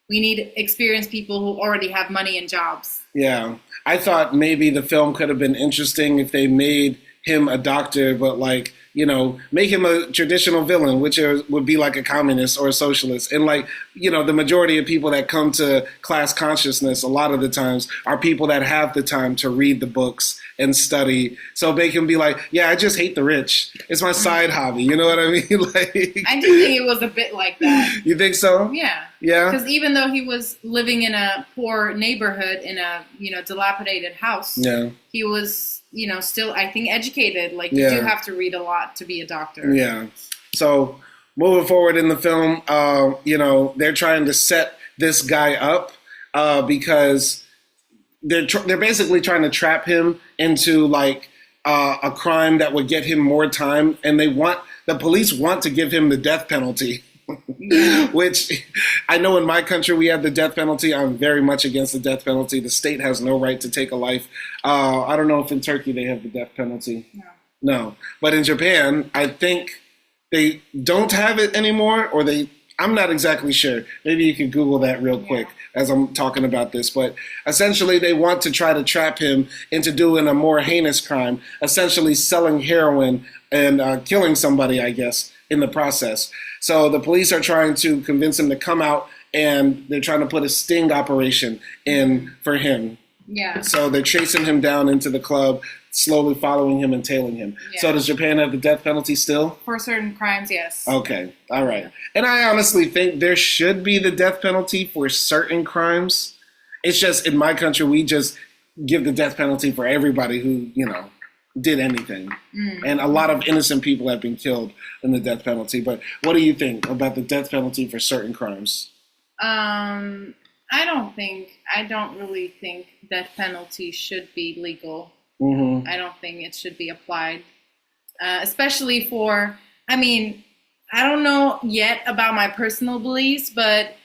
we need experienced people who already have money and jobs. Yeah. I thought maybe the film could have been interesting if they made him a doctor, but like, make him a traditional villain, which would be like a communist or a socialist. And like, the majority of people that come to class consciousness a lot of the times are people that have the time to read the books and study. So make him be like, yeah, I just hate the rich. It's my side hobby. You know what I mean? Like, I do think it was a bit like that. You think so? Yeah. Yeah. Because even though he was living in a poor neighborhood in a, dilapidated house, he was, still, I think, educated. Like, you do have to read a lot to be a doctor. Yeah. So moving forward in the film, they're trying to set this guy up because they're basically trying to trap him into like a crime that would get him more time, and the police want to give him the death penalty. Which I know in my country we have the death penalty. I'm very much against the death penalty. The state has no right to take a life. I don't know if in Turkey they have the death penalty. No. But in Japan, I think they don't have it anymore, or I'm not exactly sure. Maybe you could Google that real quick as I'm talking about this. But essentially they want to try to trap him into doing a more heinous crime, essentially selling heroin and killing somebody, I guess, in the process. So the police are trying to convince him to come out, and they're trying to put a sting operation in for him. Yeah. So they're chasing him down into the club, slowly following him and tailing him. Yeah. So does Japan have the death penalty still? For certain crimes, yes. Okay. All right. Yeah. And I honestly think there should be the death penalty for certain crimes. It's just in my country, we just give the death penalty for everybody who, did anything. And a lot of innocent people have been killed in the death penalty. But what do you think about the death penalty for certain crimes? I don't really think death penalty should be legal. I don't think it should be applied. Especially for, I don't know yet about my personal beliefs, but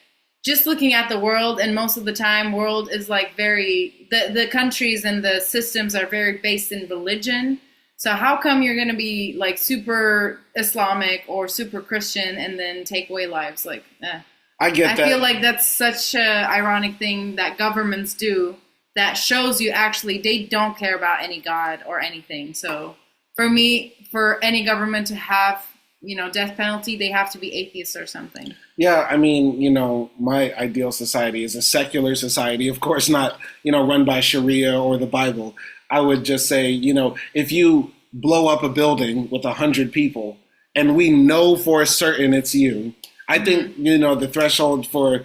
just looking at the world, and most of the time, world is like the countries and the systems are very based in religion. So how come you're going to be like super Islamic or super Christian and then take away lives? Like, I get that. I feel like that's such an ironic thing that governments do that shows you actually they don't care about any God or anything. So for me, for any government to have, death penalty, they have to be atheists or something. Yeah, I mean, my ideal society is a secular society, of course not, run by Sharia or the Bible. I would just say, if you blow up a building with 100 people and we know for certain it's you, I think, the threshold for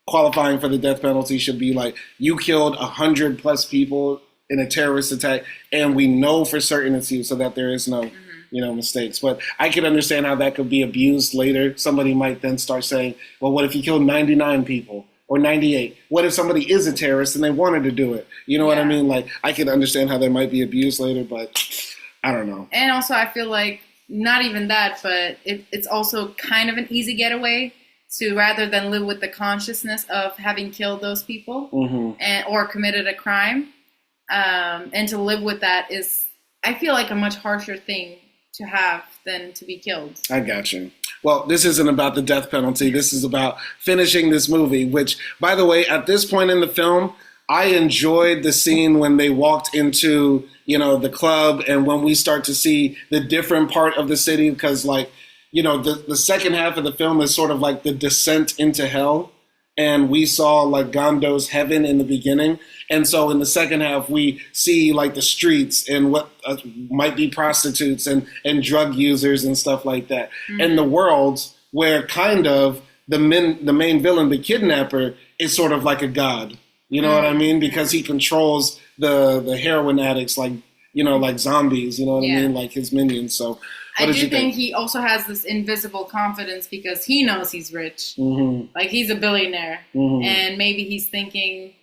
qualifying for the death penalty should be like you killed 100 plus people in a terrorist attack and we know for certain it's you, so that there is no mistakes. But I could understand how that could be abused later. Somebody might then start saying, well, what if you killed 99 people or 98? What if somebody is a terrorist and they wanted to do it? You know what I mean? Like, I could understand how that might be abused later, but I don't know. And also, I feel like not even that, but it's also kind of an easy getaway to rather than live with the consciousness of having killed those people or committed a crime. And to live with that is, I feel like, a much harsher thing to have than to be killed. I got you. Well, this isn't about the death penalty. This is about finishing this movie, which, by the way, at this point in the film, I enjoyed the scene when they walked into, the club and when we start to see the different part of the city, because, like, the second half of the film is sort of like the descent into hell. And we saw like Gando's heaven in the beginning. And so in the second half, we see like the streets and what might be prostitutes and drug users and stuff like that. Mm-hmm. And the worlds where kind of the main villain, the kidnapper, is sort of like a god. You know what I mean? Because he controls the heroin addicts like zombies, I mean? Like his minions. So I do think he also has this invisible confidence because he knows he's rich. Mm-hmm. Like, he's a billionaire. Mm-hmm. And maybe he's thinking,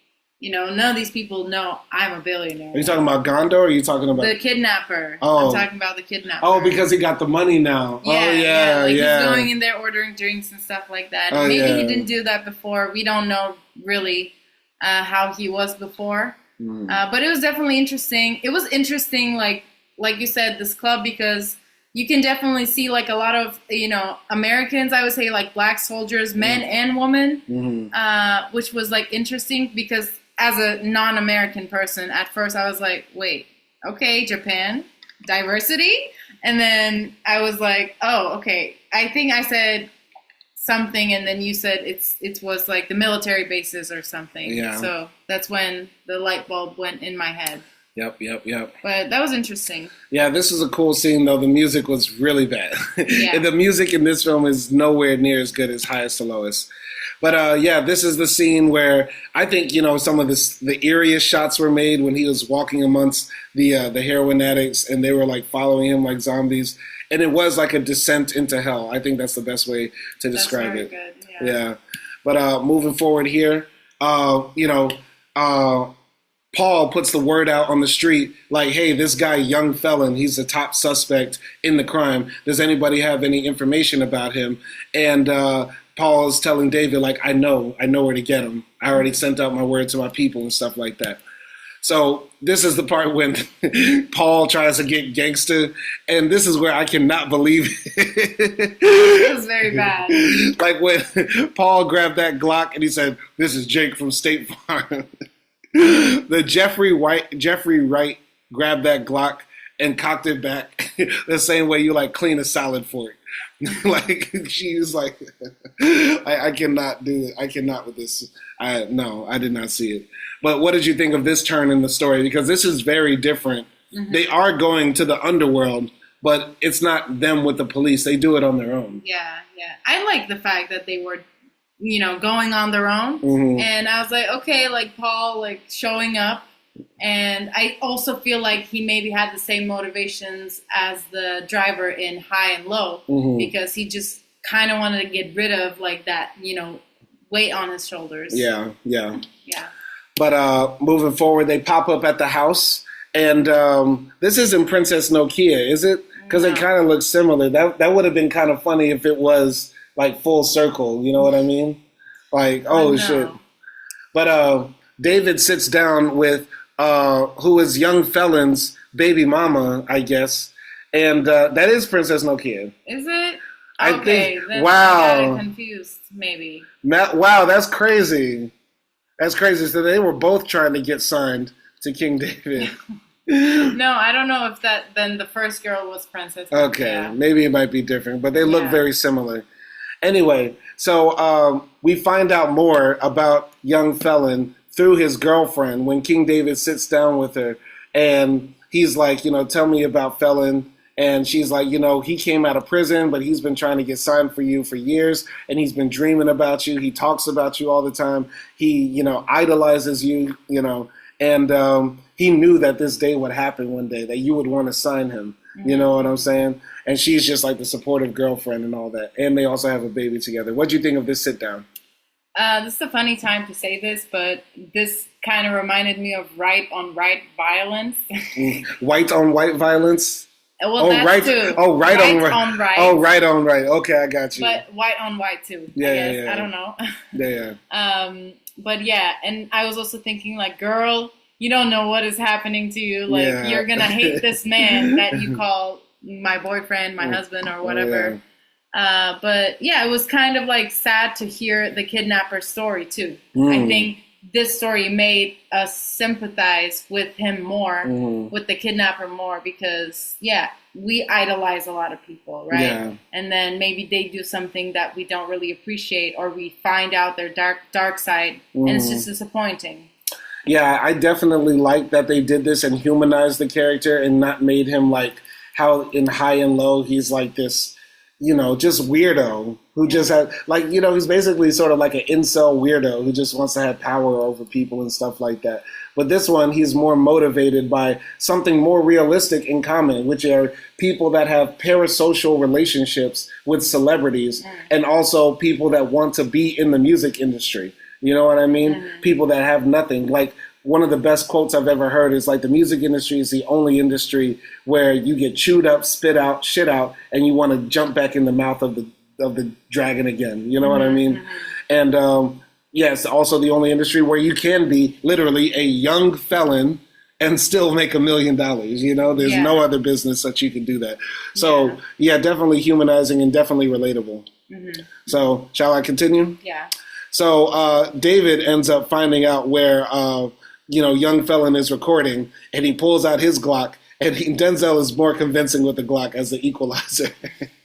none of these people know I'm a billionaire. Are you talking about Gondo or are you talking about... The kidnapper. Oh. I'm talking about the kidnapper. Oh, because he got the money now. Yeah, he's going in there ordering drinks and stuff like that. Oh, maybe he didn't do that before. We don't know really how he was before. Mm. But it was definitely interesting. It was interesting, like you said, this club, because... you can definitely see like a lot of, Americans, I would say like black soldiers, men and women, which was like interesting because as a non-American person, at first I was like, wait, okay, Japan, diversity? And then I was like, oh, okay. I think I said something and then you said it was like the military bases or something. Yeah. So that's when the light bulb went in my head. Yep. But that was interesting. Yeah, this was a cool scene, though. The music was really bad. Yeah. The music in this film is nowhere near as good as Highest to Lowest. But, this is the scene where I think, some of the eeriest shots were made when he was walking amongst the heroin addicts and they were, like, following him like zombies. And it was like a descent into hell. I think that's the best way to describe it. Good. Yeah. But moving forward here, Paul puts the word out on the street like, hey, this guy, young felon, he's the top suspect in the crime. Does anybody have any information about him? And Paul is telling David, like, I know where to get him. I already sent out my word to my people and stuff like that. So this is the part when Paul tries to get gangster, and this is where I cannot believe it. It was very bad. Like when Paul grabbed that Glock and he said, this is Jake from State Farm. The Jeffrey Wright grabbed that Glock and cocked it back the same way you like clean a salad fork. Like she was like, I cannot do it. I cannot with this. I did not see it. But what did you think of this turn in the story? Because this is very different. Mm-hmm. They are going to the underworld, but it's not them with the police. They do it on their own. Yeah. I like the fact that they were going on their own. Mm-hmm. And I was like, okay, like Paul, like showing up. And I also feel like he maybe had the same motivations as the driver in High and Low, mm-hmm. because he just kind of wanted to get rid of like that, weight on his shoulders. Yeah. But moving forward, they pop up at the house. And this isn't Princess Nokia, is it? Because it kind of looks similar. That would have been kind of funny if it was like full circle, you know what I mean? Like, oh, shit. But David sits down with who is young felon's baby mama, I guess. And that is Princess Nokia. Is it? I Okay, think, then wow. I got it confused, maybe. Wow, that's crazy. That's crazy. So they were both trying to get signed to King David. No, I don't know if then the first girl was Princess. Okay, Yeah. maybe it might be different, but they look very similar. Anyway, so we find out more about young felon through his girlfriend when King David sits down with her, and he's like, tell me about felon. And she's like, he came out of prison, but he's been trying to get signed for you for years, and he's been dreaming about you. He talks about you all the time. He, idolizes you, and he knew that this day would happen one day, that you would want to sign him. You know what I'm saying? And she's just like the supportive girlfriend and all that. And they also have a baby together. What do you think of this sit down? This is a funny time to say this, but this kind of reminded me of right on right violence. White on white violence? Well, that's right. too. Oh, right on right. On right. Oh, right on right. Okay, I got you. But white on white too. Yeah, I guess. yeah. I don't know. Yeah. But yeah, and I was also thinking, like, girl, you don't know what is happening to you. Like, you're gonna hate this man that you call my boyfriend, my husband, or whatever. Yeah. But yeah, it was kind of like sad to hear the kidnapper's story too. I think this story made us sympathize with him more, with the kidnapper more, because we idolize a lot of people, right? Yeah. And then maybe they do something that we don't really appreciate, or we find out their dark side, and it's just disappointing. Yeah, I definitely like that they did this and humanized the character and not made him like how in High and Low he's like this, just weirdo who just had like, he's basically sort of like an incel weirdo who just wants to have power over people and stuff like that. But this one, he's more motivated by something more realistic in common, which are people that have parasocial relationships with celebrities and also people that want to be in the music industry. You know what I mean? People that have nothing. Like, one of the best quotes I've ever heard is like, the music industry is the only industry where you get chewed up, spit out, shit out, and you want to jump back in the mouth of the dragon again. You know what I mean? And it's also the only industry where you can be literally a young felon and still make $1 million. There's no other business that you can do that. So definitely humanizing and definitely relatable. So shall I continue? Yeah. So David ends up finding out where, young felon is recording, and he pulls out his Glock, and Denzel is more convincing with the Glock as the equalizer.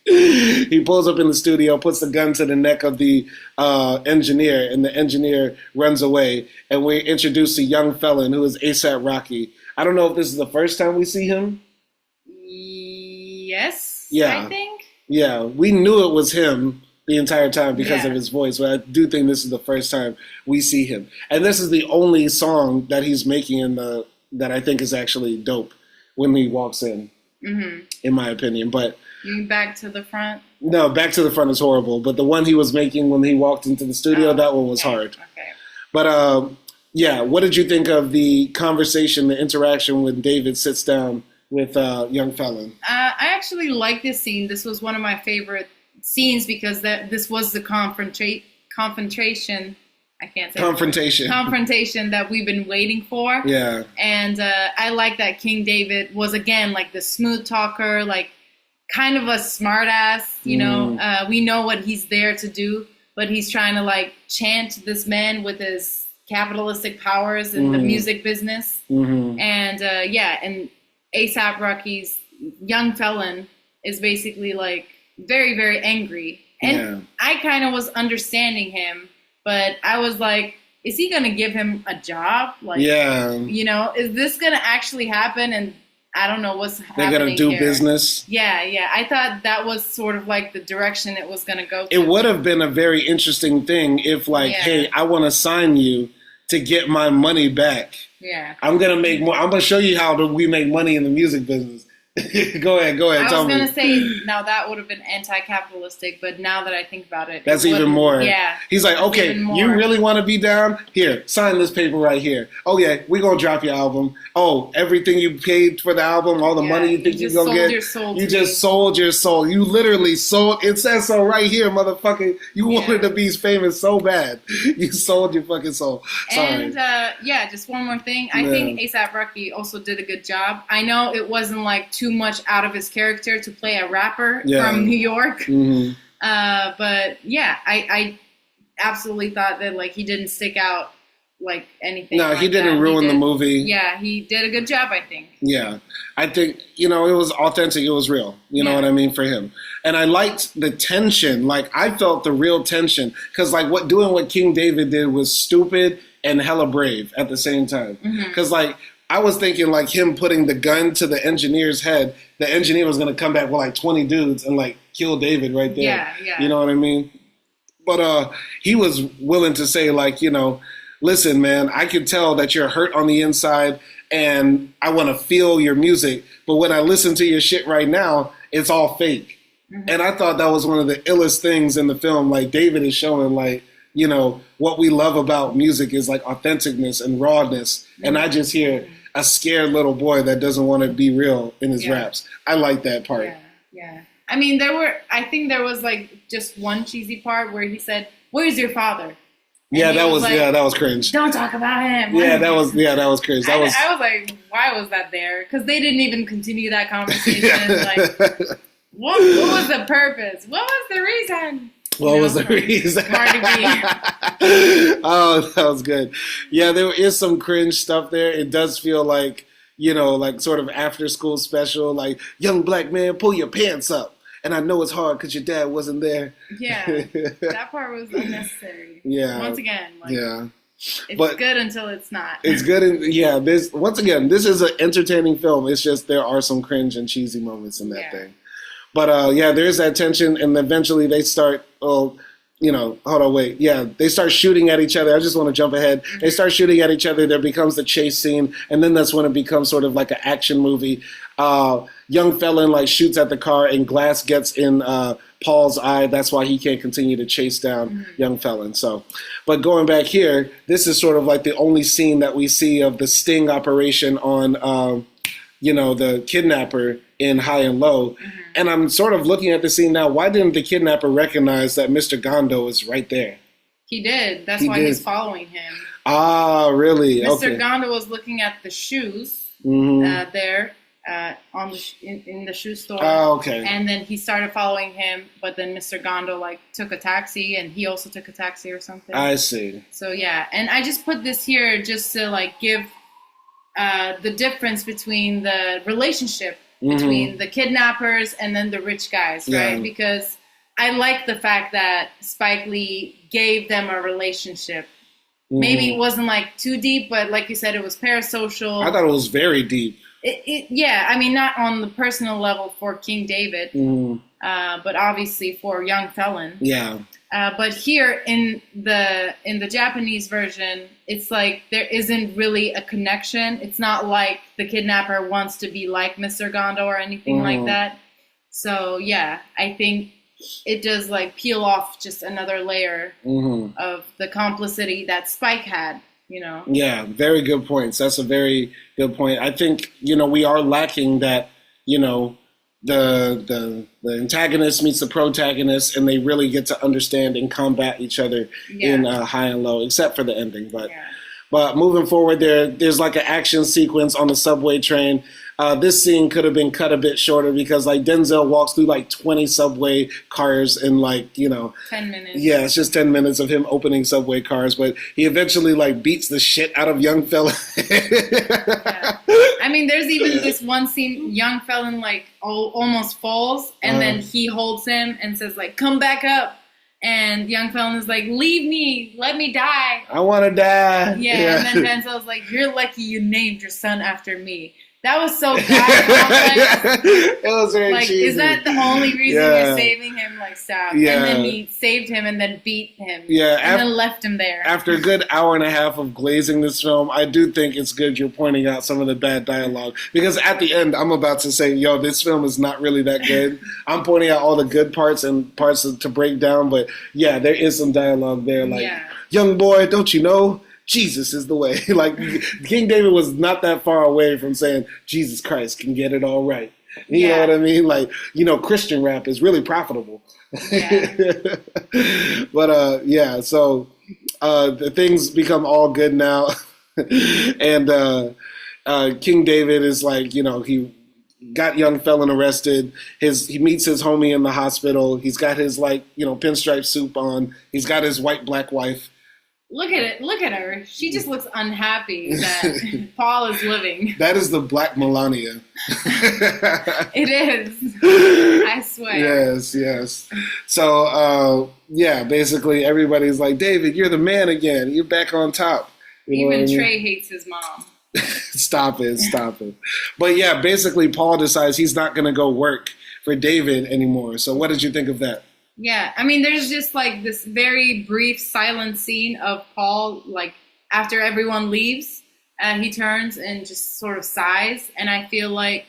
He pulls up in the studio, puts the gun to the neck of the engineer, and the engineer runs away, and we're introduced to young felon, who is A$AP Rocky. I don't know if this is the first time we see him. Yes, yeah. I think. Yeah, we knew it was him the entire time because of his voice, but I do think this is the first time we see him. And this is the only song that he's making that I think is actually dope when he walks in my opinion. But you mean Back to the Front? No, Back to the Front is horrible, but the one he was making when he walked into the studio, that one was hard. Okay. But what did you think of the conversation, the interaction when David sits down with young felon? I actually like this scene. This was one of my favorite scenes because this was the confrontation. I can't say confrontation that we've been waiting for. Yeah. And I like that King David was again like the smooth talker, like kind of a smart ass. We know what he's there to do, but he's trying to like chant this man with his capitalistic powers in the music business. And and A$AP Rocky's young felon is basically like very, very angry. And I kind of was understanding him, but I was like, is he going to give him a job? Like, is this going to actually happen? And I don't know what's happening. They're going to do business? Yeah. I thought that was sort of like the direction it was going to go to. It would have been a very interesting thing if like, hey, I want to sign you to get my money back. Yeah. I'm going to make more. I'm going to show you how we make money in the music business. Go ahead. I was Tell going me. to say, now that would have been anti-capitalistic, but now that I think about it, That's it even more. Yeah. He's like, okay, you really want to be down? Here, sign this paper right here. Oh, yeah, we're going to drop your album. Oh, everything you paid for the album, all the money you think you're going to get. You just sold your soul. You literally sold. It says so right here, motherfucker. You wanted to be famous so bad. You sold your fucking soul. Sorry. And, just one more thing. I think A$AP Rocky also did a good job. I know it wasn't like too much out of his character to play a rapper from New York. Mm-hmm. But yeah, I absolutely thought that like he didn't stick out like anything. No, like he didn't ruin the movie. Yeah, he did a good job, I think. Yeah, I think, it was authentic. It was real. You know what I mean, for him. And I liked the tension. Like, I felt the real tension. Because, like, what King David did was stupid and hella brave at the same time. Because, like, I was thinking, like, him putting the gun to the engineer's head, the engineer was going to come back with, like, 20 dudes and, like, kill David right there. Yeah. You know what I mean? But he was willing to say, like, listen, man, I can tell that you're hurt on the inside and I want to feel your music. But when I listen to your shit right now, it's all fake. And I thought that was one of the illest things in the film. Like, David is showing, like, what we love about music is like authenticness and rawness. And I just hear a scared little boy that doesn't want to be real in his raps. I like that part. Yeah. I mean, I think there was like just one cheesy part where he said, "Where's your father?" And that was cringe. Don't talk about him. That was cringe. I was like, why was that there? Because they didn't even continue that conversation. Like, what was the purpose? What was the reason? What was the reason? Cardi B. Oh, that was good. Yeah, there is some cringe stuff there. It does feel like, like sort of after school special, like, young black man, pull your pants up. And I know it's hard because your dad wasn't there. Yeah, that part was unnecessary. Yeah. Once again, like, it's good until it's not. It's good. This is an entertaining film. It's just there are some cringe and cheesy moments in that thing. But there's that tension, and eventually they start. Hold on, wait. Yeah, they start shooting at each other. I just want to jump ahead. They start shooting at each other. There becomes the chase scene, and then that's when it becomes sort of like an action movie. Young felon like shoots at the car, and glass gets in Paul's eye. That's why he can't continue to chase down young felon. So, but going back here, this is sort of like the only scene that we see of the sting operation on, the kidnapper in High and Low. And I'm sort of looking at the scene now. Why didn't the kidnapper recognize that Mr. Gondo is right there? He did. That's why he's following him. Ah, really? Mr. Gondo was looking at the shoes there in the shoe store. Oh, okay. And then he started following him, but then Mr. Gondo like took a taxi, and he also took a taxi or something. I see. So yeah, and I just put this here just to like give the difference between the relationship between the kidnappers and then the rich guys, right? Because I like the fact that Spike Lee gave them a relationship. Maybe it wasn't like too deep, but like you said, it was parasocial. I thought it was very deep. I mean, not on the personal level for King David, but obviously for young felon. Yeah. But here in the Japanese version, it's like there isn't really a connection. It's not like the kidnapper wants to be like Mr. Gondo or anything like that. So yeah, I think it does like peel off just another layer of the complicity that Spike had. Yeah, very good points. That's a very good point. I think we are lacking that. The antagonist meets the protagonist, and they really get to understand and combat each other in High and Low, except for the ending. But moving forward, there's like an action sequence on the subway train. This scene could have been cut a bit shorter because like Denzel walks through like 20 subway cars in 10 minutes. Yeah, it's just 10 minutes of him opening subway cars, but he eventually like beats the shit out of young fella. I mean, there's even this one scene, young felon like almost falls, and then he holds him and says like, "Come back up." And young felon is like, "Leave me, let me die. I want to die." Yeah, and then Denzel's like, "You're lucky you named your son after me." That was so bad. It was very like, cheesy. is that the only reason you're saving him? Like, stop. Yeah. And then he saved him and then beat him. Yeah. And then left him there. After a good hour and a half of glazing this film, I do think it's good you're pointing out some of the bad dialogue. Because at the end, I'm about to say, yo, this film is not really that good. I'm pointing out all the good parts and parts to break down. But yeah, there is some dialogue there. Like, young boy, don't you know? Jesus is the way. Like, King David was not that far away from saying, Jesus Christ can get it all right. You know what I mean? Like, Christian rap is really profitable. Yeah. But, so the things become all good now. And King David is like, he got young felon arrested. He meets his homie in the hospital. He's got his, pinstripe suit on. He's got his white-black wife. Look at it. Look at her. She just looks unhappy that Paul is living. That is the Black Melania. It is. I swear. Yes. So, basically everybody's like, David, you're the man again. You're back on top. Even Trey hates his mom. Stop it. But yeah, basically Paul decides he's not going to go work for David anymore. So what did you think of that? Yeah, I mean, there's just like this very brief silent scene of Paul, like after everyone leaves, he turns and just sort of sighs. And I feel like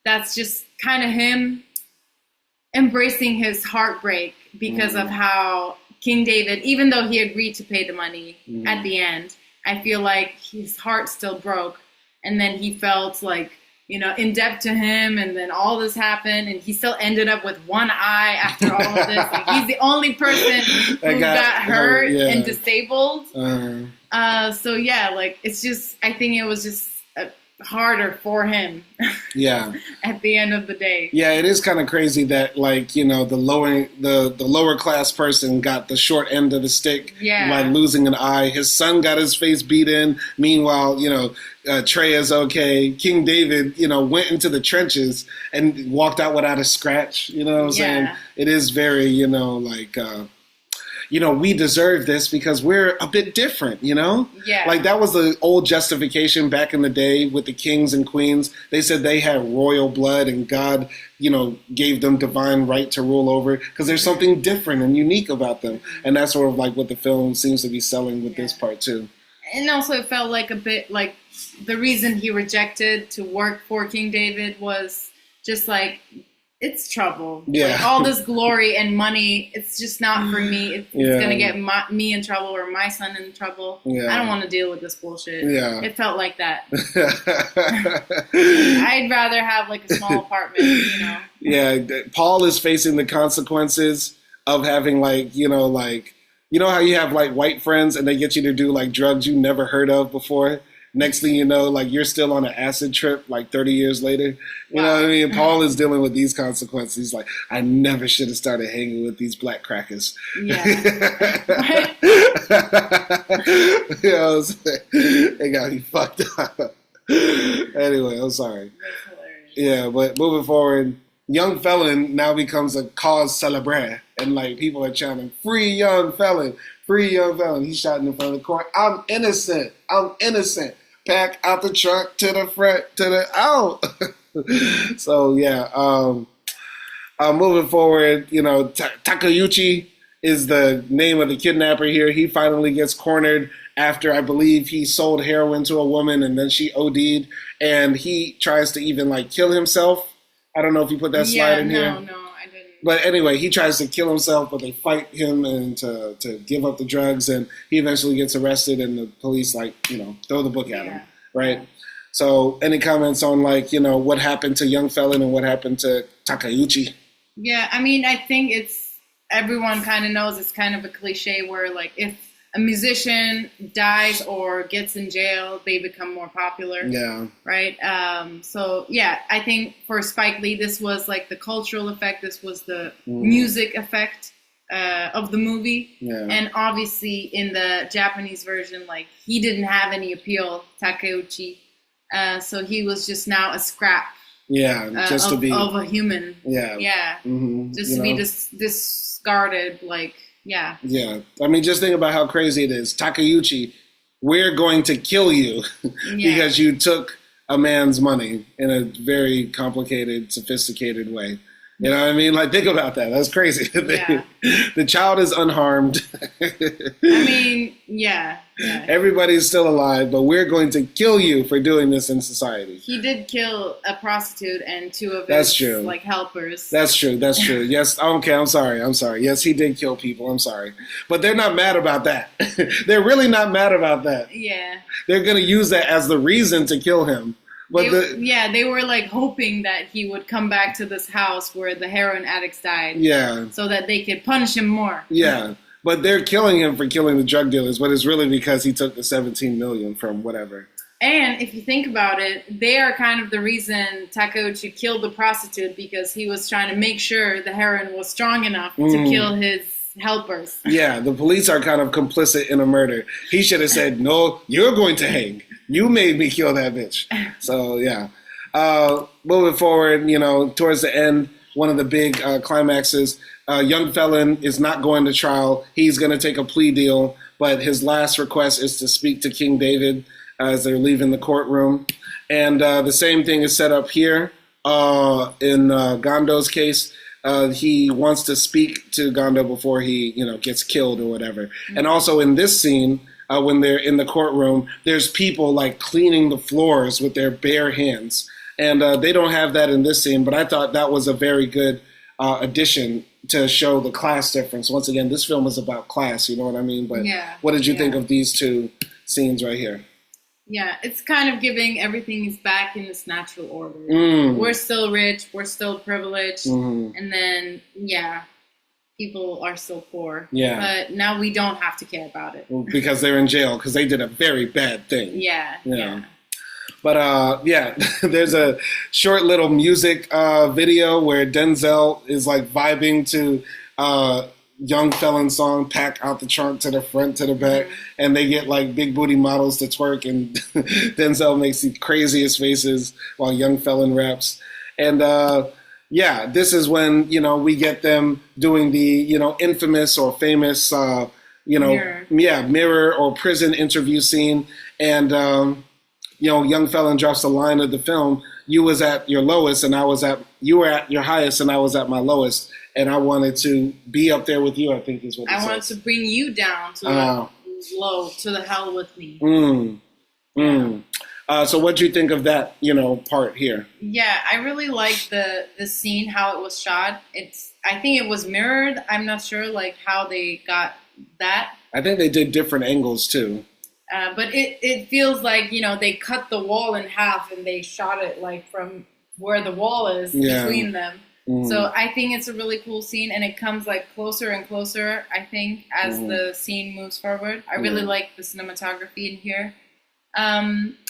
that's just kind of him embracing his heartbreak because of how King David, even though he agreed to pay the money at the end, I feel like his heart still broke. And then he felt like, in debt to him, and then all this happened, and he still ended up with one eye after all of this. Like, he's the only person who got hurt and disabled. It's just, I think it was just harder for him. At the end of the day. Yeah, it is kind of crazy that the lower class person got the short end of the stick by losing an eye. His son got his face beat in. Meanwhile, Trey is okay. King David, went into the trenches and walked out without a scratch. You know what I'm saying? It is very, we deserve this because we're a bit different, Yeah. Like, that was the old justification back in the day with the kings and queens. They said they had royal blood and God, gave them divine right to rule over because there's something different and unique about them. And that's sort of like what the film seems to be selling with this part, too. And also it felt like a bit like the reason he rejected to work for King David was just like, it's trouble. Yeah. Like, all this glory and money, it's just not for me. It's going to get me in trouble or my son in trouble. Yeah. I don't want to deal with this bullshit. Yeah. It felt like that. I'd rather have like a small apartment, Yeah, Paul is facing the consequences of having how you have like white friends and they get you to do like drugs you never heard of before. Next thing you know, like you're still on an acid trip like 30 years later. You know what I mean? Paul is dealing with these consequences. He's like, I never should have started hanging with these black crackers. Yeah. They got me fucked up. Anyway, I'm sorry. That's hilarious. Yeah, but moving forward, young felon now becomes a cause celebre. And like people are chanting, free young felon. Free young felon. He's shot in front of the court. I'm innocent. Pack out the trunk to the front, to the out. So, moving forward, Takeuchi is the name of the kidnapper here. He finally gets cornered after, I believe, he sold heroin to a woman and then she OD'd. And he tries to even, kill himself. I don't know if you put that slide in here. No, I didn't. But anyway, he tries to kill himself, but they fight him and to give up the drugs, and he eventually gets arrested, and the police, throw the book at him, right? Yeah. So any comments on, what happened to young felon and what happened to Takeuchi? Yeah, I mean, I think everyone kind of knows it's kind of a cliche where, if a musician dies or gets in jail, they become more popular. Yeah. Right? I think for Spike Lee, this was the cultural effect. This was the music effect of the movie. Yeah. And obviously in the Japanese version, he didn't have any appeal, Takeuchi. So he was just now a scrap. Yeah, just to be of a human. Yeah. Yeah. Mm-hmm. Just to be discarded, Yeah. Yeah. I mean, just think about how crazy it is. Takeuchi, we're going to kill you because you took a man's money in a very complicated, sophisticated way. You know what I mean? Like, think about that. That's crazy. Yeah. The child is unharmed. I mean, yeah. Everybody's still alive, but we're going to kill you for doing this in society. He did kill a prostitute and two of That's his true. like helpers. That's true. Yes. Okay, I'm sorry. Yes, he did kill people. I'm sorry. But they're not mad about that. They're really not mad about that. Yeah. They're going to use that as the reason to kill him. But they were like hoping that he would come back to this house where the heroin addicts died. Yeah. So that they could punish him more. Yeah. But they're killing him for killing the drug dealers, but it's really because he took the $17 million from whatever. And if you think about it, they are kind of the reason Takeuchi killed the prostitute, because he was trying to make sure the heroin was strong enough to kill his helpers. Yeah, the police are kind of complicit in a murder. He should have said, "No, you're going to hang. You made me kill that bitch." So, yeah. Moving forward, towards the end, one of the big climaxes, young felon is not going to trial. He's going to take a plea deal, but his last request is to speak to King David as they're leaving the courtroom. And the same thing is set up here in Gondo's case. He wants to speak to Gondo before he, gets killed or whatever. Mm-hmm. And also in this scene, when they're in the courtroom, there's people like cleaning the floors with their bare hands. And they don't have that in this scene, but I thought that was a very good addition to show the class difference. Once again, this film is about class, you know what I mean? But what did you think of these two scenes right here? Yeah, it's kind of giving everything is back in its natural order. We're still rich, we're still privileged, and then, people are still poor. Yeah. But now we don't have to care about it. Because they're in jail, because they did a very bad thing. Yeah. But, there's a short little music video where Denzel is, like, vibing to young felon song, Pack Out the Trunk to the Front to the Back, and they get, like, big booty models to twerk, and Denzel makes the craziest faces while young felon raps. And, this is when, we get them doing the, infamous or famous, mirror or prison interview scene. And, young felon drops the line of the film, "You was at your lowest and you were at your highest and I was at my lowest. And I wanted to be up there with you," I think is what it says. I wanted to bring you down to low, to the hell with me. So what do you think of that, part here? Yeah, I really like the scene, how it was shot. I think it was mirrored. I'm not sure like how they got that. I think they did different angles too. But it feels like, they cut the wall in half and they shot it like from where the wall is between them. So I think it's a really cool scene, and it comes like closer and closer, I think, as the scene moves forward. I really like the cinematography in here.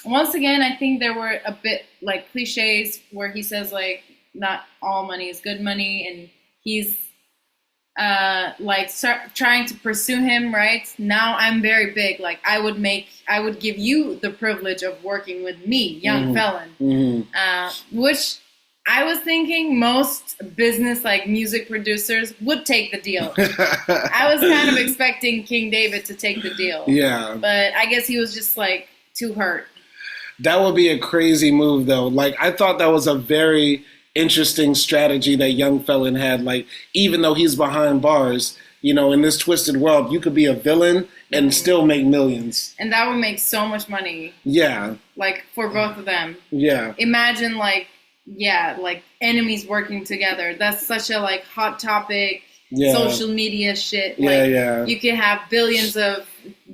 Once again, I think there were a bit like cliches where he says like not all money is good money, and he's trying to pursue him, right? Now I'm very big. Like I would give you the privilege of working with me, young felon, which I was thinking most business like music producers would take the deal. I was kind of expecting King David to take the deal. Yeah. But I guess he was just like too hurt. That would be a crazy move though. Like I thought that was a very interesting strategy that young felon had. Like even though he's behind bars, in this twisted world, you could be a villain and still make millions. And that would make so much money. Yeah. Like for both of them. Yeah. Imagine like enemies working together. That's such a like hot topic, social media shit. Like, you can have billions of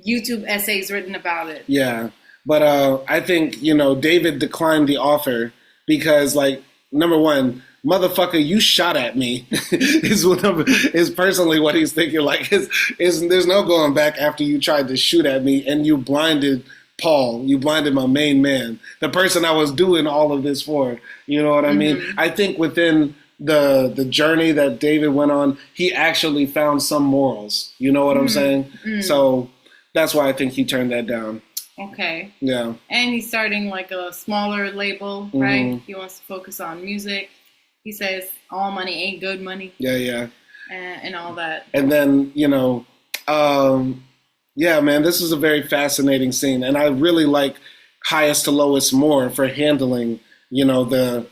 YouTube essays written about it. Yeah. But I think, David declined the offer because like, number one, motherfucker, you shot at me is personally what he's thinking. Like there's no going back after you tried to shoot at me and you blinded Paul, you blinded my main man, the person I was doing all of this for. You know what I mean? I think within the journey that David went on, he actually found some morals. You know what I'm saying? So that's why I think he turned that down. Okay. Yeah. And he's starting like a smaller label, right? He wants to focus on music. He says all money ain't good money. Yeah. And all that. And then, yeah, man, this is a very fascinating scene. And I really like highest to lowest more for handling, the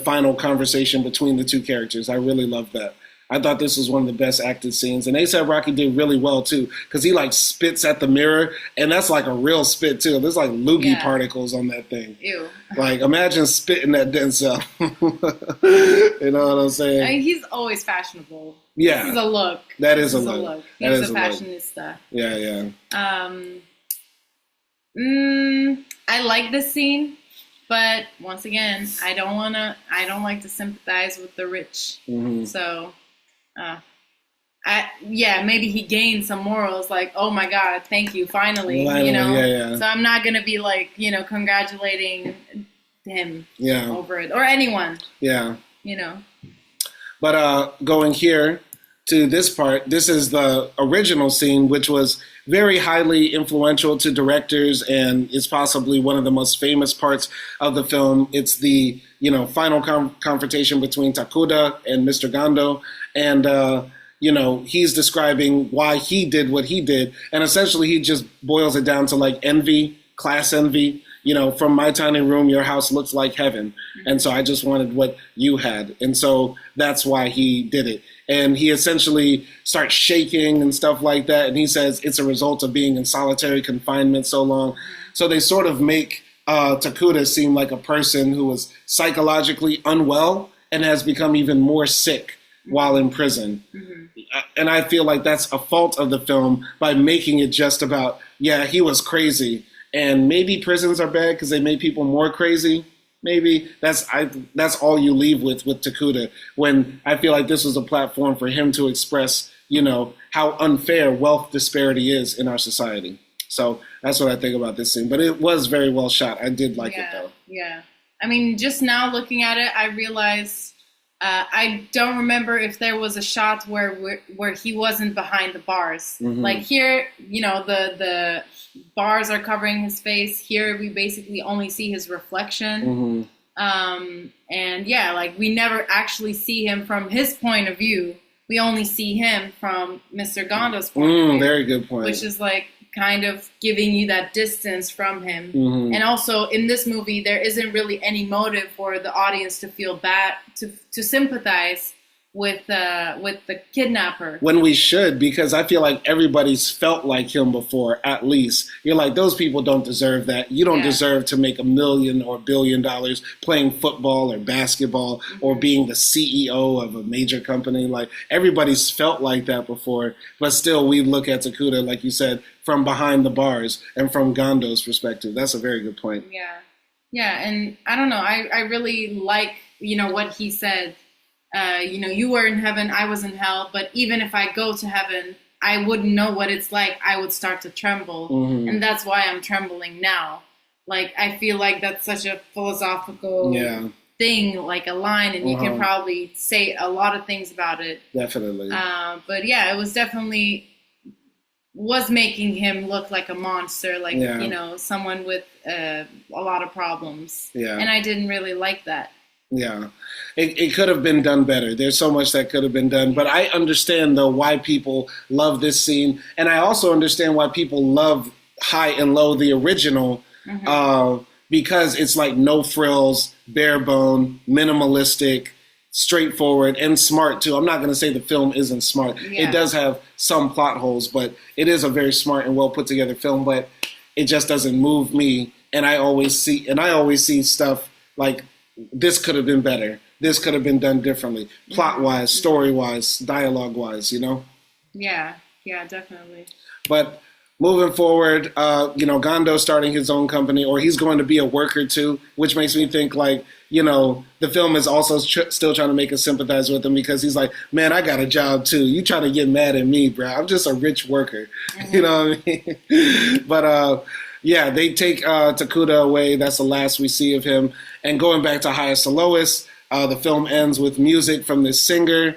final conversation between the two characters. I really loved that. I thought this was one of the best acted scenes. And A$AP Rocky did really well, too, because he, like, spits at the mirror, and that's, like, a real spit, too. There's, like, loogie particles on that thing. Ew. Like, imagine spitting at Denzel. You know what I'm saying? I mean, he's always fashionable. Yeah. This is a look. That is a look. He's a fashionista. Yeah. I like this scene, but once again, I don't like to sympathize with the rich. Mm-hmm. So... maybe he gained some morals, like, oh my God, thank you, finally, Yeah. So I'm not gonna be like, congratulating him over it, or anyone. Yeah. But going here to this part, this is the original scene, which was very highly influential to directors, and is possibly one of the most famous parts of the film. It's the final confrontation between Takuda and Mr. Gando. And, he's describing why he did what he did. And essentially he just boils it down to, like, envy, class envy. From my tiny room, your house looks like heaven. And so I just wanted what you had. And so that's why he did it. And he essentially starts shaking and stuff like that. And he says it's a result of being in solitary confinement so long. So they sort of make Takuda seem like a person who was psychologically unwell and has become even more sick while in prison. Mm-hmm. And I feel like that's a fault of the film by making it just about, he was crazy. And maybe prisons are bad because they made people more crazy. Maybe that's all you leave with Takuda, when I feel like this was a platform for him to express, how unfair wealth disparity is in our society. So that's what I think about this scene. But it was very well shot. I did like it, though. Yeah. I mean, just now looking at it, I realized I don't remember if there was a shot where he wasn't behind the bars. Mm-hmm. Like here, the bars are covering his face. Here we basically only see his reflection. Mm-hmm. And like we never actually see him from his point of view. We only see him from Mr. Gando's point of view. Very good point. Which is like kind of giving you that distance from him. Mm-hmm. And also in this movie, there isn't really any motive for the audience to feel bad, to sympathize with the kidnapper. When we should, because I feel like everybody's felt like him before, at least. You're like, those people don't deserve that. You don't deserve to make $1 million or $1 billion playing football or basketball or being the CEO of a major company. Like, everybody's felt like that before. But still, we look at Takuda, like you said, from behind the bars and from Gando's perspective. That's a very good point. Yeah, and I don't know. I really like, what he said. You were in heaven, I was in hell, but even if I go to heaven, I wouldn't know what it's like. I would start to tremble. Mm-hmm. And that's why I'm trembling now. Like, I feel like that's such a philosophical thing, like a line, and you can probably say a lot of things about it. Definitely. But it was definitely was making him look like a monster, like, someone with a lot of problems. Yeah. And I didn't really like that. Yeah, it could have been done better. There's so much that could have been done. But I understand, though, why people love this scene. And I also understand why people love High and Low, the original, because it's like no frills, bare bone, minimalistic, straightforward, and smart, too. I'm not going to say the film isn't smart. Yeah. It does have some plot holes, but it is a very smart and well put together film. But it just doesn't move me. And I always see stuff like, this could have been better. This could have been done differently. Plot-wise, story-wise, dialogue-wise, Yeah, definitely. But moving forward, Gando starting his own company, or he's going to be a worker too, which makes me think like, the film is also still trying to make us sympathize with him because he's like, man, I got a job too. You trying to get mad at me, bro. I'm just a rich worker. Mm-hmm. You know what I mean? But, they take Takuda away. That's the last we see of him. And going back to Highest to Lowest, the film ends with music from this singer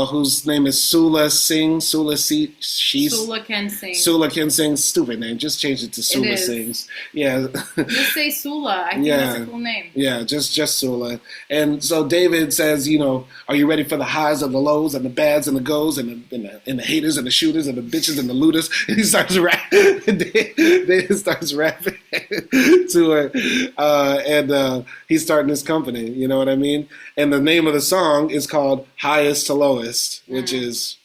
whose name is Sula Singh. Sula can sing. Sula can sing. Stupid name. Just change it to Sula Sings. Yeah. Just say Sula. I think that's a cool name. Yeah, just Sula. And so David says, are you ready for the highs and the lows and the bads and the goes and the haters and the shooters and the bitches and the looters? And he starts rapping. David starts rapping to her. And he's starting his company. You know what I mean? And the name of the song is called Highest to Lowest, which is,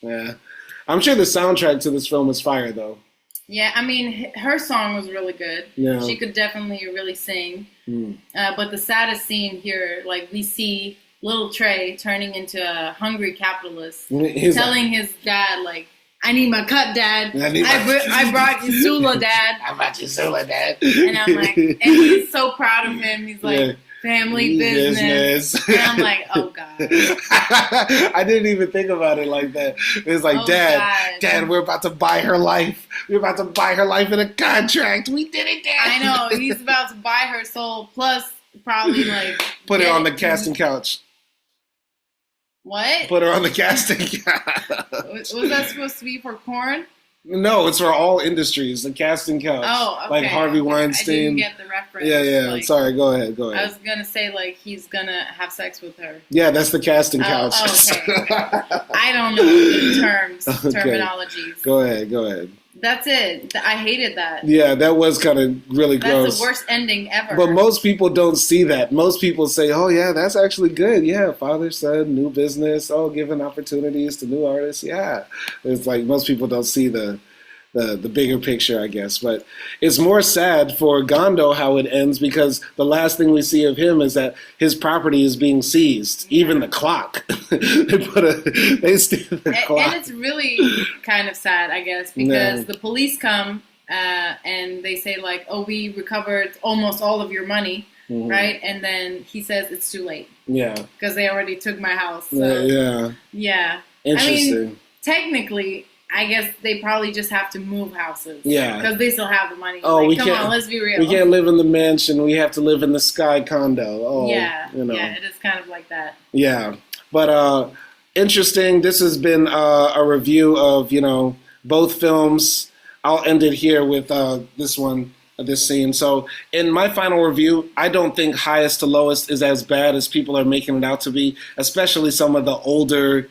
I'm sure the soundtrack to this film is fire, though. Yeah, I mean, her song was really good. Yeah. She could definitely really sing. But the saddest scene here, like, we see little Trey turning into a hungry capitalist, telling his dad, like, I need my cut, Dad. I brought you Sula, Dad. I brought you Sula, Dad. And I'm like, and he's so proud of him. He's like, family business. And I'm like, oh, God. I didn't even think about it like that. It was like, Dad, we're about to buy her life. We're about to buy her life in a contract. We did it, Dad. I know. He's about to buy her soul, plus probably, like... Put her on the casting couch. What? Put her on the casting couch. Was that supposed to be for porn? No, it's for all industries. The casting couch. Oh, okay. Like Harvey Weinstein. I didn't get the reference. Yeah. Like, sorry, go ahead. I was going to say, like, he's going to have sex with her. Yeah, that's the casting couch. Oh, okay. I don't know the terminologies. Go ahead. That's it. I hated that. Yeah, that was kind of really gross. That's the worst ending ever. But most people don't see that. Most people say, oh, yeah, that's actually good. Yeah, father, son, new business. Oh, giving opportunities to new artists. Yeah. It's like most people don't see the bigger picture, I guess. But it's more sad for Gondo how it ends, because the last thing we see of him is that his property is being seized. Even the clock. They steal the clock. And it's really kind of sad, I guess, because the police come and they say, like, oh, we recovered almost all of your money, right? And then he says it's too late. Yeah. Because they already took my house. So, yeah. Interesting. I mean, technically... I guess they probably just have to move houses. Yeah. Because they still have the money. Oh, like, come on, let's be real. We can't live in the mansion. We have to live in the sky condo. Oh, yeah. Yeah, it is kind of like that. Yeah. But interesting. This has been a review of, both films. I'll end it here with this scene. So in my final review, I don't think Highest to Lowest is as bad as people are making it out to be, especially some of the older,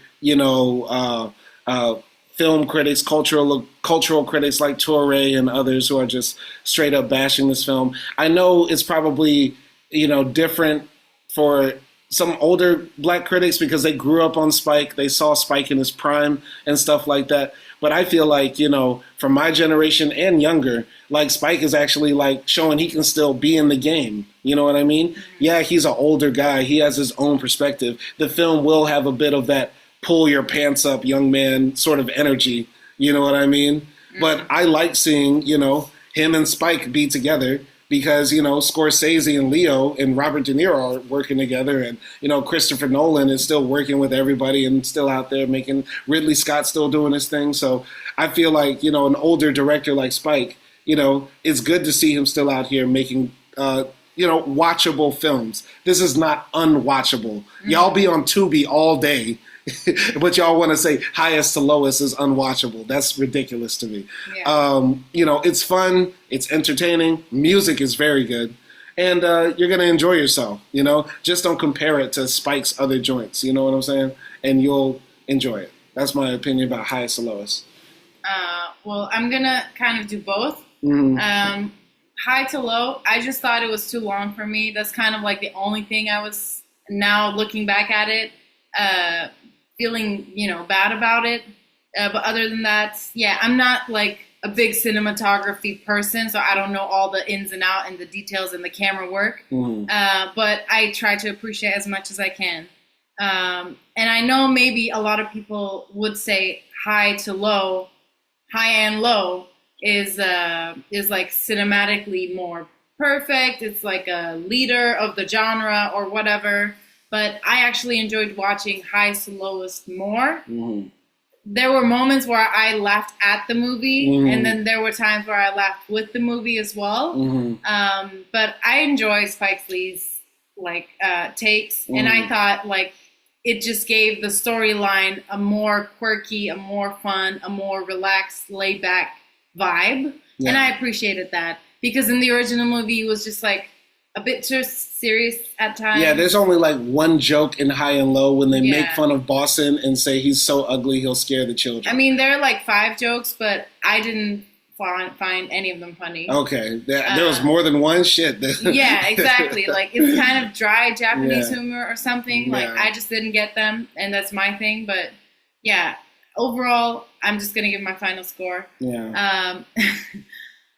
film critics, cultural critics like Touré and others who are just straight up bashing this film. I know it's probably, different for some older black critics because they grew up on Spike. They saw Spike in his prime and stuff like that. But I feel like, for my generation and younger, like Spike is actually like showing he can still be in the game. You know what I mean? Yeah, he's an older guy. He has his own perspective. The film will have a bit of that pull your pants up, young man sort of energy. You know what I mean? But I like seeing, him and Spike be together because, Scorsese and Leo and Robert De Niro are working together, and, Christopher Nolan is still working with everybody and still out there making, Ridley Scott still doing his thing. So I feel like, an older director like Spike, it's good to see him still out here making, watchable films. This is not unwatchable. Y'all be on Tubi all day. But y'all want to say Highest to Lowest is unwatchable. That's ridiculous to me. Yeah. It's fun. It's entertaining. Music is very good. And you're going to enjoy yourself. Just don't compare it to Spike's other joints. You know what I'm saying? And you'll enjoy it. That's my opinion about Highest to Lowest. Well, I'm going to kind of do both. High to low, I just thought it was too long for me. That's kind of like the only thing I was, now looking back at it, feeling, bad about it. But other than that, I'm not like a big cinematography person, so I don't know all the ins and outs and the details and the camera work. But I try to appreciate as much as I can. And I know maybe a lot of people would say high to low, high and low is like cinematically more perfect. It's like a leader of the genre or whatever. But I actually enjoyed watching Highest to Lowest more. There were moments where I laughed at the movie, and then there were times where I laughed with the movie as well. But I enjoy Spike Lee's takes, and I thought it just gave the storyline a more quirky, a more fun, a more relaxed, laid back vibe. Yeah. And I appreciated that because in the original movie, it was just like a bit too serious at times. Yeah, there's only like one joke in High and Low when they make fun of Boston and say he's so ugly he'll scare the children. I mean, there are like 5 jokes, but I didn't find any of them funny. Okay, there was more than one shit. Yeah, exactly. Like it's kind of dry Japanese humor or something. Like I just didn't get them, and that's my thing. But yeah, overall, I'm just gonna give my final score. Yeah.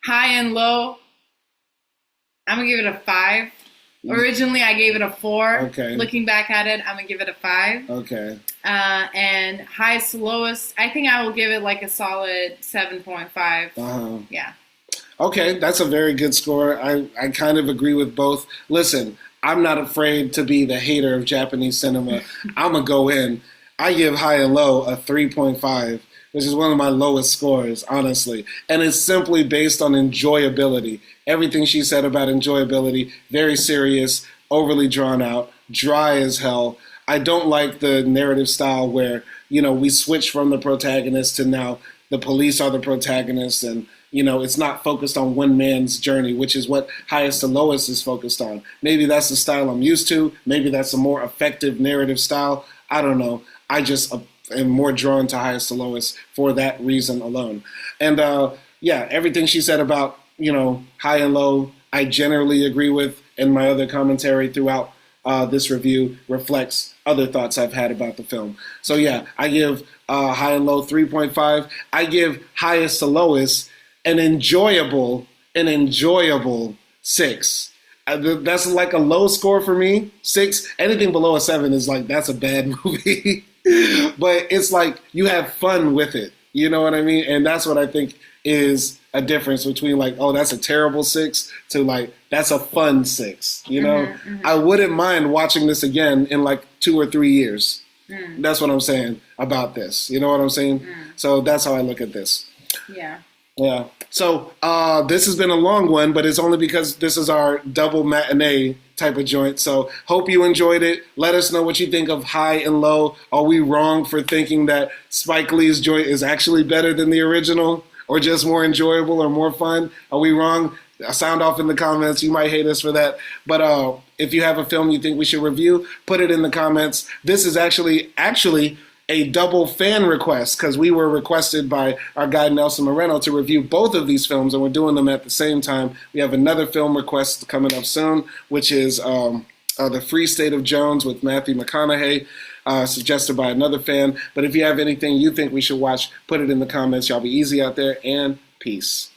High and Low, I'm gonna give it a 5. Originally, I gave it a 4. Okay. Looking back at it, I'm gonna give it a 5. Okay. And highest to lowest, I think I will give it like a solid 7.5. Yeah. Okay, that's a very good score. I kind of agree with both. Listen, I'm not afraid to be the hater of Japanese cinema. I'm gonna go in. I give High and Low a 3.5. Which is one of my lowest scores, honestly. And it's simply based on enjoyability. Everything she said about enjoyability, very serious, overly drawn out, dry as hell. I don't like the narrative style where, we switch from the protagonist to now the police are the protagonists and, it's not focused on one man's journey, which is what Highest to Lowest is focused on. Maybe that's the style I'm used to. Maybe that's a more effective narrative style. I don't know. I just am more drawn to Highest to Lowest for that reason alone. And everything she said about, High and Low, I generally agree with, and my other commentary throughout this review reflects other thoughts I've had about the film. So yeah, I give High and Low 3.5. I give Highest to Lowest an enjoyable 6. That's like a low score for me. 6. Anything below a 7 is like, that's a bad movie. But it's like you have fun with it. You know what I mean? And that's what I think is a difference between like, oh, that's a terrible 6 to like, that's a fun 6. I wouldn't mind watching this again in like 2 or 3 years. That's what I'm saying about this. You know what I'm saying? So that's how I look at this. Yeah. Yeah. So this has been a long one, but it's only because this is our double matinee type of joint. So hope you enjoyed it. Let us know what you think of High and Low. Are we wrong for thinking that Spike Lee's joint is actually better than the original or just more enjoyable or more fun? Are we wrong? Sound off in the comments. You might hate us for that. But if you have a film you think we should review, put it in the comments. This is actually a double fan request because we were requested by our guy Nelson Moreno to review both of these films, and we're doing them at the same time. We have another film request coming up soon, which is The Free State of Jones with Matthew McConaughey, suggested by another fan. But if you have anything you think we should watch, put it in the comments. Y'all be easy out there, and peace.